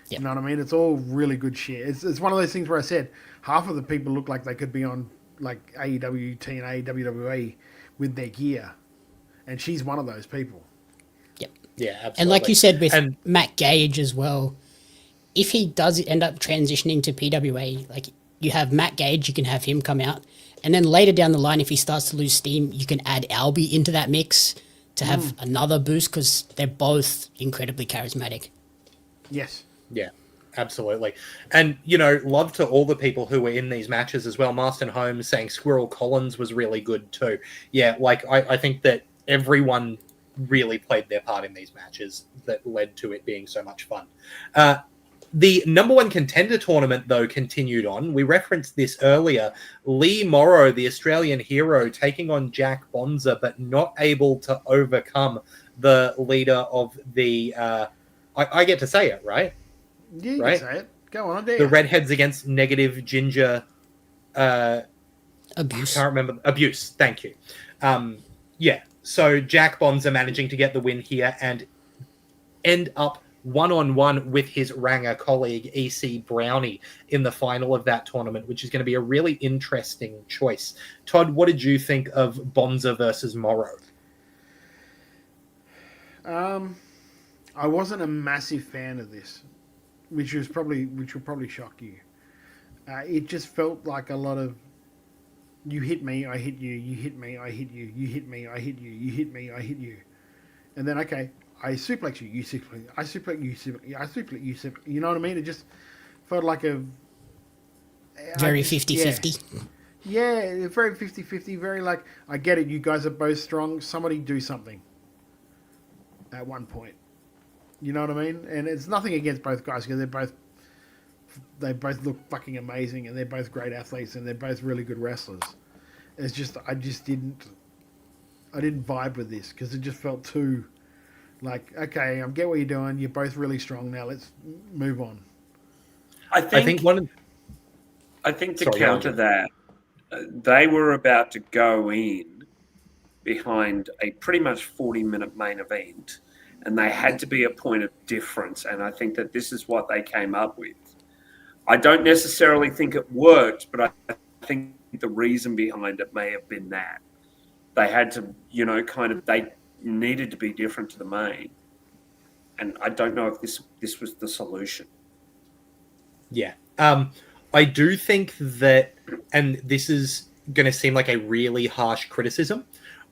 Yep. You know what I mean? It's all really good shit. It's one of those things where I said half of the people look like they could be on like AEWT and AWWE with their gear. And she's one of those people. Yep. Yeah, absolutely. And like you said with Matt Gage as well, if he does end up transitioning to PWA, like you have Matt Gage, you can have him come out. And then later down the line, if he starts to lose steam, you can add Albie into that mix to have another boost because they're both incredibly charismatic. Yes. Yeah, absolutely. And, love to all the people who were in these matches as well. Marston Holmes saying Squirrel Collins was really good too. Yeah, like I think that everyone really played their part in these matches that led to it being so much fun. The number one contender tournament, though, continued on. We referenced this earlier. Lee Morrow, the Australian hero, taking on Jack Bonza, but not able to overcome the leader of the... I get to say it, right? Yeah, you can say it. Go on, The Redheads Against Negative Ginger... Abuse. I can't remember. Abuse, thank you. So Jack Bonza managing to get the win here and end up one-on-one with his Ranger colleague, EC Brownie, in the final of that tournament, which is going to be a really interesting choice. Todd, what did you think of Bonza versus Morrow? I wasn't a massive fan of this, which will probably shock you. It just felt like a lot of you hit me, I hit you, you hit me, I hit you, you hit me, I hit you, you hit me, I hit you. And then, okay, I suplex you, you suplex, I suplex you, I suplex you, suplex. You know what I mean? It just felt like a... Very 50-50. Yeah, very 50-50, very like, I get it, you guys are both strong, somebody do something at one point. You know what I mean? And it's nothing against both guys because they both look fucking amazing and they're both great athletes and they're both really good wrestlers. It's just I didn't vibe with this because it just felt too like, okay, I get what you're doing. You're both really strong now. Let's move on. I think to counter that, they were about to go in behind a pretty much 40-minute main event, and they had to be a point of difference. And I think that this is what they came up with. I don't necessarily think it worked, but I think the reason behind it may have been that they had to, they needed to be different to the main. And I don't know if this was the solution. Yeah. I do think that, and this is going to seem like a really harsh criticism,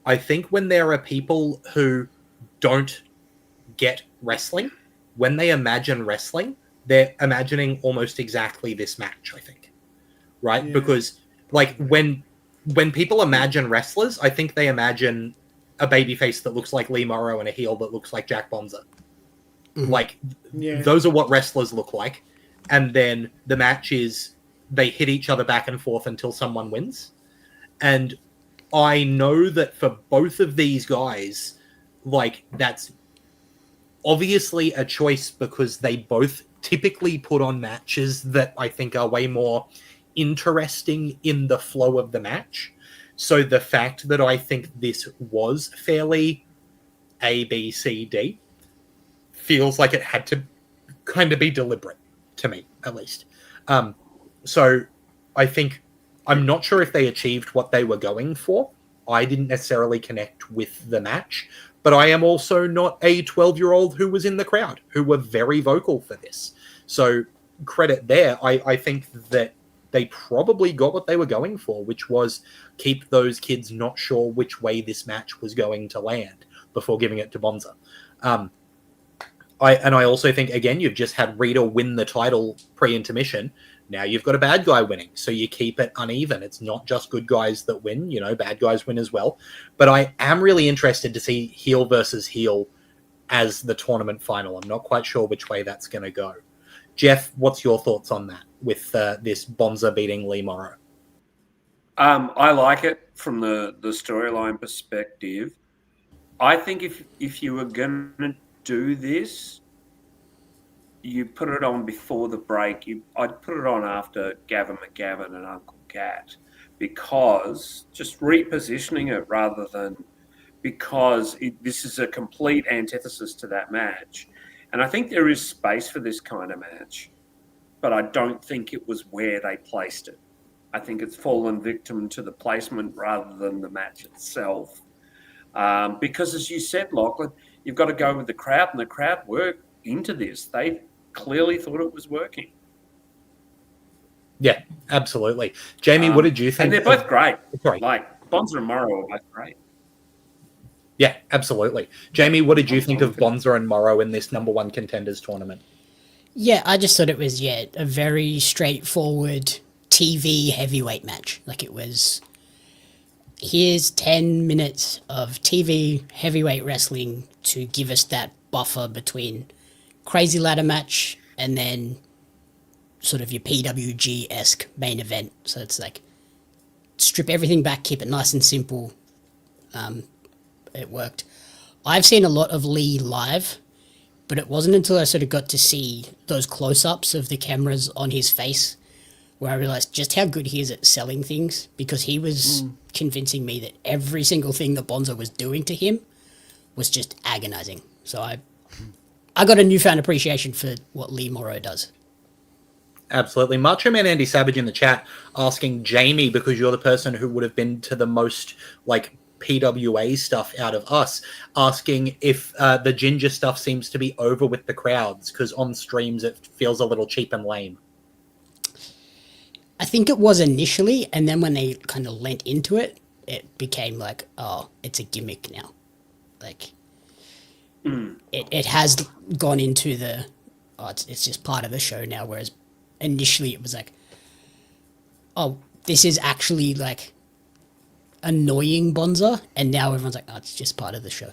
I think when there are people who don't get wrestling, when they imagine wrestling, they're imagining almost exactly this match, I think. Right? Yeah. Because, like, when people imagine wrestlers, I think they imagine a babyface that looks like Lee Morrow and a heel that looks like Jack Bonza. Mm-hmm. Like, those are what wrestlers look like. And then the match is they hit each other back and forth until someone wins. And I know that for both of these guys, like, that's obviously a choice because they both typically put on matches that I think are way more interesting in the flow of the match. So the fact that I think this was fairly A, B, C, D feels like it had to kind of be deliberate to me, at least. So I think I'm not sure if they achieved what they were going for. I didn't necessarily connect with the match, but I am also not a 12-year-old who was in the crowd, who were very vocal for this. So credit there. I think that they probably got what they were going for, which was keep those kids not sure which way this match was going to land before giving it to Bonza. I also think, again, you've just had Rita win the title pre-intermission. Now you've got a bad guy winning, so you keep it uneven. It's not just good guys that win, bad guys win as well. But I am really interested to see heel versus heel as the tournament final. I'm not quite sure which way that's going to go. Jeff, what's your thoughts on that with this Bonza beating Lee Morrow? I like it from the storyline perspective. I think if you were going to do this, you put it on before the break. I'd put it on after Gavin McGavin and Uncle Cat, because just repositioning it rather than because this is a complete antithesis to that match. And I think there is space for this kind of match, but I don't think it was where they placed it. I think it's fallen victim to the placement rather than the match itself. Because as you said, Lachlan, you've got to go with the crowd, and the crowd were into this. They clearly thought it was working. Yeah, absolutely. Jamie, what did you think? And they're both great. Sorry. Like, Bonza and Morrow are both great. Yeah, absolutely. Jamie, what did you think of Bonza and Morrow in this number one contenders tournament? Yeah, I just thought it was, a very straightforward TV heavyweight match. Like, it was, here's 10 minutes of TV heavyweight wrestling to give us that buffer between crazy ladder match and then sort of your PWG-esque main event. So it's like, strip everything back, keep it nice and simple. It worked. I've seen a lot of Lee live, but it wasn't until I sort of got to see those close-ups of the cameras on his face where I realized just how good he is at selling things, because he was convincing me that every single thing that Bonza was doing to him was just agonizing. So I got a newfound appreciation for what Lee Morrow does. Absolutely. Macho Man Andy Savage in the chat asking Jamie, because you're the person who would have been to the most, like, PWA stuff out of us, asking if the ginger stuff seems to be over with the crowds, because on streams it feels a little cheap and lame. I think it was initially, and then when they kind of lent into it, it became like, oh, it's a gimmick now. Like, it has gone into the, it's just part of the show now, whereas initially it was like, oh, this is actually, like, annoying Bonza, and now everyone's like, oh, it's just part of the show.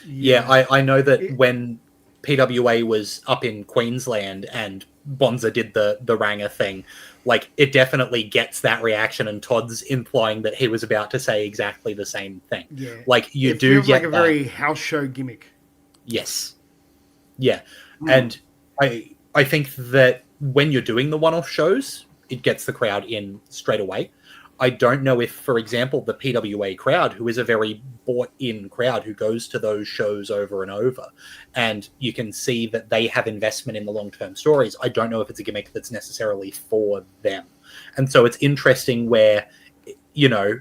Yeah, I know that when PWA was up in Queensland and Bonza did the Ranger thing, like, it definitely gets that reaction, and Todd's implying that he was about to say exactly the same thing. Yeah. Like, you it do feels get like a that. very house show gimmick. Yes. Yeah. And I think that when you're doing the one-off shows, it gets the crowd in straight away. I don't know if, for example, the PWA crowd, who is a very bought-in crowd who goes to those shows over and over, and you can see that they have investment in the long-term stories, I don't know if it's a gimmick that's necessarily for them. And so it's interesting where, you know,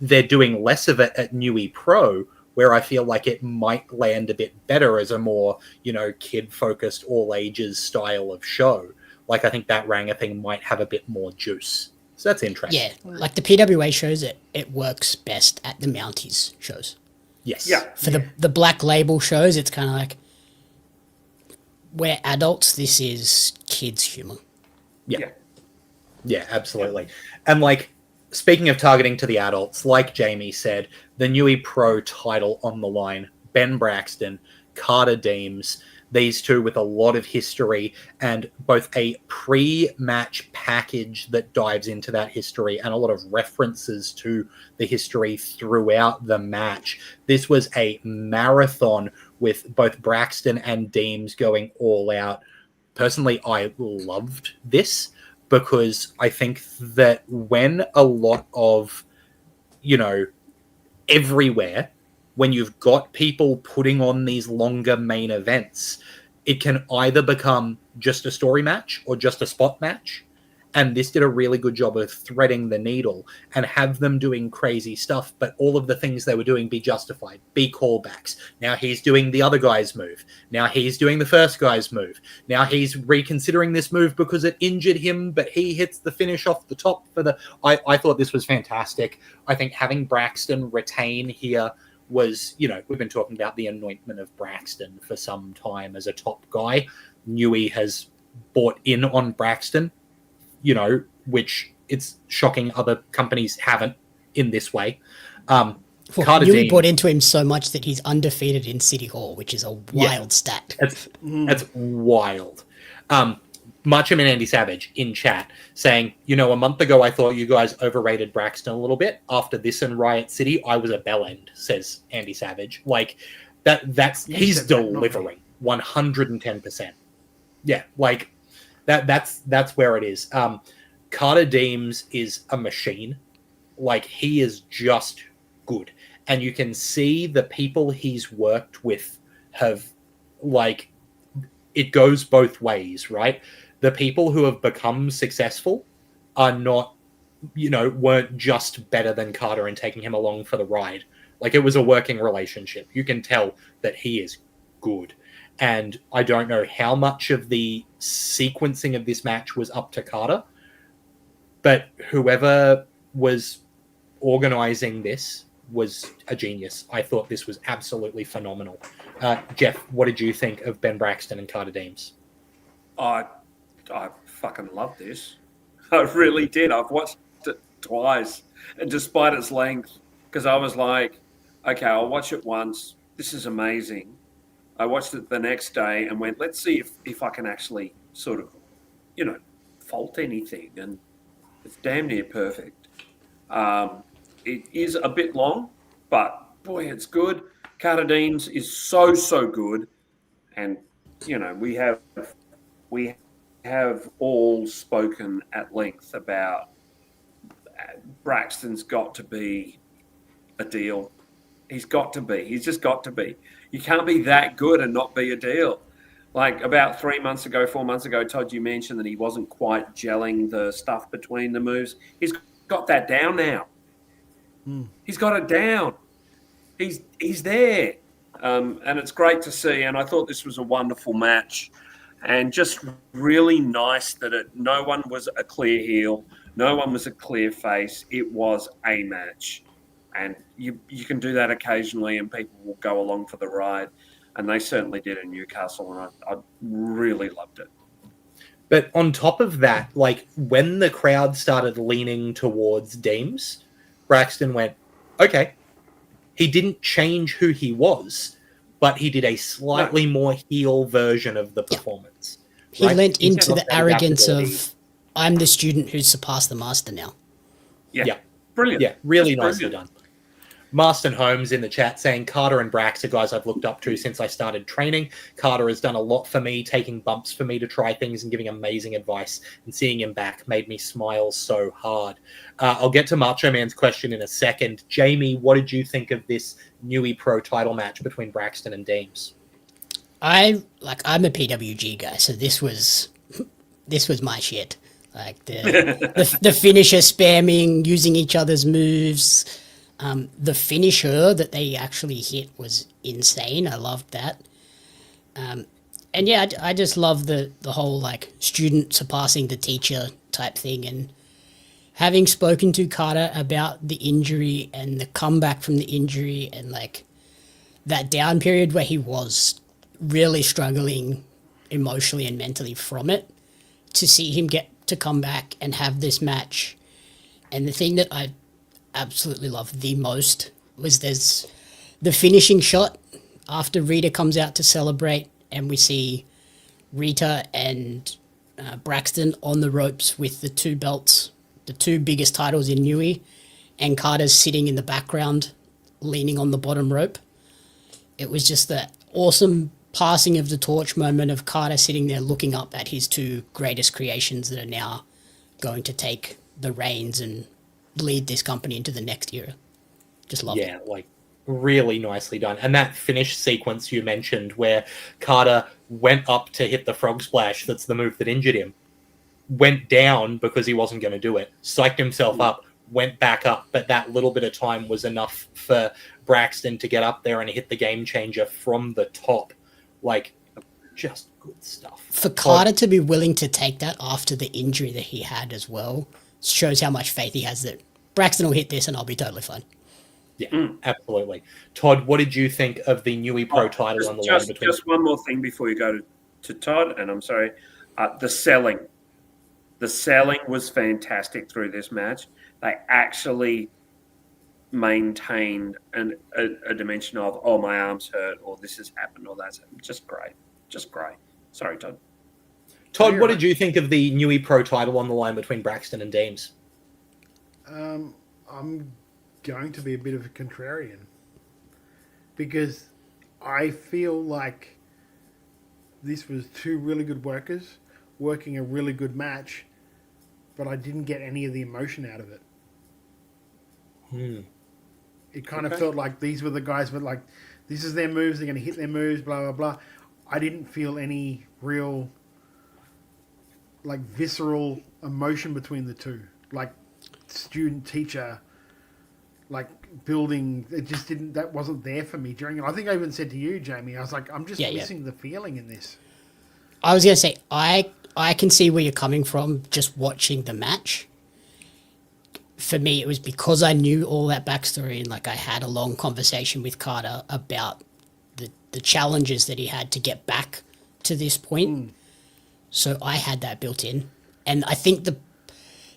they're doing less of it at Newy Pro, where I feel like it might land a bit better as a more, you know, kid-focused, all-ages style of show. Like, I think that Ranger thing might have a bit more juice. So that's interesting. Yeah, like the PWA shows, it works best at the Mounties shows. Yes. Yeah. For the Black Label shows, it's kind of like, we're adults, this is kids' humor. Yeah. Yeah, absolutely. And, like, speaking of targeting to the adults, like Jamie said, the Newy Pro title on the line, Ben Braxton, Carter Deems, these two with a lot of history and both a pre-match package that dives into that history and a lot of references to the history throughout the match. This was a marathon with both Braxton and Deems going all out. Personally, I loved this because I think that when a lot of, you know, everywhere, when you've got people putting on these longer main events, it can either become just a story match or just a spot match. And this did a really good job of threading the needle and have them doing crazy stuff, but all of the things they were doing be justified, be callbacks. Now he's doing the other guy's move. Now he's doing the first guy's move. Now he's reconsidering this move because it injured him, but he hits the finish off the top for the... I thought this was fantastic. I think having Braxton retain here was, you know, we've been talking about the anointment of Braxton for some time as a top guy. Newy has bought in on Braxton, you know, which it's shocking other companies haven't in this way. Newy bought into him so much that he's undefeated in City Hall, which is a wild stat. That's wild. Macho Man Andy Savage in chat saying, you know, a month ago I thought you guys overrated Braxton a little bit. After this and Riot City, I was a bellend, says Andy Savage. Like, that's he's delivering 110%. Yeah, like that's where it is. Carter Deems is a machine. Like, he is just good. And you can see the people he's worked with have, like, it goes both ways, right? The people who have become successful are not, you know, weren't just better than Carter and taking him along for the ride. Like, it was a working relationship. You can tell that he is good. And I don't know how much of the sequencing of this match was up to Carter, but whoever was organizing this was a genius. I thought this was absolutely phenomenal. Jeff, what did you think of Ben Braxton and Carter Deems? I fucking love this. I really did. I've watched it twice, and despite its length, because I was like, okay, I'll watch it once. This is amazing. I watched it the next day and went, let's see if I can actually sort of, you know, fault anything. And it's damn near perfect. It is a bit long, but boy, it's good. Carter Deems is so good. And, you know, we have all spoken at length about Braxton's got to be a deal. He's got to be. He's just got to be. You can't be that good and not be a deal. Like about 4 months ago, Todd, you mentioned that he wasn't quite gelling the stuff between the moves. He's got that down now. He's got it down. He's there. And it's great to see. And I thought this was a wonderful match. And just really nice that no one was a clear heel. No one was a clear face. It was a match. And you can do that occasionally and people will go along for the ride. And they certainly did in Newcastle. And I really loved it. But on top of that, like, when the crowd started leaning towards Deems, Braxton went, okay. He didn't change who he was, but he did a slightly more heel version of the performance. He lent into the arrogance of, I'm the student who's surpassed the master now. Yeah. Brilliant. Yeah, really nicely done. Marston Holmes in the chat saying Carter and Brax are guys I've looked up to since I started training. Carter has done a lot for me, taking bumps for me to try things and giving amazing advice. And seeing him back made me smile so hard. I'll get to Macho Man's question in a second. Jamie, what did you think of this Newy Pro title match between Braxton and Deems? I'm a PWG guy, so this was my shit. Like the finisher spamming, using each other's moves. The finisher that they actually hit was insane. I loved that. And yeah, I just love the whole like student surpassing the teacher type thing. And having spoken to Carter about the injury and the comeback from the injury and like that down period where he was really struggling emotionally and mentally from it, to see him get to come back and have this match. And the thing that I absolutely love the most was there's the finishing shot after Rita comes out to celebrate, and we see Rita and Braxton on the ropes with the two belts, the two biggest titles in Newy, and Carter's sitting in the background leaning on the bottom rope. It was just that awesome passing of the torch moment of Carter sitting there looking up at his two greatest creations that are now going to take the reins and lead this company into the next era. Just love it. Yeah, like really nicely done. And that finish sequence you mentioned where Carter went up to hit the frog splash, that's the move that injured him, went down because he wasn't going to do it, psyched himself up, went back up, but that little bit of time was enough for Braxton to get up there and hit the game changer from the top. Like, just good stuff. For Carter to be willing to take that after the injury that he had as well shows how much faith he has that Braxton will hit this and I'll be totally fine. Yeah, absolutely. Todd, what did you think of the Newy Pro title on the line between... Just one more thing before you go to Todd, and I'm sorry. The selling. The selling was fantastic through this match. They actually maintained a dimension of, oh, my arm's hurt, or this has happened, or that's happened. Just great. Just great. Sorry, Todd. Todd, what did you think of the Newy Pro title on the line between Braxton and Deems? I'm going to be a bit of a contrarian because I feel like this was two really good workers working a really good match, but I didn't get any of the emotion out of it. It kind of felt like these were the guys, but like, this is their moves, they're going to hit their moves, blah, blah, blah. I didn't feel any real, like, visceral emotion between the two. Like, student-teacher, like, building, it just didn't, that wasn't there for me during it. I think I even said to you, Jamie, I was like, I'm just missing the feeling in this. I was going to say, I can see where you're coming from just watching the match. For me, it was because I knew all that backstory and like I had a long conversation with Carter about the challenges that he had to get back to this point. So I had that built in. And I think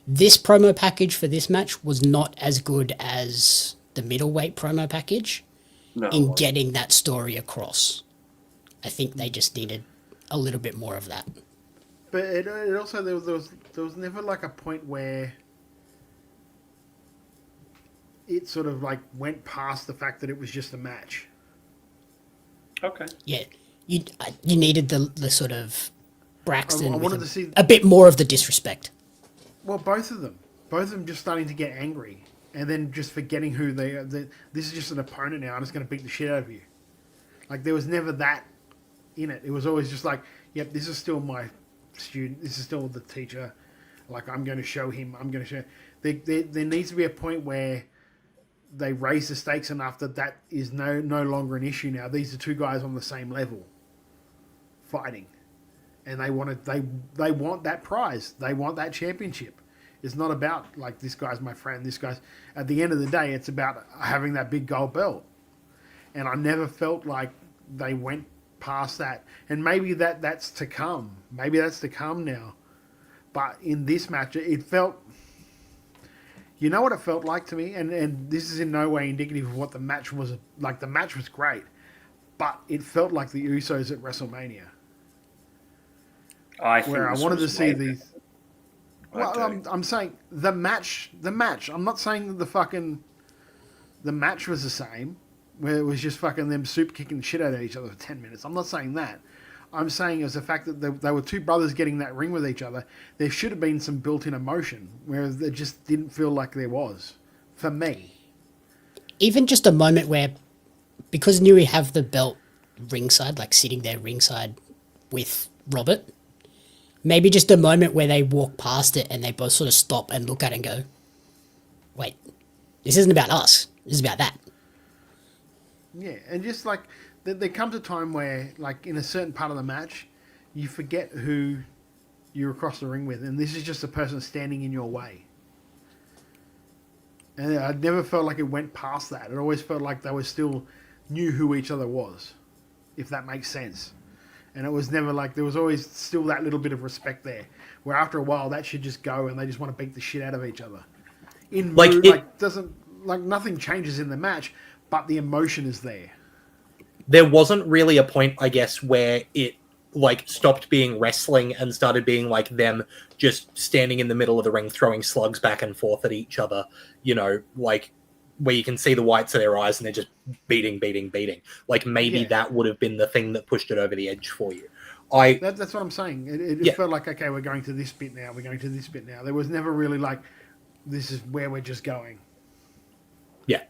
this promo package for this match was not as good as the middleweight promo package in getting that story across. I think they just needed a little bit more of that. But it also, there was never like a point where it sort of like went past the fact that it was just a match. Okay. Yeah, you needed the sort of Braxton. I wanted to see a bit more of the disrespect. Well, both of them just starting to get angry, and then just forgetting who they are. This is just an opponent now. I'm just going to beat the shit out of you. Like there was never that in it. It was always just like, yep, this is still my student. This is still the teacher. Like I'm going to show him. I'm going to show. There needs to be a point where they raise the stakes enough that is no longer an issue now. These are two guys on the same level fighting, and they want that prize. They want that championship. It's not about like this guy's my friend. This guy's at the end of the day, it's about having that big gold belt. And I never felt like they went past that. And maybe that's to come. Maybe that's to come now. But in this match, it felt. You know what it felt like to me? And this is in no way indicative of what the match was like. The match was great, but it felt like the Usos at WrestleMania. I wanted to see these. Well, I'm saying the match. I'm not saying the fucking the match was the same, where it was just fucking them super kicking the shit out of each other for 10 minutes. I'm not saying that. I'm saying it was the fact that they were two brothers getting that ring with each other. There should have been some built-in emotion, whereas it just didn't feel like there was, for me. Even just a moment where, because Newy have the belt ringside, like sitting there ringside with Robert, maybe just a moment where they walk past it and they both sort of stop and look at it and go, wait, this isn't about us, this is about that. Yeah, and just like, there comes a time where, like, in a certain part of the match, you forget who you're across the ring with, and this is just a person standing in your way. And I never felt like it went past that. It always felt like they were still knew who each other was, if that makes sense. And it was never like, there was always still that little bit of respect there, where after a while that should just go and they just want to beat the shit out of each other. In mood, nothing changes in the match, but the emotion is there. There wasn't really a point, I guess, where it like stopped being wrestling and started being like them just standing in the middle of the ring throwing slugs back and forth at each other, you know, like where you can see the whites of their eyes and they're just beating. Like maybe that would have been the thing that pushed it over the edge for you. That's what I'm saying. It felt like, okay, we're going to this bit now, There was never really like, this is where we're just going. Yeah.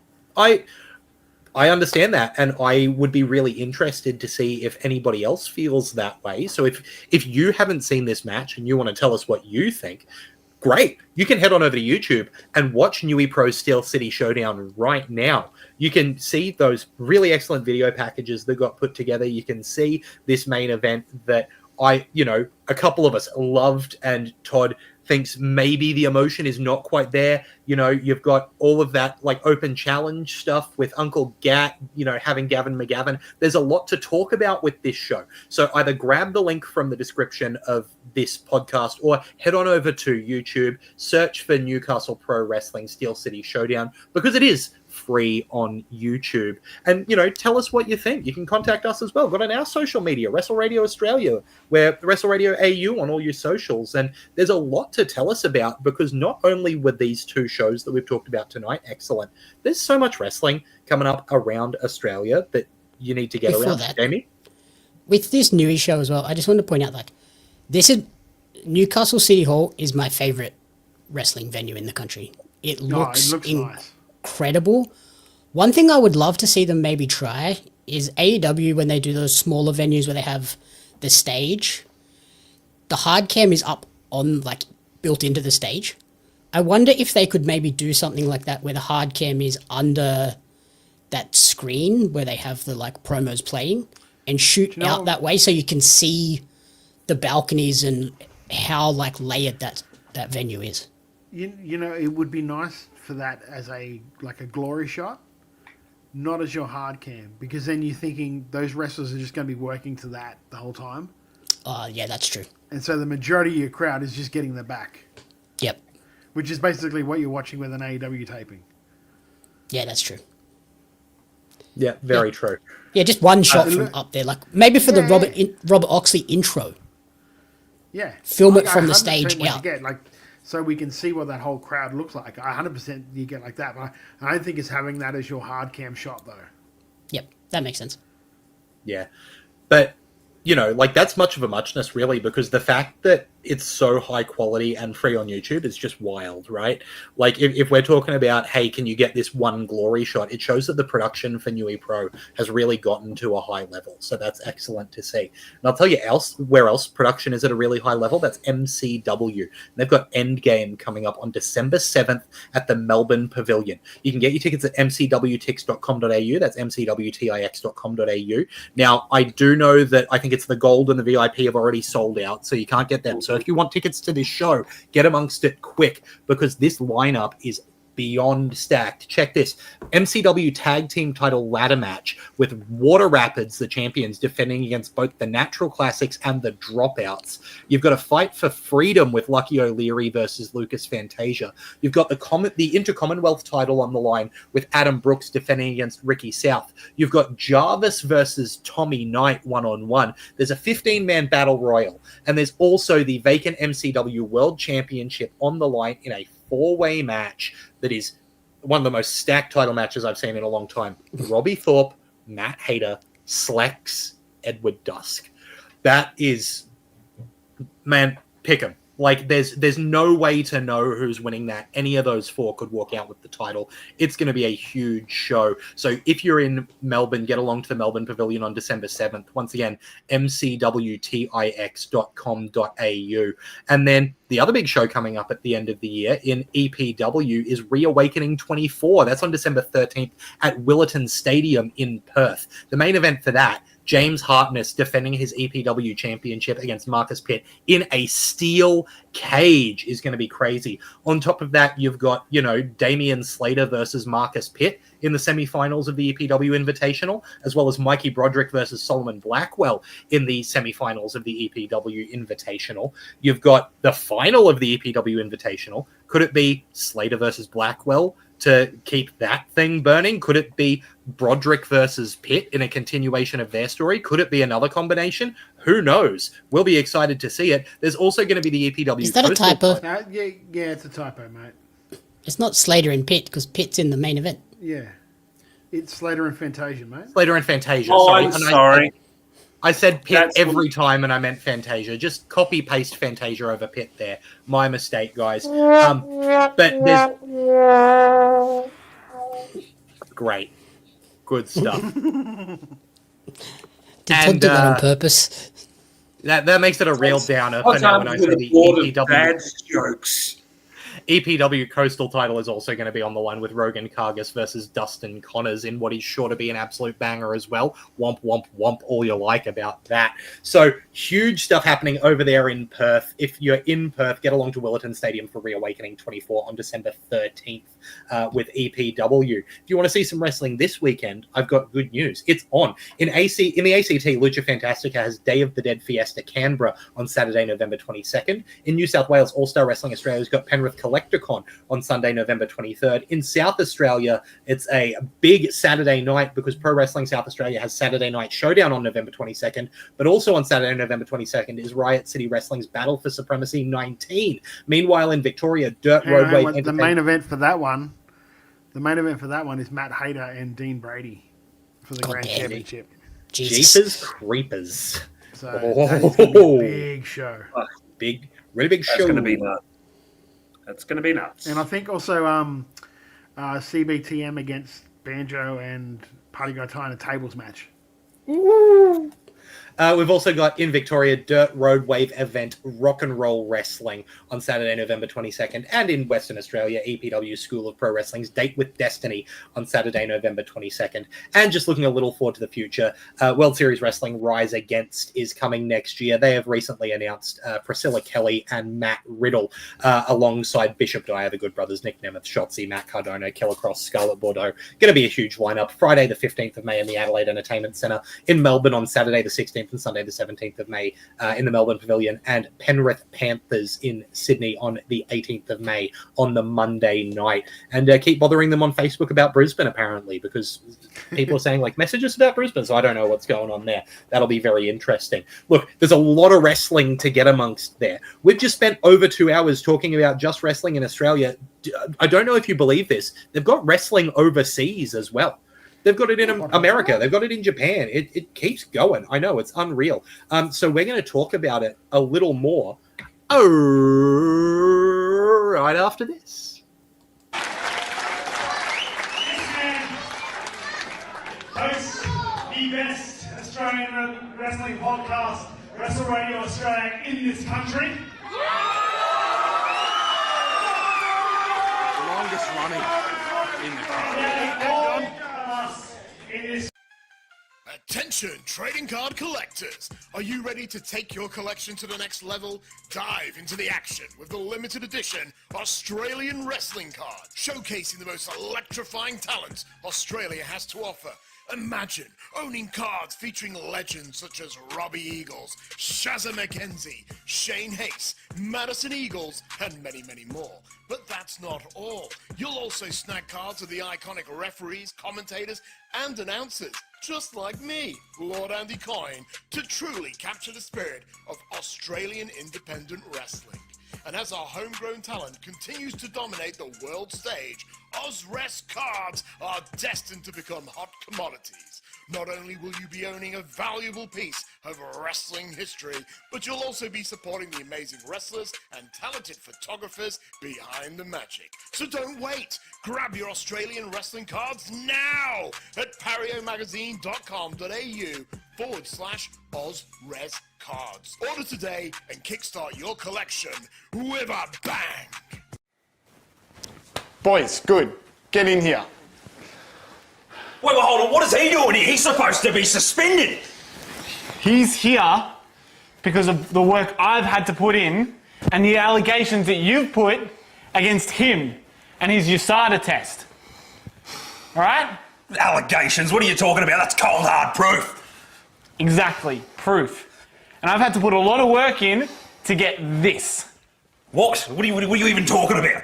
I understand that, and I would be really interested to see if anybody else feels that way. So if you haven't seen this match and you want to tell us what you think, great. You can head on over to YouTube and watch Newy Pro's Steel City Showdown right now. You can see those really excellent video packages that got put together. You can see this main event that a couple of us loved, and Todd thinks maybe the emotion is not quite there. You know, you've got all of that like open challenge stuff with Uncle Gat, having Gavin McGavin. There's a lot to talk about with this show. So either grab the link from the description of this podcast or head on over to YouTube, search for Newcastle Pro Wrestling Steel City Showdown, because it is free on YouTube. And, tell us what you think. You can contact us as well. Got on our social media, Wrestle Radio Australia, where Wrestle Radio AU on all your socials. And there's a lot to tell us about, because not only were these two shows that we've talked about tonight excellent, there's so much wrestling coming up around Australia that you need to get around. Jamie? With this Newy show as well, I just wanted to point out, like, this is Newcastle City Hall is my favourite wrestling venue in the country. It looks nice. Incredible. One thing I would love to see them maybe try is AEW, when they do those smaller venues where they have the stage, the hard cam is up on, like, built into the stage. I wonder if they could maybe do something like that where the hard cam is under that screen where they have the like promos playing and shoot out that way, so you can see the balconies and how like layered that venue is. It would be nice for that as a glory shot, not as your hard cam, because then you're thinking those wrestlers are just going to be working to that the whole time. Yeah, that's true. And so the majority of your crowd is just getting the back. Yep. Which is basically what you're watching with an AEW taping. Yeah, that's true. Yeah, very true. Yeah, just one shot from up there, like maybe for the Robert Oxley intro. Yeah, film it from the stage out. So we can see what that whole crowd looks like. 100% you get like that, but I don't think it's having that as your hard cam shot though. Yep, that makes sense. Yeah, but that's much of a muchness really, because the fact that it's so high quality and free on YouTube is just wild, right? Like if we're talking about, hey, can you get this one glory shot? It shows that the production for Newy Pro has really gotten to a high level. So that's excellent to see. And I'll tell you where else production is at a really high level. That's MCW. And they've got Endgame coming up on December 7th at the Melbourne Pavilion. You can get your tickets at mcwtix.com.au. That's mcwtix.com.au. Now, I do know that I think it's the Gold and the VIP have already sold out, so you can't get them. So if you want tickets to this show, get amongst it quick, because this lineup is beyond stacked. Check this. MCW tag team title ladder match with Water Rapids, the champions, defending against both the Natural Classics and the Dropouts. You've got a fight for freedom with Lucky O'Leary versus Lucas Fantasia. You've got the Inter-Commonwealth title on the line with Adam Brooks defending against Ricky South. You've got Jarvis versus Tommy Knight one-on-one. There's a 15-man battle royal. And there's also the vacant MCW World Championship on the line in a 4-way match that is one of the most stacked title matches I've seen in a long time. Robbie Thorpe, Matt Hayter, Slex, Edward Dusk. That is, man, pick 'em. Like, there's no way to know who's winning that. Any of those four could walk out with the title. It's going to be a huge show. So if you're in Melbourne, get along to the Melbourne Pavilion on December 7th. Once again, mcwtix.com.au. And then the other big show coming up at the end of the year in EPW is Reawakening 24. That's on December 13th at Willetton Stadium in Perth. The main event for that, James Hartness defending his EPW championship against Marcus Pitt in a steel cage, is going to be crazy. On top of that, you've got, Damian Slater versus Marcus Pitt in the semifinals of the EPW Invitational, as well as Mikey Broderick versus Solomon Blackwell in the semifinals of the EPW Invitational. You've got the final of the EPW Invitational. Could it be Slater versus Blackwell to keep that thing burning? Could it be Broderick versus Pitt in a continuation of their story? Could it be another combination? Who knows? We'll be excited to see it. There's also going to be the EPW. Is that a typo? Yeah, it's a typo, mate. It's not Slater and Pitt, because Pitt's in the main event. Yeah. It's Slater and Fantasia, mate. Slater and Fantasia. Oh, I'm sorry. I said Pitt every time, and I meant Fantasia. Just copy-paste Fantasia over Pitt there. My mistake, guys. But there's... Great. Good stuff. Did Todd do that on purpose? That makes it a real downer for now when I say the EPW. Bad jokes. EPW Coastal title is also going to be on the line with Rogan Kargas versus Dustin Connors in what is sure to be an absolute banger as well. Womp, womp, womp, all you like about that. So, huge stuff happening over there in Perth. If you're in Perth, get along to Willetton Stadium for Reawakening 24 on December 13th with EPW. If you want to see some wrestling this weekend, I've got good news. It's on. In the ACT, Lucha Fantastica has Day of the Dead Fiesta Canberra on Saturday, November 22nd. In New South Wales, All-Star Wrestling Australia's got Penrith Collectorcon on Sunday, November 23rd. In South Australia, it's a big Saturday night because Pro Wrestling South Australia has Saturday Night Showdown on November 22nd, but also on Saturday, November 22nd is Riot City Wrestling's Battle for Supremacy 19. Meanwhile, in Victoria, Dirt Roadway... The main event for that one is Matt Hayter and Dean Brady for the Grand Championship. Jeepers Creepers. So that's going to be a big show. Really big show. That's going to be nuts. That's going to be nuts. And I think also CBTM against Banjo and Party Guy Ty in a tables match. Woo! We've also got in Victoria Dirt Road Wave event Rock and Roll Wrestling on Saturday, November 22nd, and in Western Australia, EPW School of Pro Wrestling's Date with Destiny on Saturday, November 22nd. And just looking a little forward to the future, World Series Wrestling Rise Against is coming next year. They have recently announced Priscilla Kelly and Matt Riddle alongside Bishop Dyer, the Good Brothers, Nick Nemeth, Shotzi, Matt Cardona, Killer Cross, Scarlett Bordeaux. Going to be a huge lineup. Friday, the 15th of May in the Adelaide Entertainment Centre, in Melbourne on Saturday, the 16th and Sunday the 17th of May in the Melbourne Pavilion, and Penrith Panthers in Sydney on the 18th of May on the Monday night. And keep bothering them on Facebook about Brisbane, apparently, because people are saying, message us about Brisbane, so I don't know what's going on there. That'll be very interesting. Look, there's a lot of wrestling to get amongst there. We've just spent over 2 hours talking about just wrestling in Australia. I don't know if you believe this. They've got wrestling overseas as well. They've got it in America. They've got it in Japan. It keeps going. I know, it's unreal. So we're going to talk about it a little more right after this. Hosts the best Australian wrestling podcast, Wrestle Radio Australia, in this country. The longest running in the country. Attention, trading card collectors! Are you ready to take your collection to the next level? Dive into the action with the limited edition Australian Wrestling Card, showcasing the most electrifying talent Australia has to offer. Imagine owning cards featuring legends such as Robbie Eagles, Shazza McKenzie, Shane Hayes, Madison Eagles, and many, many more. But that's not all. You'll also snag cards of the iconic referees, commentators, and announcers, just like me, Lord Andy Coyne, to truly capture the spirit of Australian independent wrestling. and as our homegrown talent continues to dominate the world stage, Ozres cards are destined to become hot commodities. Not only will you be owning a valuable piece of wrestling history, but you'll also be supporting the amazing wrestlers and talented photographers behind the magic. So don't wait. Grab your Australian wrestling cards now at pariomagazine.com.au/Ozres cards. Order today and kickstart your collection with a bang. Boys, good. Get in here. Wait, well, hold on. What is he doing here? He's supposed to be suspended. He's here because of the work I've had to put in and the allegations that you've put against him and his USADA test. All right? Allegations? What are you talking about? That's cold, hard proof. Exactly. Proof. And I've had to put a lot of work in to get this. What? What are you even talking about?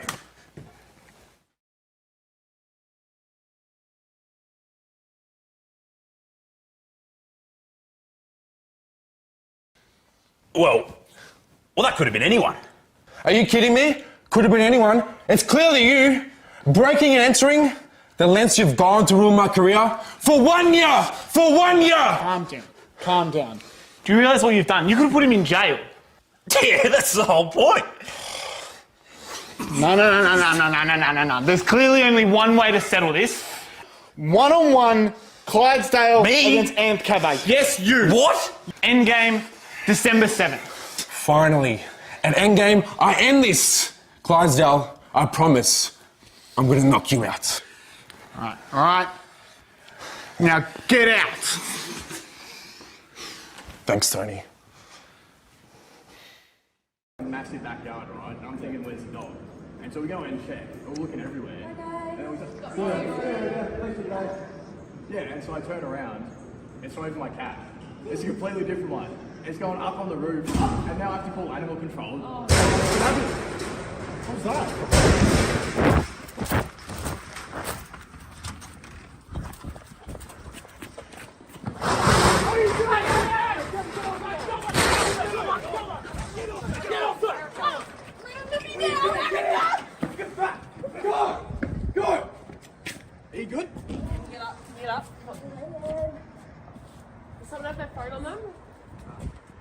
Well, that could have been anyone. Are you kidding me? Could have been anyone. It's clearly you. Breaking and entering the lengths you've gone to ruin my career. For 1 year! For 1 year! Calm down. Calm down. Do you realise what you've done? You could have put him in jail. Yeah, that's the whole point. No. There's clearly only one way to settle this. One-on-one Clydesdale against Amp Cabaye. Yes, you. What? Endgame, December 7th. Finally. At Endgame, I end this. Clydesdale, I promise, I'm going to knock you out. All right. Now get out. Thanks, Tony. Massive backyard, right? And I'm thinking, where's the dog? And so we go and check. We're looking everywhere. And we just, and so I turn around. It's not even my cat. It's a completely different one. It's going up on the roof, and now I have to call animal control. What was that? Go! Are you good? Get up. Does someone have their phone on them?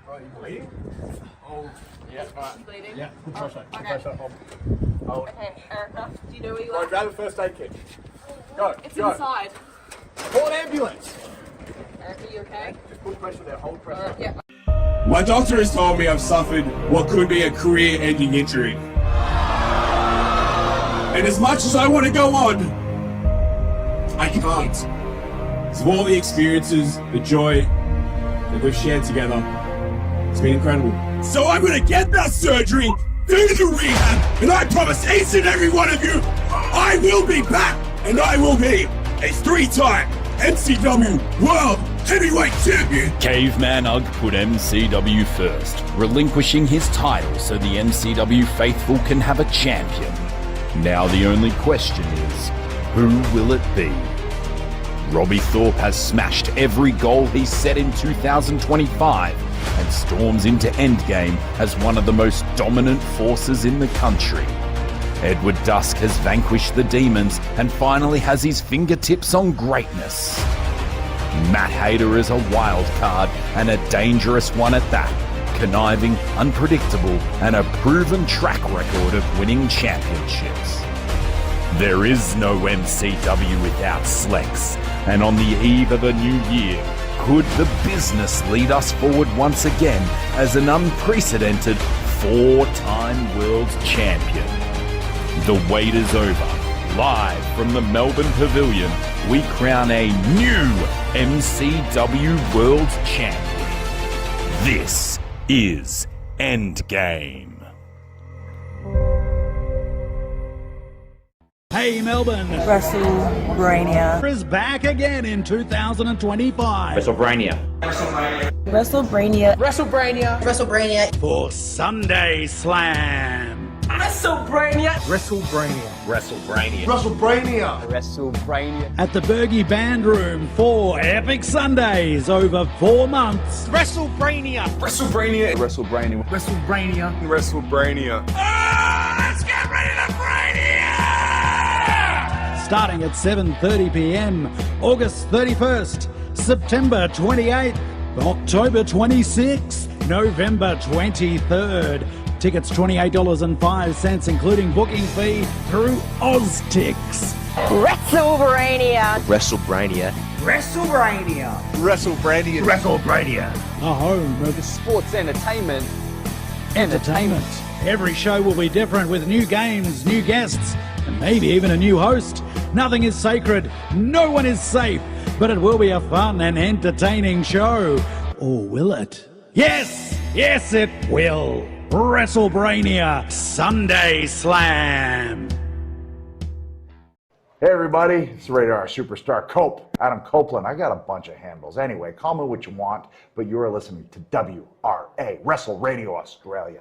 Are you bleeding? Oh, yeah, right. Bleeding? Yeah, good pressure. Okay. Pressure. Hold. Okay, Erica, do you know where you Right, are? grab a first aid kit. Go. It's go. inside. Call an ambulance. Erica, you okay? Just put pressure there. Hold pressure. Yeah. My doctor has told me I've suffered what could be a career-ending injury. And as much as I want to go on, I can't. Because of all the experiences, the joy that we've shared together, it's been incredible. So I'm going to get that surgery, do the rehab, and I promise each and every one of you, I will be back, and I will be a 3-time MCW World Heavyweight Champion. Caveman Ugg put MCW first, relinquishing his title so the MCW faithful can have a champion. Now the only question is, who will it be? Robbie Thorpe has smashed every goal he set in 2025 and storms into Endgame as one of the most dominant forces in the country. Edward Dusk has vanquished the demons and finally has his fingertips on greatness. Matt Hayter is a wild card and a dangerous one at that, conniving, unpredictable, and a proven track record of winning championships. There is no MCW without Slex, and on the eve of a new year, could the business lead us forward once again as an unprecedented 4-time world champion? The wait is over. Live from the Melbourne Pavilion, we crown a new MCW World Champion. This is Endgame. Hey Melbourne! WrestleBrania is back again in 2025. WrestleBrania For Sunday Slam. WrestleBrania. At the Bergie Band Room, 4 epic Sundays over 4 months. WrestleBrania. Starting at 7:30 p.m. August 31st, September 28th, October 26th, November 23rd. Tickets $28.05, including booking fee through OzTix. WrestleBrania. A home of Sports entertainment. entertainment. Every show will be different with new games, new guests, and maybe even a new host. Nothing is sacred, no one is safe, but it will be a fun and entertaining show. Or will it? Yes, it will. WrestleBrania Sunday Slam. Hey everybody, it's Radar Superstar Adam Copeland. I got a bunch of handles. Anyway, call me what you want, but you are listening to WRA, Wrestle Radio Australia.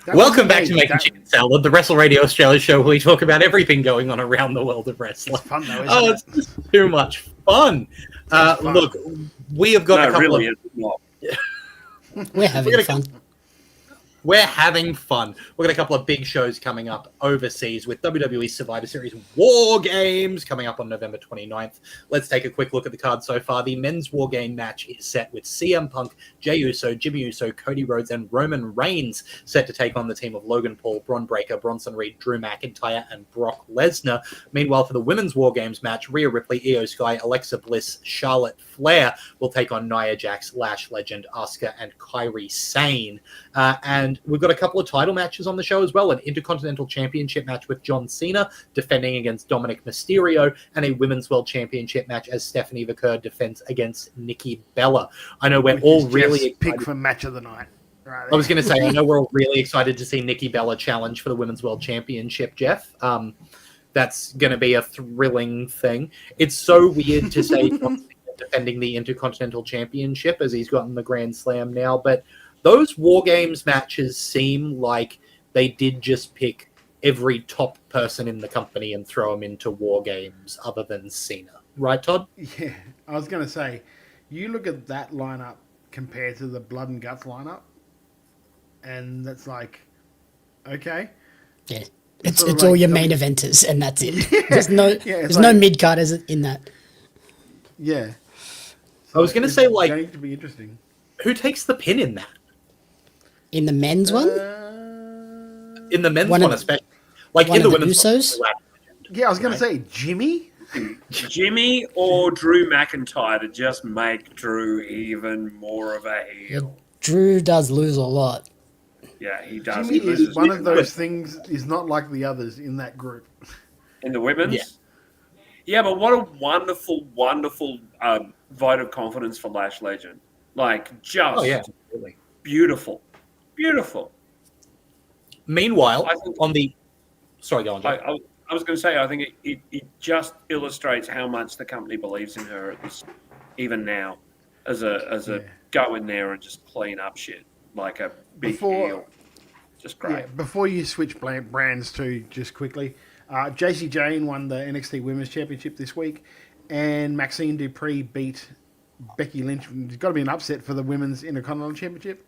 Welcome back to Making Chicken Salad, the Wrestle Radio Australia show where we talk about everything going on around the world of wrestling. It's fun though, isn't it? It's just too much fun. Look, we have got a couple of... We're having fun. We're having fun. We've got a couple of big shows coming up overseas with WWE Survivor Series War Games coming up on November 29th. Let's take a quick look at the card so far. The men's War Game match is set with CM Punk, Jey Uso, Jimmy Uso, Cody Rhodes, and Roman Reigns set to take on the team of Logan Paul, Bron Breakker, Bronson Reed, Drew McIntyre, and Brock Lesnar. Meanwhile, for the women's War Games match, Rhea Ripley, Io Sky, Alexa Bliss, Charlotte Flair will take on Nia Jax, Lash Legend, Asuka, and Kairi Sane. And we've got a couple of title matches on the show as well. An Intercontinental Championship match with John Cena defending against Dominic Mysterio, and a Women's World Championship match as Stephanie Vaquer defends against Nikki Bella. I know we're all really excited. Pick for match of the night. Right I was going to say, I know we're all really excited to see Nikki Bella challenge for the Women's World Championship, Jeff. That's going to be a thrilling thing. It's so weird to say John Cena defending the Intercontinental Championship as he's gotten the Grand Slam now, but those War Games matches seem like they did just pick every top person in the company and throw them into War Games other than Cena. Right, Todd? Yeah, I was going to say, you look at that lineup compared to the Blood and Guts lineup, and that's like, okay. Yeah, it's all your main eventers, and that's it. There's no there's like, no mid-carders in that. Yeah. I was going to say, like, going to be interesting. Who takes the pin in that? In the men's one? In the men's one especially. Like in the women's Usos? one. Yeah, I was going to say, Jimmy? Jimmy or Drew McIntyre to just make Drew even more of a heel. Drew does lose a lot. Yeah, he does. Jimmy He loses is one of those things is not like the others in that group. in the women's. Yeah, but what a wonderful, wonderful vote of confidence for Lash Legend. Like, just beautiful. Beautiful. Meanwhile, on the... Sorry, go on, Jack. I was going to say, I think it just illustrates how much the company believes in her at this, even now, as a go in there and just clean up shit like a big heel. Just great. Yeah, before you switch brands too, just quickly, JC Jane won the NXT Women's Championship this week, and Maxine Dupree beat Becky Lynch. There's got to be an upset for the Women's Intercontinental Championship.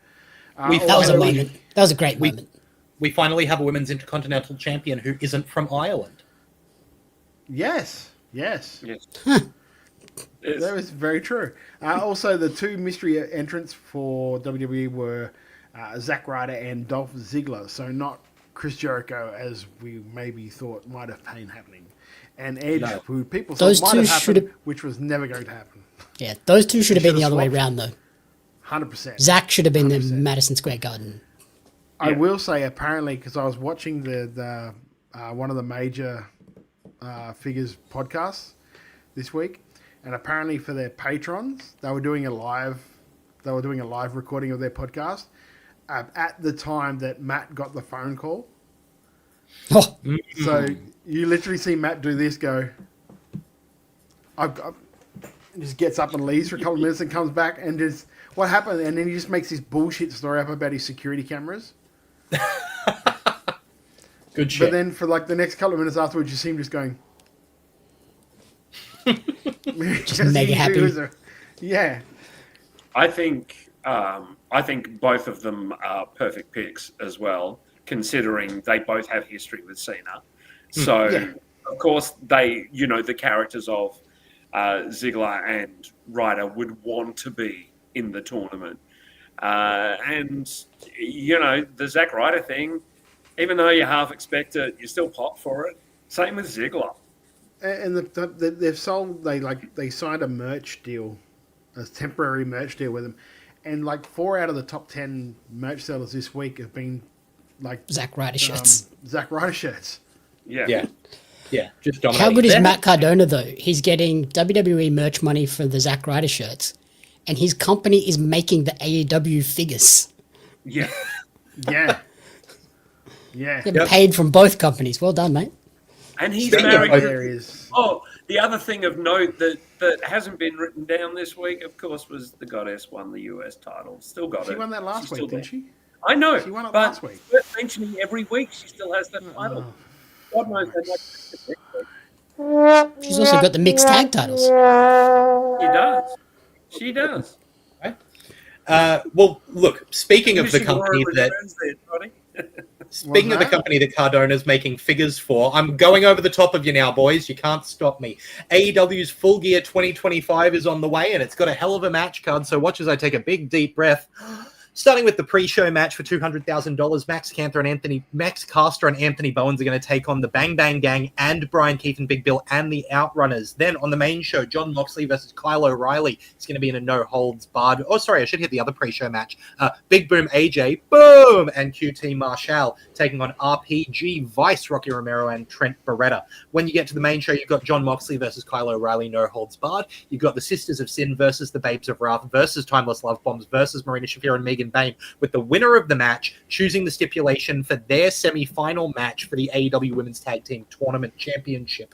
That was a moment. That was a great moment. We finally have a Women's Intercontinental Champion who isn't from Ireland. Yes. That is very true. Also, the two mystery entrants for WWE were Zack Ryder and Dolph Ziggler. So not Chris Jericho, as we maybe thought might have been happening. And Edge, who people thought might have happened, which was never going to happen. Yeah, those two should have been the other way around, though. 100%. Zach should have been in Madison Square Garden. I will say, apparently, because I was watching the one of the major figures podcasts this week, and apparently for their patrons, they were doing a live recording of their podcast at the time that Matt got the phone call. Oh. So you literally see Matt do this, go, just gets up and leaves for a couple of minutes and comes back and just what happened? And then he just makes this bullshit story up about his security cameras. Good shit. But then for like the next couple of minutes afterwards, you see him just going. Just mega happy. Yeah. I think both of them are perfect picks as well, considering they both have history with Cena. So, of course, they, the characters of Ziggler and Ryder would want to be in the tournament. And, the Zack Ryder thing, even though you half expect it, you still pop for it. Same with Ziggler. And they've sold, they signed a merch deal, a temporary merch deal with them. And like 4 out of the top 10 merch sellers this week have been like Zack Ryder shirts. Zack Ryder shirts. Yeah. Just dominating. How good is Matt Cardona though? He's getting WWE merch money for the Zack Ryder shirts, and his company is making the AEW figures. Yeah. Yeah. Yeah. Getting paid from both companies. Well done, mate. And he's Speaking married. of areas. Oh, the other thing of note that hasn't been written down this week, of course, was the Goddess won the US title. Still got it. She won that last week, didn't she? I know. She won it but last week. worth mentioning every week she still has that title. God knows they might fix it next week. She's also got the mixed tag titles. She does. Well, look, speaking of the company that... Speaking of the company that Cardona's making figures for, I'm going over the top of you now, boys. You can't stop me. AEW's Full Gear 2025 is on the way, and it's got a hell of a match card, so watch as I take a big, deep breath. Starting with the pre-show match for $200,000, Max Caster and Anthony Bowens are going to take on the Bang Bang Gang and Brian Keith and Big Bill and the Outrunners. Then on the main show, John Moxley versus Kyle O'Reilly. It's going to be in a no-holds-barred... Oh, sorry, I should hit the other pre-show match. Big Boom AJ, boom, and QT Marshall taking on RPG Vice, Rocky Romero and Trent Beretta. When you get to the main show, you've got John Moxley versus Kyle O'Reilly, no-holds-barred. You've got the Sisters of Sin versus the Babes of Wrath versus Timeless Love Bombs versus Marina Shafir and Megan Bain, with the winner of the match choosing the stipulation for their semi-final match for the AEW Women's Tag Team Tournament Championship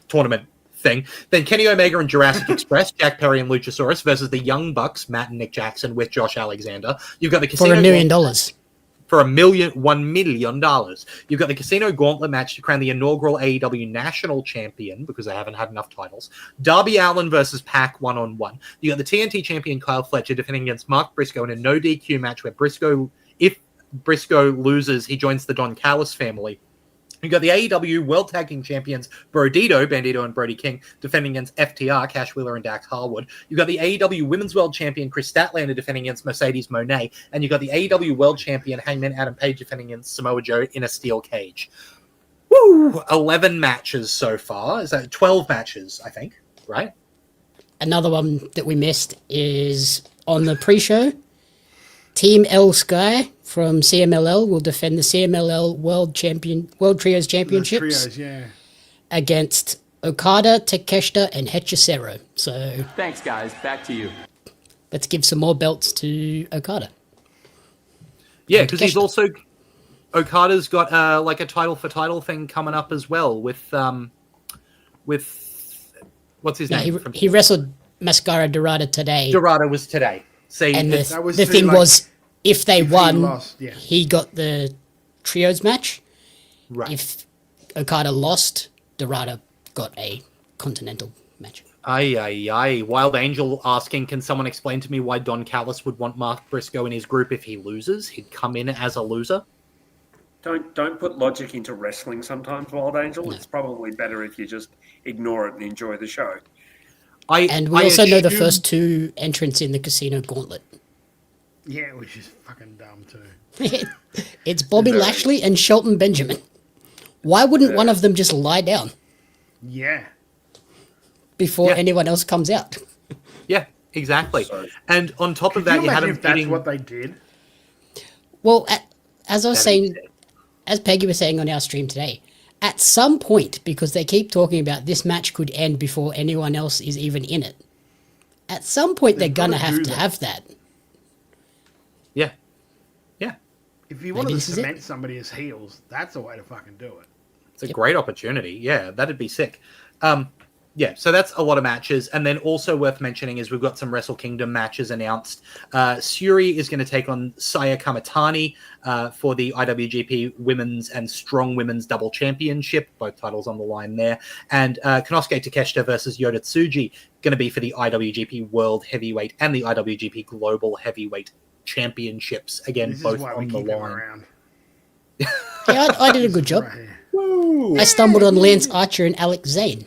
tournament thing. Then Kenny Omega and Jurassic Express, Jack Perry and Luchasaurus versus the Young Bucks, Matt and Nick Jackson with Josh Alexander. You've got the Casino For $1 million. For $1 million. You've got the Casino Gauntlet match to crown the inaugural AEW National Champion, because they haven't had enough titles. Darby Allin versus Pac 1-on-1. You got the TNT Champion Kyle Fletcher defending against Mark Briscoe in a no DQ match where if Briscoe loses, he joins the Don Callis family. You've got the AEW World Tag Team Champions, Bandito and Brody King, defending against FTR, Cash Wheeler and Dax Harwood. You've got the AEW Women's World Champion, Chris Statlander, defending against Mercedes Moné. And you've got the AEW World Champion, Hangman Adam Page, defending against Samoa Joe in a steel cage. Woo! 11 matches so far. Is that 12 matches, I think, right? Another one that we missed is on the pre-show. Team L Sky from CMLL will defend the CMLL World Trios Championships against Okada, Takeshita, and Hechicero. So thanks, guys. Back to you. Let's give some more belts to Okada. Yeah, because he's also... Okada's got like a title for title thing coming up as well with what's his name? He wrestled Mascara Dorada today. Dorada was today. See, and the thing was, if they won, he got the trios match. Right. If Okada lost, Dorada got a continental match. Aye. Wild Angel asking, can someone explain to me why Don Callis would want Mark Briscoe in his group if he loses? He'd come in as a loser. Don't put logic into wrestling sometimes, Wild Angel. No. It's probably better if you just ignore it and enjoy the show. And we also know the first two entrants in the Casino Gauntlet. Yeah, which is fucking dumb too. It's Bobby Lashley and Shelton Benjamin. Why wouldn't one of them just lie down? Yeah. Before anyone else comes out. Yeah, exactly. And on top of that, you had them that's what they did. Well, as I was saying, as Peggy was saying on our stream today, at some point, because they keep talking about this match could end before anyone else is even in it, at some point they're going to have that. Yeah. Yeah. If you wanted to cement somebody as heels, that's the way to fucking do it. It's a great opportunity. Yeah, that'd be sick. Yeah, so that's a lot of matches. And then also worth mentioning is we've got some Wrestle Kingdom matches announced. Suri is going to take on Saya Kamatani for the IWGP Women's and Strong Women's Double Championship. Both titles on the line there. And Konosuke Takeshita versus Yota Tsuji going to be for the IWGP World Heavyweight and the IWGP Global Heavyweight Championships. Again, This both is why on we the keep him line. around. Yeah, I did a good job. I stumbled on Lance Archer and Alex Zane.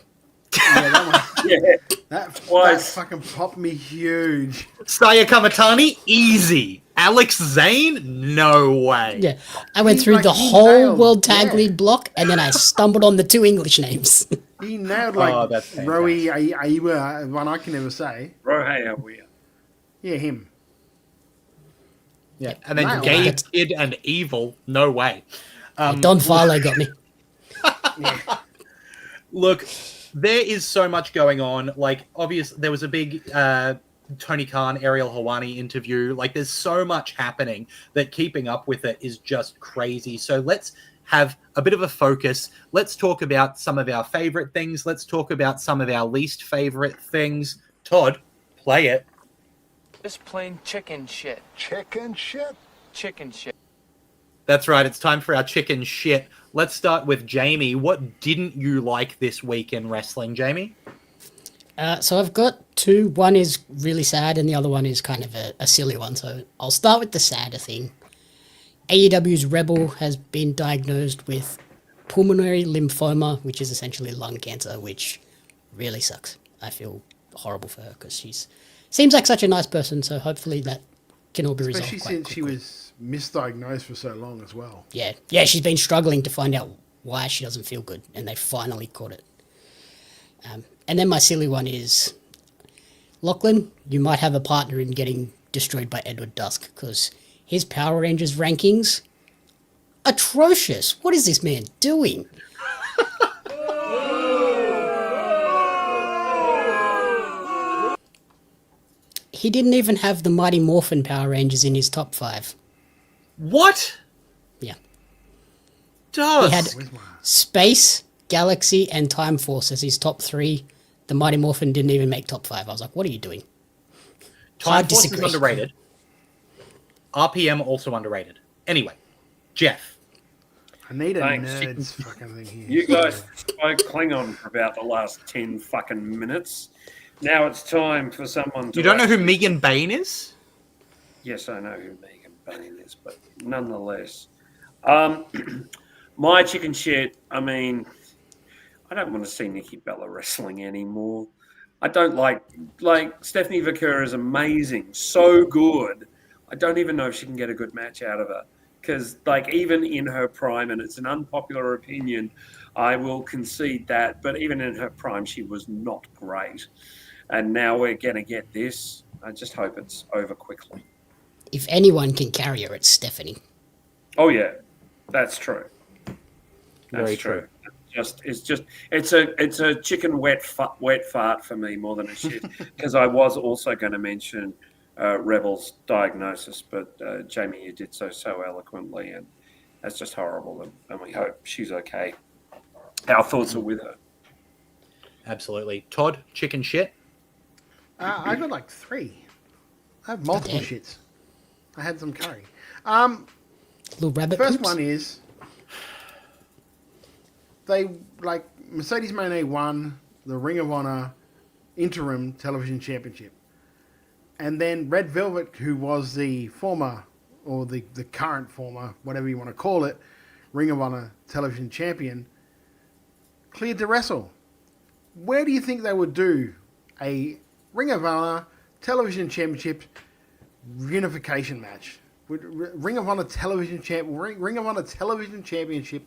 Yeah, that one. Yeah. That Twice. fucking popped me huge. Saya Kamatani, easy. Alex Zane, no way. Yeah, I went He, through like, the he whole nailed- World Tag yeah. League block, and then I stumbled on the 2 English names. He nailed like Oh, that's Rowie Aiwa, one I can never say. Rohei Awea. Yeah, him. Yeah, and then Nailed Gay that. Kid and Evil, no way. Don Farlow got me. Look, there is so much going on. Like, obviously, there was a big Tony Khan, Ariel Hawani interview. Like, there's so much happening that keeping up with it is just crazy. So let's have a bit of a focus. Let's talk about some of our favorite things. Let's talk about some of our least favorite things. Todd, play it. Just plain chicken shit. Chicken shit? Chicken shit. That's right. It's time for our chicken shit. Let's start with Jamie. What didn't you like this week in wrestling, Jamie? So I've got 2. One is really sad, and the other one is kind of a silly one. So I'll start with the sadder thing. AEW's Rebel has been diagnosed with pulmonary lymphoma, which is essentially lung cancer, which really sucks. I feel horrible for her because she's seems like such a nice person. So hopefully that can all be resolved Especially quite since quickly. she was misdiagnosed for so long as well. Yeah, she's been struggling to find out why she doesn't feel good, and they finally caught it. And then my silly one is, Lachlan, you might have a partner in getting destroyed by Edward Dusk, because his Power Rangers rankings, atrocious. What is this man doing? He didn't even have the Mighty Morphin Power Rangers in his top 5. What? Yeah. Dusk. He had Space, Galaxy, and Time Force as his top 3. The Mighty Morphin didn't even make top 5. I was like, what are you doing? Time Hard Force is disagree. underrated. RPM also underrated. Anyway, Jeff. I need a Thanks. nerds fucking thing here. You guys spoke Klingon for about the last 10 fucking minutes. Now it's time for someone to... You don't know who Megan Bain is? Yes, I know who Megan Bain is, but nonetheless. My chicken shit, I mean, I don't want to see Nikki Bella wrestling anymore. I don't like Stephanie Vaquera is amazing, so good. I don't even know if she can get a good match out of her. Because, like, even in her prime, and it's an unpopular opinion, I will concede that, but even in her prime, she was not great. And now we're going to get this. I just hope it's over quickly. If anyone can carry her, it's Stephanie. Oh, yeah. That's true. That's Very true. It's a chicken wet fart for me more than a shit. Because I was also going to mention Rebel's diagnosis, but Jamie, you did so eloquently, and that's just horrible. And we hope she's okay. Our thoughts are with her. Absolutely. Todd, chicken shit? I got like 3. I have multiple shits. I had some curry. Little rabbit First poops? one is they like Mercedes Moné won the Ring of Honor interim television championship, and then Red Velvet, who was the former or the current former, whatever you want to call it, Ring of Honor television champion, cleared to wrestle. Where do you think they would do a Ring of Honor television championship unification match? Ring of Honor television Ring of Honor television championship,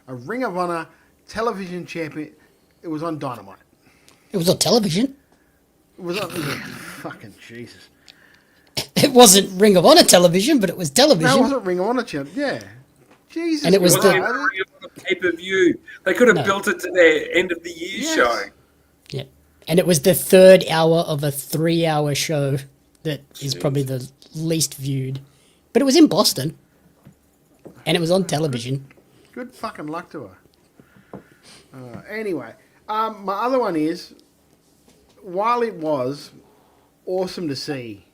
a Ring of Honor television champion. It was on Dynamite. It was on television. It was on fucking Jesus. It wasn't Ring of Honor television, but it was television. No, it wasn't Ring of Honor channel. Yeah, Jesus. And it was Wasn't even Ring of Honor pay-per-view. They could have built it to their end of the year show. Yeah, and it was the 3rd hour of a 3-hour show that is probably the least viewed. But it was in Boston, and it was on television. Good fucking luck to her. Anyway, my other one is while it was awesome to see,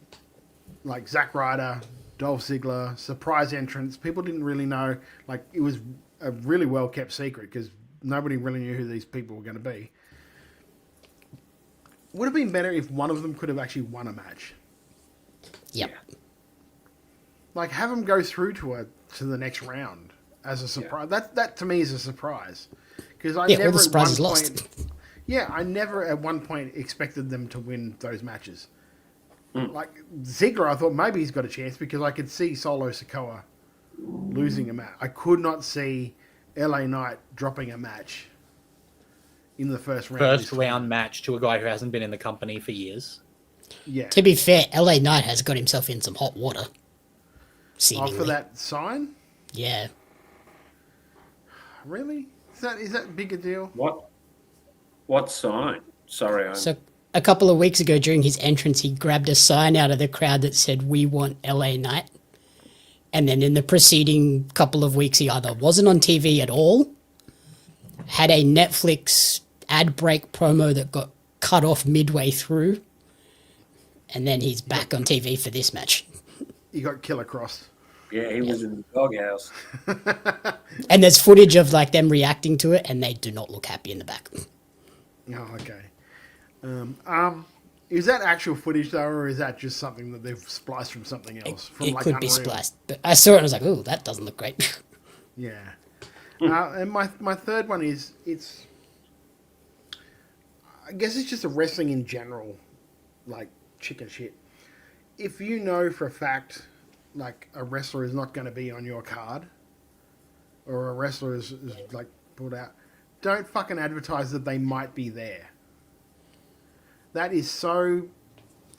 like Zack Ryder, Dolph Ziggler, surprise entrance. People didn't really know. Like, it was a really well kept secret because nobody really knew who these people were going to be. Would have been better if one of them could have actually won a match. Yep. Like, have them go through to the next round as a surprise. That to me is a surprise because I never all the surprises at one lost. point. Yeah, I never at one point expected them to win those matches. Like Ziggler, I thought maybe he's got a chance because I could see Solo Sikoa losing a match. I could not see LA Knight dropping a match in the first round. First round match to a guy who hasn't been in the company for years. Yeah. To be fair, LA Knight has got himself in some hot water. Seemingly. Oh, for that sign? Yeah. Really? Is that big a deal? What sign? Sorry, So a couple of weeks ago during his entrance, he grabbed a sign out of the crowd that said, "We want LA Knight." And then in the preceding couple of weeks, he either wasn't on TV at all, had a Netflix ad break promo that got cut off midway through, and then he's back on TV for this match. You got Killer Cross. Yeah, he was in the doghouse. And there's footage of like them reacting to it, and they do not look happy in the back. Oh, okay. Is that actual footage though, or is that just something that they've spliced from something else? It could be spliced, but I saw it and I was like, "Oh, that doesn't look great." Yeah. And my third one is I guess it's just a wrestling in general, like chicken shit. If you know for a fact, like a wrestler is not going to be on your card, or a wrestler is like pulled out, don't fucking advertise that they might be there. That is so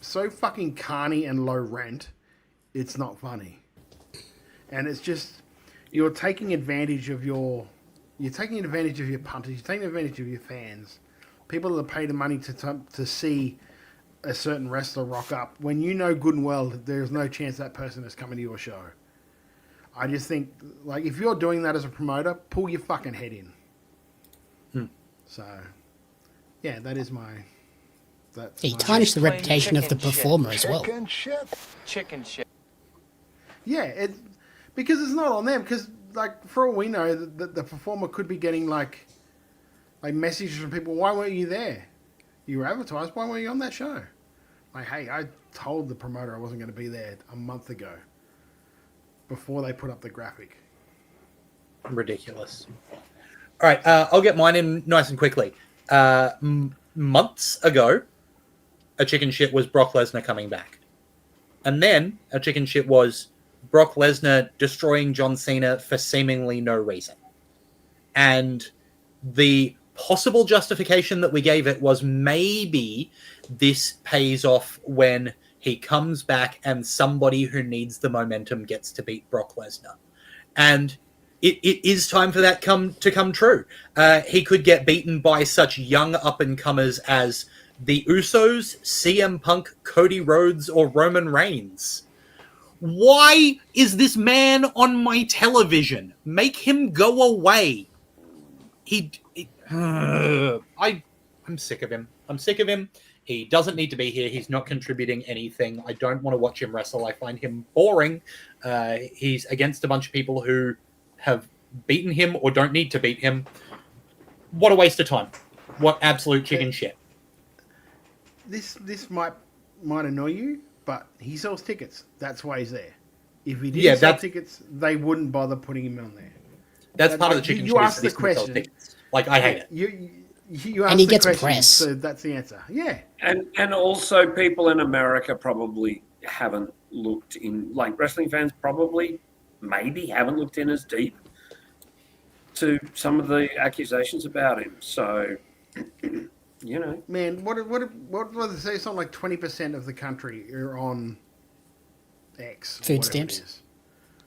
fucking carny and low rent. It's not funny, and it's just you're taking advantage of your punters. You're taking advantage of your fans, people that pay the money to see a certain wrestler rock up when you know good and well that there's no chance that person is coming to your show. I just think, like, if you're doing that as a promoter, pull your fucking head in. So, yeah, that is my. He tarnished the reputation of the performer as well. Chicken shit. Yeah, because it's not on them. Because, like, for all we know, the performer could be getting like messages from people. Why weren't you there? You were advertised. Why weren't you on that show? Like, hey, I told the promoter I wasn't going to be there a month ago. Before they put up the graphic. Ridiculous. All right, I'll get mine in nice and quickly. Months ago, a chicken shit was Brock Lesnar coming back. And then a chicken shit was Brock Lesnar destroying John Cena for seemingly no reason. And the possible justification that we gave it was maybe this pays off when he comes back and somebody who needs the momentum gets to beat Brock Lesnar. And it is time for that to come true. He could get beaten by such young up-and-comers as the Usos, CM Punk, Cody Rhodes, or Roman Reigns. Why is this man on my television? Make him go away. I'm sick of him. I'm sick of him. He doesn't need to be here. He's not contributing anything. I don't want to watch him wrestle. I find him boring. He's against a bunch of people who have beaten him or don't need to beat him. What a waste of time. What absolute chicken shit. This might annoy you, but he sells tickets. That's why he's there. If he didn't sell tickets, they wouldn't bother putting him on there. That's part of the chicken shit. You asked the question. Like, I hate it. You asked and he the gets question, press. so that's the answer. Yeah. And also people in America probably haven't looked in, like wrestling fans probably maybe haven't looked in as deep to some of the accusations about him. So, you know. Man, what was it say? Something like 20% of the country are on X. Food stamps?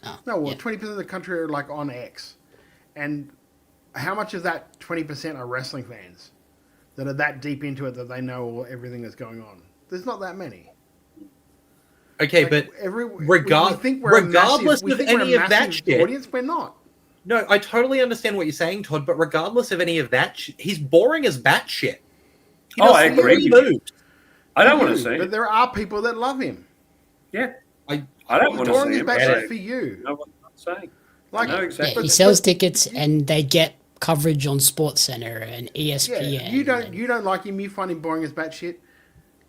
Oh, no, well, 20% of the country are like on X. And how much of that 20% are wrestling fans that are that deep into it that they know everything that's going on? There's not that many. Okay, like but regardless of any of that shit, audience, we're not. No, I totally understand what you're saying, Todd. But regardless of any of that, he's boring as batshit. I agree with you. I don't want to see But it. there are people that love him. Yeah. I don't want to Drawing see his him. back for you. I know what I'm saying. Like, I know Yeah, exactly. he sells tickets and they get coverage on Sports Center and ESPN. Yeah, you don't like him. You find him boring as batshit.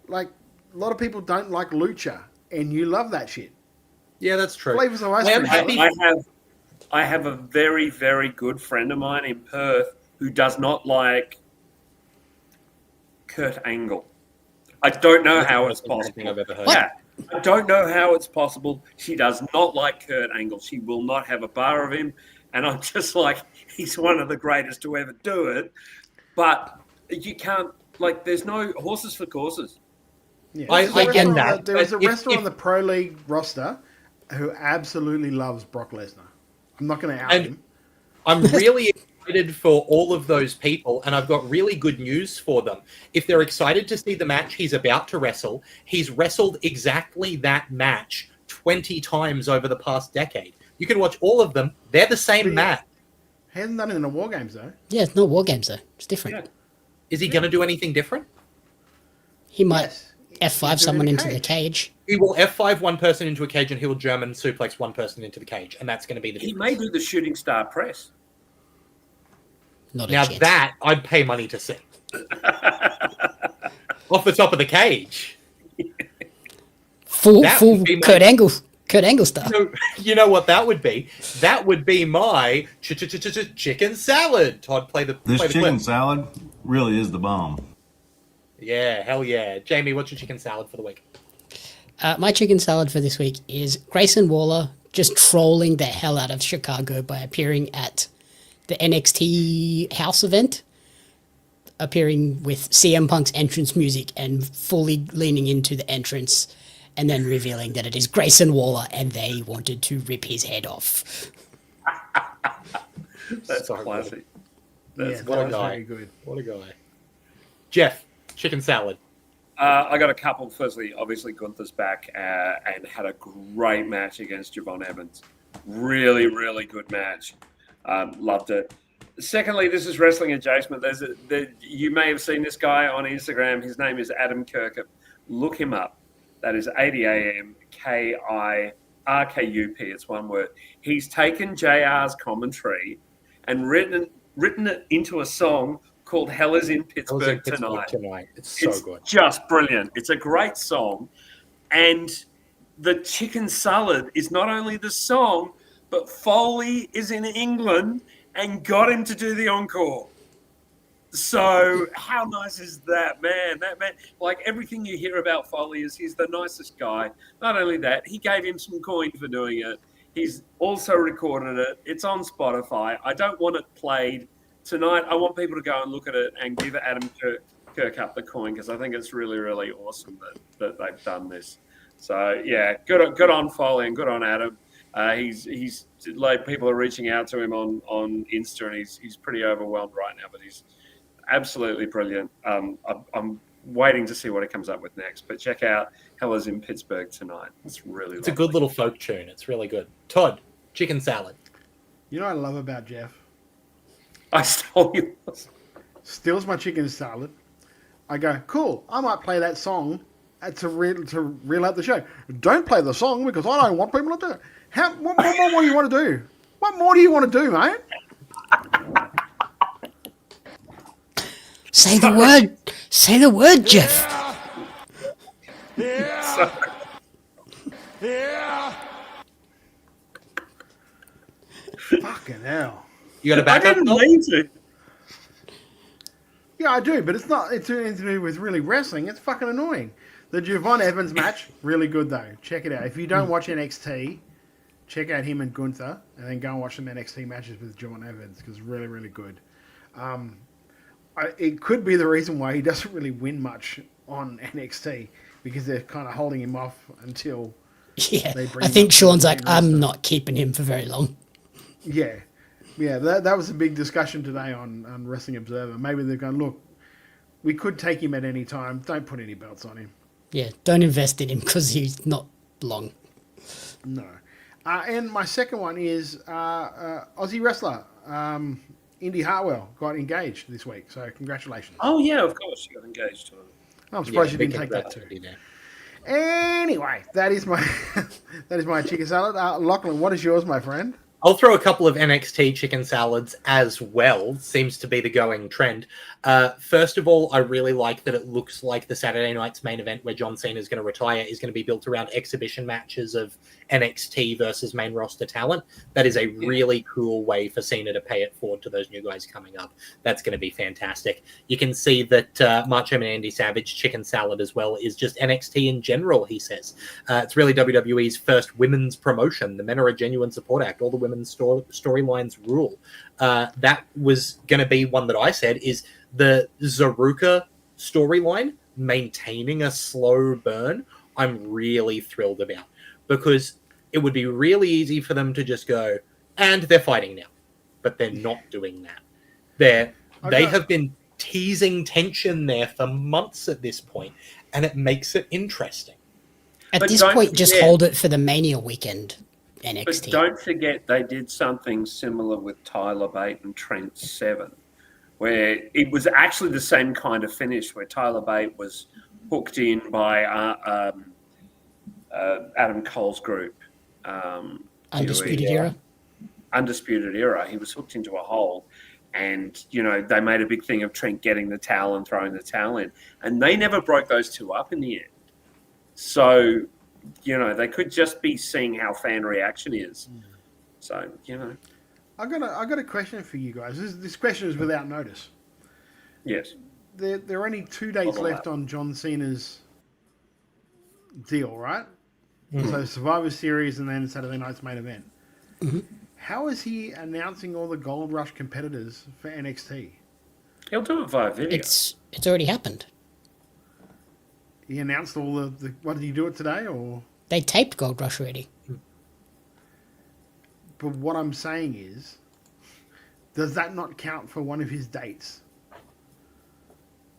Like a lot of people don't like lucha, and you love that shit. Yeah, that's true. Flavors of ice I am cream. happy- I have a very, very good friend of mine in Perth who does not like Kurt Angle. I don't know how it's possible. I've ever heard. Yeah, I don't know how it's possible. She does not like Kurt Angle. She will not have a bar of him. And I'm just like, he's one of the greatest to ever do it. But you can't, like, there's no horses for courses. Yeah. I get that. There is a but if- wrestler on the Pro League roster who absolutely loves Brock Lesnar. I'm not going to out him. I'm really excited for all of those people, and I've got really good news for them. If they're excited to see the match he's about to wrestle, he's wrestled exactly that match 20 times over the past decade. You can watch all of them. They're the same match. He hasn't done it in the War Games, though. Yeah, it's not War Games though. It's different. Is he going to do anything different? He might F5 someone into the cage. He will F5 one person into a cage and he will German suplex one person into the cage, and that's going to be the He difference. may do the shooting star press. Not Now a chance. that I'd pay money to see. Off the top of the cage. Full That would be my- Kurt Angle style. You know what that would be? That would be my chicken salad. Todd, play the This play the chicken clip. salad really is the bomb. Yeah, hell yeah. Jamie, what's your chicken salad for the week? My chicken salad for this week is Grayson Waller just trolling the hell out of Chicago by appearing at the NXT house event, appearing with CM Punk's entrance music and fully leaning into the entrance, and then revealing that it is Grayson Waller and they wanted to rip his head off. That's classic. That's What a guy. very good. What a guy. Jeff, chicken salad. I got a couple. Firstly, obviously, Gunther's back and had a great match against Javon Evans. Really, really good match. Loved it. Secondly, this is wrestling adjacent. You may have seen this guy on Instagram. His name is Adam Kirkup. Look him up. That is ADAMKIRKUP. It's one word. He's taken JR's commentary and written it into a song called Hell is in Pittsburgh Tonight. It's so good. Just brilliant. It's a great song. And the chicken salad is not only the song, but Foley is in England and got him to do the encore. So how nice is that, man? That man, like everything you hear about Foley is he's the nicest guy. Not only that, he gave him some coin for doing it. He's also recorded it. It's on Spotify. I don't want it played tonight. I want people to go and look at it and give Adam Kirkup the coin because I think it's really, really awesome that they've done this. So yeah, good on Foley and good on Adam. He's like people are reaching out to him on Insta and he's pretty overwhelmed right now, but he's absolutely brilliant. I'm waiting to see what he comes up with next. But check out Hell is in Pittsburgh Tonight. It's really It's a good little folk tune. It's really good. Todd, chicken salad. You know what I love about Jeff? I stole yours. Steals my chicken salad. I go, cool, I might play that song to reel out the show. Don't play the song because I don't want people to do it. What more do you want to do? What more do you want to do, mate? Say the word. Say the word, Jeff. Yeah. Yeah. Fucking hell. You got a backup? I didn't mean to. Yeah, I do, but it's not. It's anything to do with really wrestling. It's fucking annoying. The Javon Evans match, really good though. Check it out. If you don't watch NXT, check out him and Gunther, and then go and watch some NXT matches with Javon Evans because it's really, really good. It could be the reason why he doesn't really win much on NXT because they're kind of holding him off until. Yeah, they bring I him think up Sean's to the like, main roster. I'm not keeping him for very long. Yeah. That was a big discussion today on Wrestling Observer. Maybe they're going, look, we could take him at any time. Don't put any belts on him. Yeah, don't invest in him because he's not long. No. And my second one is Aussie wrestler. Indy Hartwell got engaged this week, so congratulations. Oh yeah, of course, you got engaged to him. I'm surprised you didn't take that too. Anyway, that is my chicken salad. Lachlan, what is yours, my friend? I'll throw a couple of NXT chicken salads as well. Seems to be the going trend. First of all, I really like that it looks like the Saturday night's main event where John Cena is going to retire is going to be built around exhibition matches of NXT versus main roster talent. That is a really cool way for Cena to pay it forward to those new guys coming up. That's going to be fantastic. You can see that Macho Man Andy Savage chicken salad as well is just NXT in general, he says. It's really WWE's first women's promotion. The men are a genuine support act. All the women's storylines rule. That was going to be one that I said is the Zaruka storyline maintaining a slow burn. I'm really thrilled about because it would be really easy for them to just go, and they're fighting now, but they're not doing that. They have been teasing tension there for months at this point, and it makes it interesting. At this point, just hold it for the Mania weekend. NXT. But don't forget they did something similar with Tyler Bate and Trent Seven, where it was actually the same kind of finish where Tyler Bate was hooked in by Adam Cole's group. Undisputed Era. Undisputed Era. He was hooked into a hole. And, they made a big thing of Trent getting the towel and throwing the towel in. And they never broke those two up in the end. So, they could just be seeing how fan reaction is. So, I got a question for you guys. This question is without notice. Yes. There are only 2 dates left on John Cena's deal, right? Mm-hmm. So Survivor Series and then Saturday night's main event. Mm-hmm. How is he announcing all the Gold Rush competitors for NXT? He'll do it via video. It's already happened. He announced all the what did he do it today or? They taped Gold Rush already. But what I'm saying is, does that not count for one of his dates?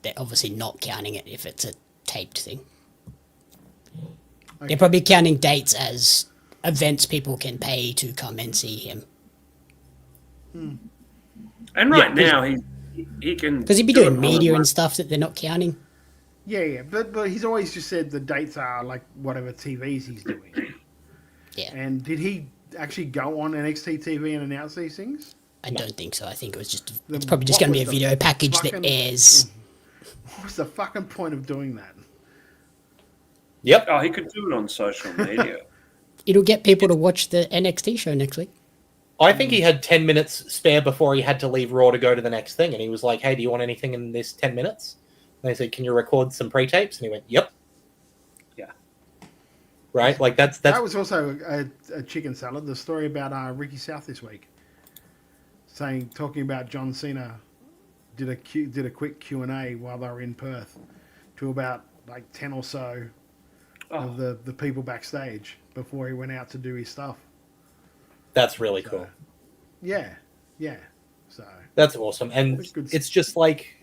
They're obviously not counting it if it's a taped thing. Okay. They're probably counting dates as events people can pay to come and see him. And right now, he can... Because he'd be doing media and stuff that they're not counting. Yeah, but he's always just said the dates are like whatever TVs he's doing. Yeah. And did he actually go on NXT TV and announce these things? I don't think so. I think it was just... It's probably just going to be a video package that airs. What was the fucking point of doing that? Yep. Oh, he could do it on social media. It'll get people to watch the NXT show next week. I think he had 10 minutes spare before he had to leave Raw to go to the next thing. And he was like, hey, do you want anything in this 10 minutes? And they said, can you record some pre-tapes? And he went, yep. Yeah. Right? Like, that's... That was also a chicken salad. The story about Ricky South this week. Talking about John Cena did a quick Q&A while they were in Perth to about like 10 or so of the people backstage before he went out to do his stuff. That's really cool. Yeah. So that's awesome. And it's just like,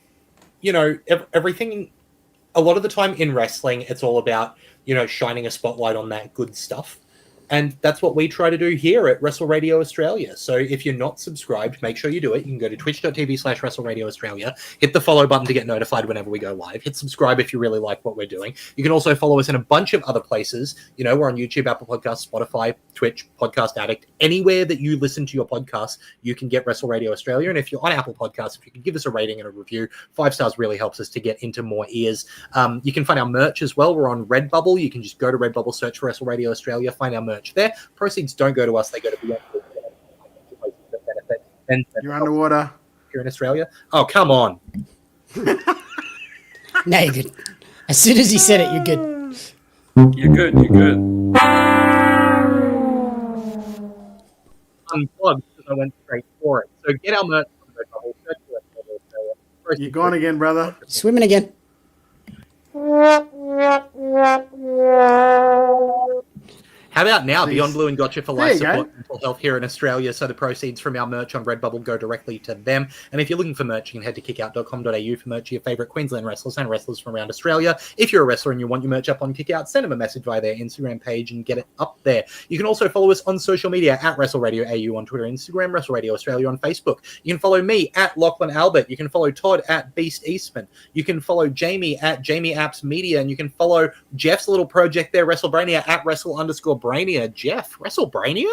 everything, a lot of the time in wrestling, it's all about, shining a spotlight on that good stuff. And that's what we try to do here at Wrestle Radio Australia. So if you're not subscribed, make sure you do it. You can go to twitch.tv/Wrestle Radio Australia, hit the follow button to get notified whenever we go live. Hit subscribe if you really like what we're doing. You can also follow us in a bunch of other places. We're on YouTube, Apple Podcasts, Spotify, Twitch, Podcast Addict. Anywhere that you listen to your podcasts, you can get Wrestle Radio Australia. And if you're on Apple Podcasts, if you can give us a rating and a review, 5 stars really helps us to get into more ears. You can find our merch as well. We're on Redbubble. You can just go to Redbubble, search for Wrestle Radio Australia, find our merch there. Proceeds don't go to us, they go to Beyond. And you're underwater. Here in Australia? Oh, come on. No, you're good. As soon as he said it, you're good. You're good. Unplugged because I went straight for it. So get our merch from Redbubble, search for Wrestle Radio Australia. You're gone again, brother. Swimming again. How about now? Jeez. Beyond Blue and Gotcha for There Life you go. support mental health here in Australia, so the proceeds from our merch on Redbubble go directly to them. And if you're looking for merch, you can head to kickout.com.au for merch of your favourite Queensland wrestlers and wrestlers from around Australia. If you're a wrestler and you want your merch up on Kickout, send them a message via their Instagram page and get it up there. You can also follow us on social media at WrestleRadioAU on Twitter and Instagram, Wrestle Radio Australia on Facebook. You can follow me at Lachlan Albert. You can follow Todd at Beast Eastman. You can follow Jamie at Jamie Apps Media, and you can follow Jeff's little project there, WrestleBrania, at Wrestle_Brania. Jeff, WrestleBrania?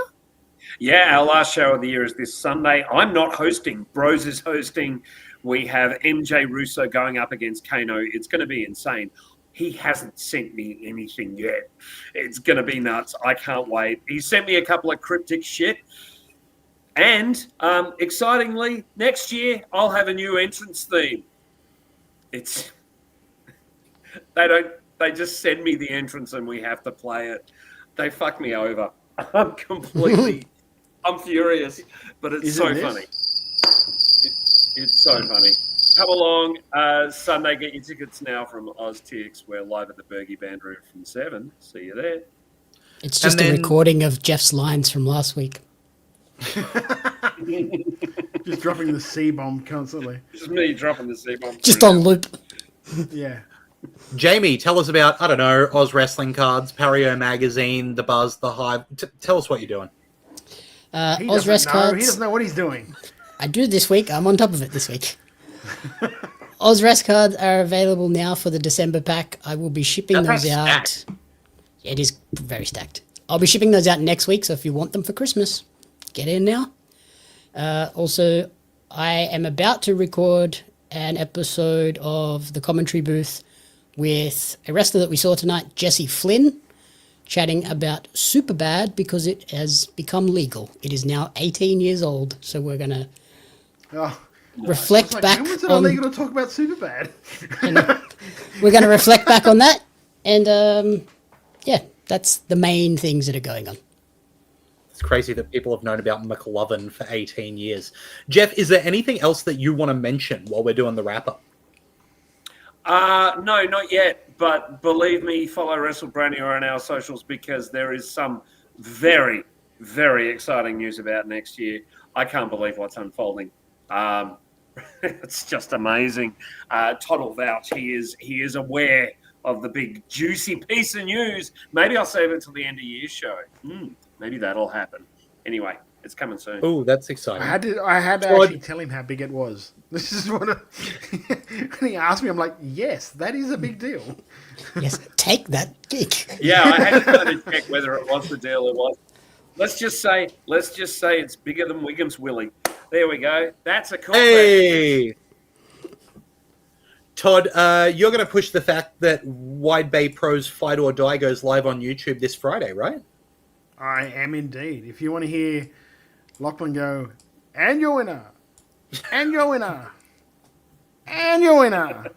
Yeah, our last show of the year is this Sunday. I'm not hosting. Bros is hosting. We have MJ Russo going up against Kano. It's going to be insane. He hasn't sent me anything yet. It's going to be nuts. I can't wait. He sent me a couple of cryptic shit. And excitingly, next year I'll have a new entrance theme. They just send me the entrance and we have to play it. They fuck me over. I'm furious, but it's so funny. It's so funny. Come along Sunday. Get your tickets now from OzTX. We're live at the Bergie Band Room from 7. See you there. It's just a recording of Jeff's lines from last week. Just dropping the C-bomb constantly. Just me dropping the C-bomb. Just on loop. Yeah. Jamie, tell us about, I don't know, Oz Wrestling Cards, Pario Magazine, The Buzz, The Hive. Tell us what you're doing. Oz Rest Cards. He doesn't know what he's doing. I do this week. I'm on top of it this week. Oz Rest Cards are available now for the December pack. I will be shipping those out. Stacked. It is very stacked. I'll be shipping those out next week, so if you want them for Christmas, get in now. Also, I am about to record an episode of The Commentary Booth with a wrestler that we saw tonight, Jesse Flynn, chatting about Superbad because it has become legal. It is now 18 years old, so we're going to reflect back when was it on... illegal to talk about Superbad? We're going to reflect back on that, and yeah, that's the main things that are going on. It's crazy that people have known about McLovin for 18 years. Jeff, is there anything else that you want to mention while we're doing the wrap-up? No, not yet. But believe me, follow WrestleBrania on our socials because there is some very, very exciting news about next year. I can't believe what's unfolding. It's just amazing. Todd will vouch. He is aware of the big juicy piece of news. Maybe I'll save it till the end of year show. Maybe that'll happen. Anyway, it's coming soon. Oh, that's exciting. I had to actually tell him how big it was. This is what when he asked me, I'm like, yes, that is a big deal. Yes, take that gig. Yeah, I had to kind of check whether it was the deal or was. Let's just say it's bigger than Wiggum's Willie. There we go. That's a cool. Hey, Todd, you're going to push the fact that Wide Bay Pro's Fight or Die goes live on YouTube this Friday, right? I am indeed. If you want to hear Lachlan go, and your winner, and your winner, and your winner.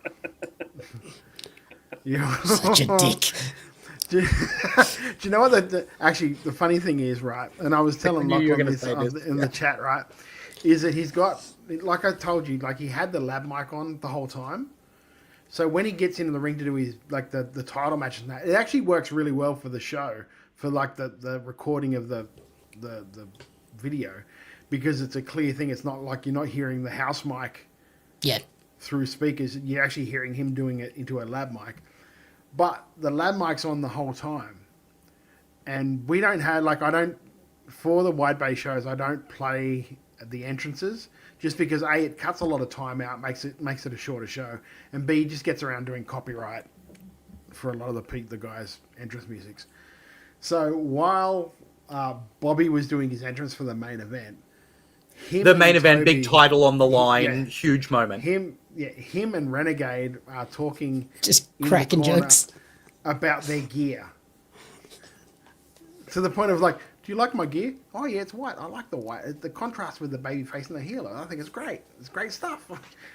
Such a dick. Do you know what actually the funny thing is, right? And I was telling Lachlan this in the chat, right? Is that he's got, like I told you, like he had the lab mic on the whole time. So when he gets into the ring to do his, like the title matches and that, it actually works really well for the show, for like the recording of the video, because it's a clear thing. It's not like you're not hearing the house mic through speakers. You're actually hearing him doing it into a lab mic. But the lab mic's on the whole time. And we don't have, like, for the Wide Bay shows, I don't play the entrances just because A, it cuts a lot of time out, makes it a shorter show, and B, just gets around doing copyright for a lot of the guys' entrance musics. So while Bobby was doing his entrance for the main event, big title on the line, huge moment. Him and Renegade are talking, just cracking jokes about their gear, to the point of like, do you like my gear? Oh yeah, it's white. I like the white. The contrast with the baby face and the heel. I think it's great. It's great stuff.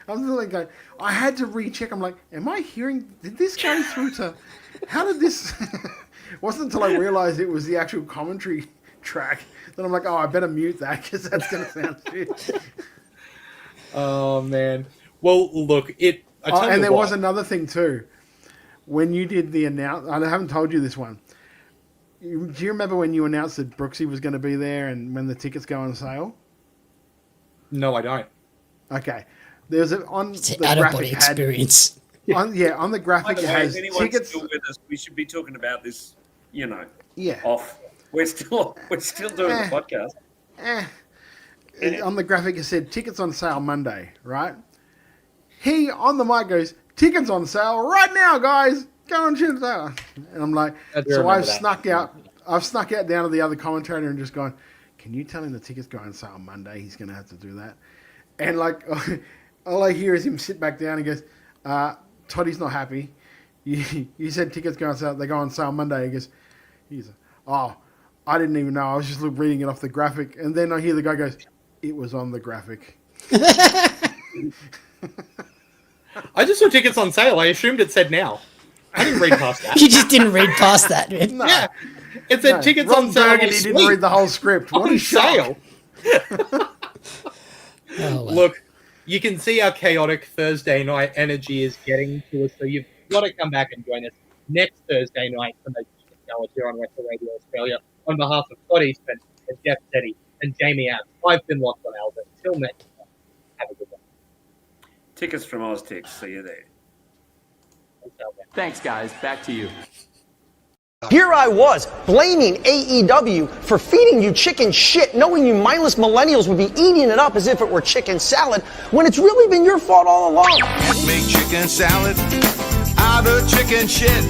I'm just like going, I had to recheck. I'm like, am I hearing? Did this go through to? How did this? It wasn't until I realized it was the actual commentary track that I'm like, oh, I better mute that because that's going to sound shit. Oh man. Well, look, and there was another thing too. When you did the announcement, I haven't told you this one. Do you remember when you announced that Brooksy was going to be there and when the tickets go on sale? No, I don't. Okay. There's on It's the an out-of-body graphic experience. On the graphic By it the way, has if anyone's tickets. still with us, we should be talking about this, Yeah. off. We're still doing the podcast. On the graphic it said tickets on sale Monday, right? He on the mic goes, tickets on sale right now, guys. Go and check it out. And I'm like, so I've snuck out down to the other commentator and just gone, can you tell him the tickets go on sale Monday? He's going to have to do that. And like, all I hear is him sit back down and goes, Toddy's not happy. You said tickets go on sale. They go on sale Monday. He goes, oh, I didn't even know. I was just reading it off the graphic. And then I hear the guy goes, it was on the graphic. I just saw tickets on sale. I assumed it said now. I didn't read past that. You just didn't read past that, man. No. Yeah. It said tickets Ron on sale. Burgundy didn't read the whole script. What On a shock. sale. Oh, well. Look, you can see how chaotic Thursday night energy is getting to us, so you've got to come back and join us next Thursday night for Making Chicken Salad here on Wrestle Radio Australia. On behalf of Scott Eastman and Jeff Teddy and Jamie Adams, I've been Lachlan Albert. Till next time, have a good one. Tickets from OzTix. See you there. Thanks, guys. Back to you. Here I was, blaming AEW for feeding you chicken shit, knowing you mindless millennials would be eating it up as if it were chicken salad, when it's really been your fault all along. Make chicken salad out of chicken shit.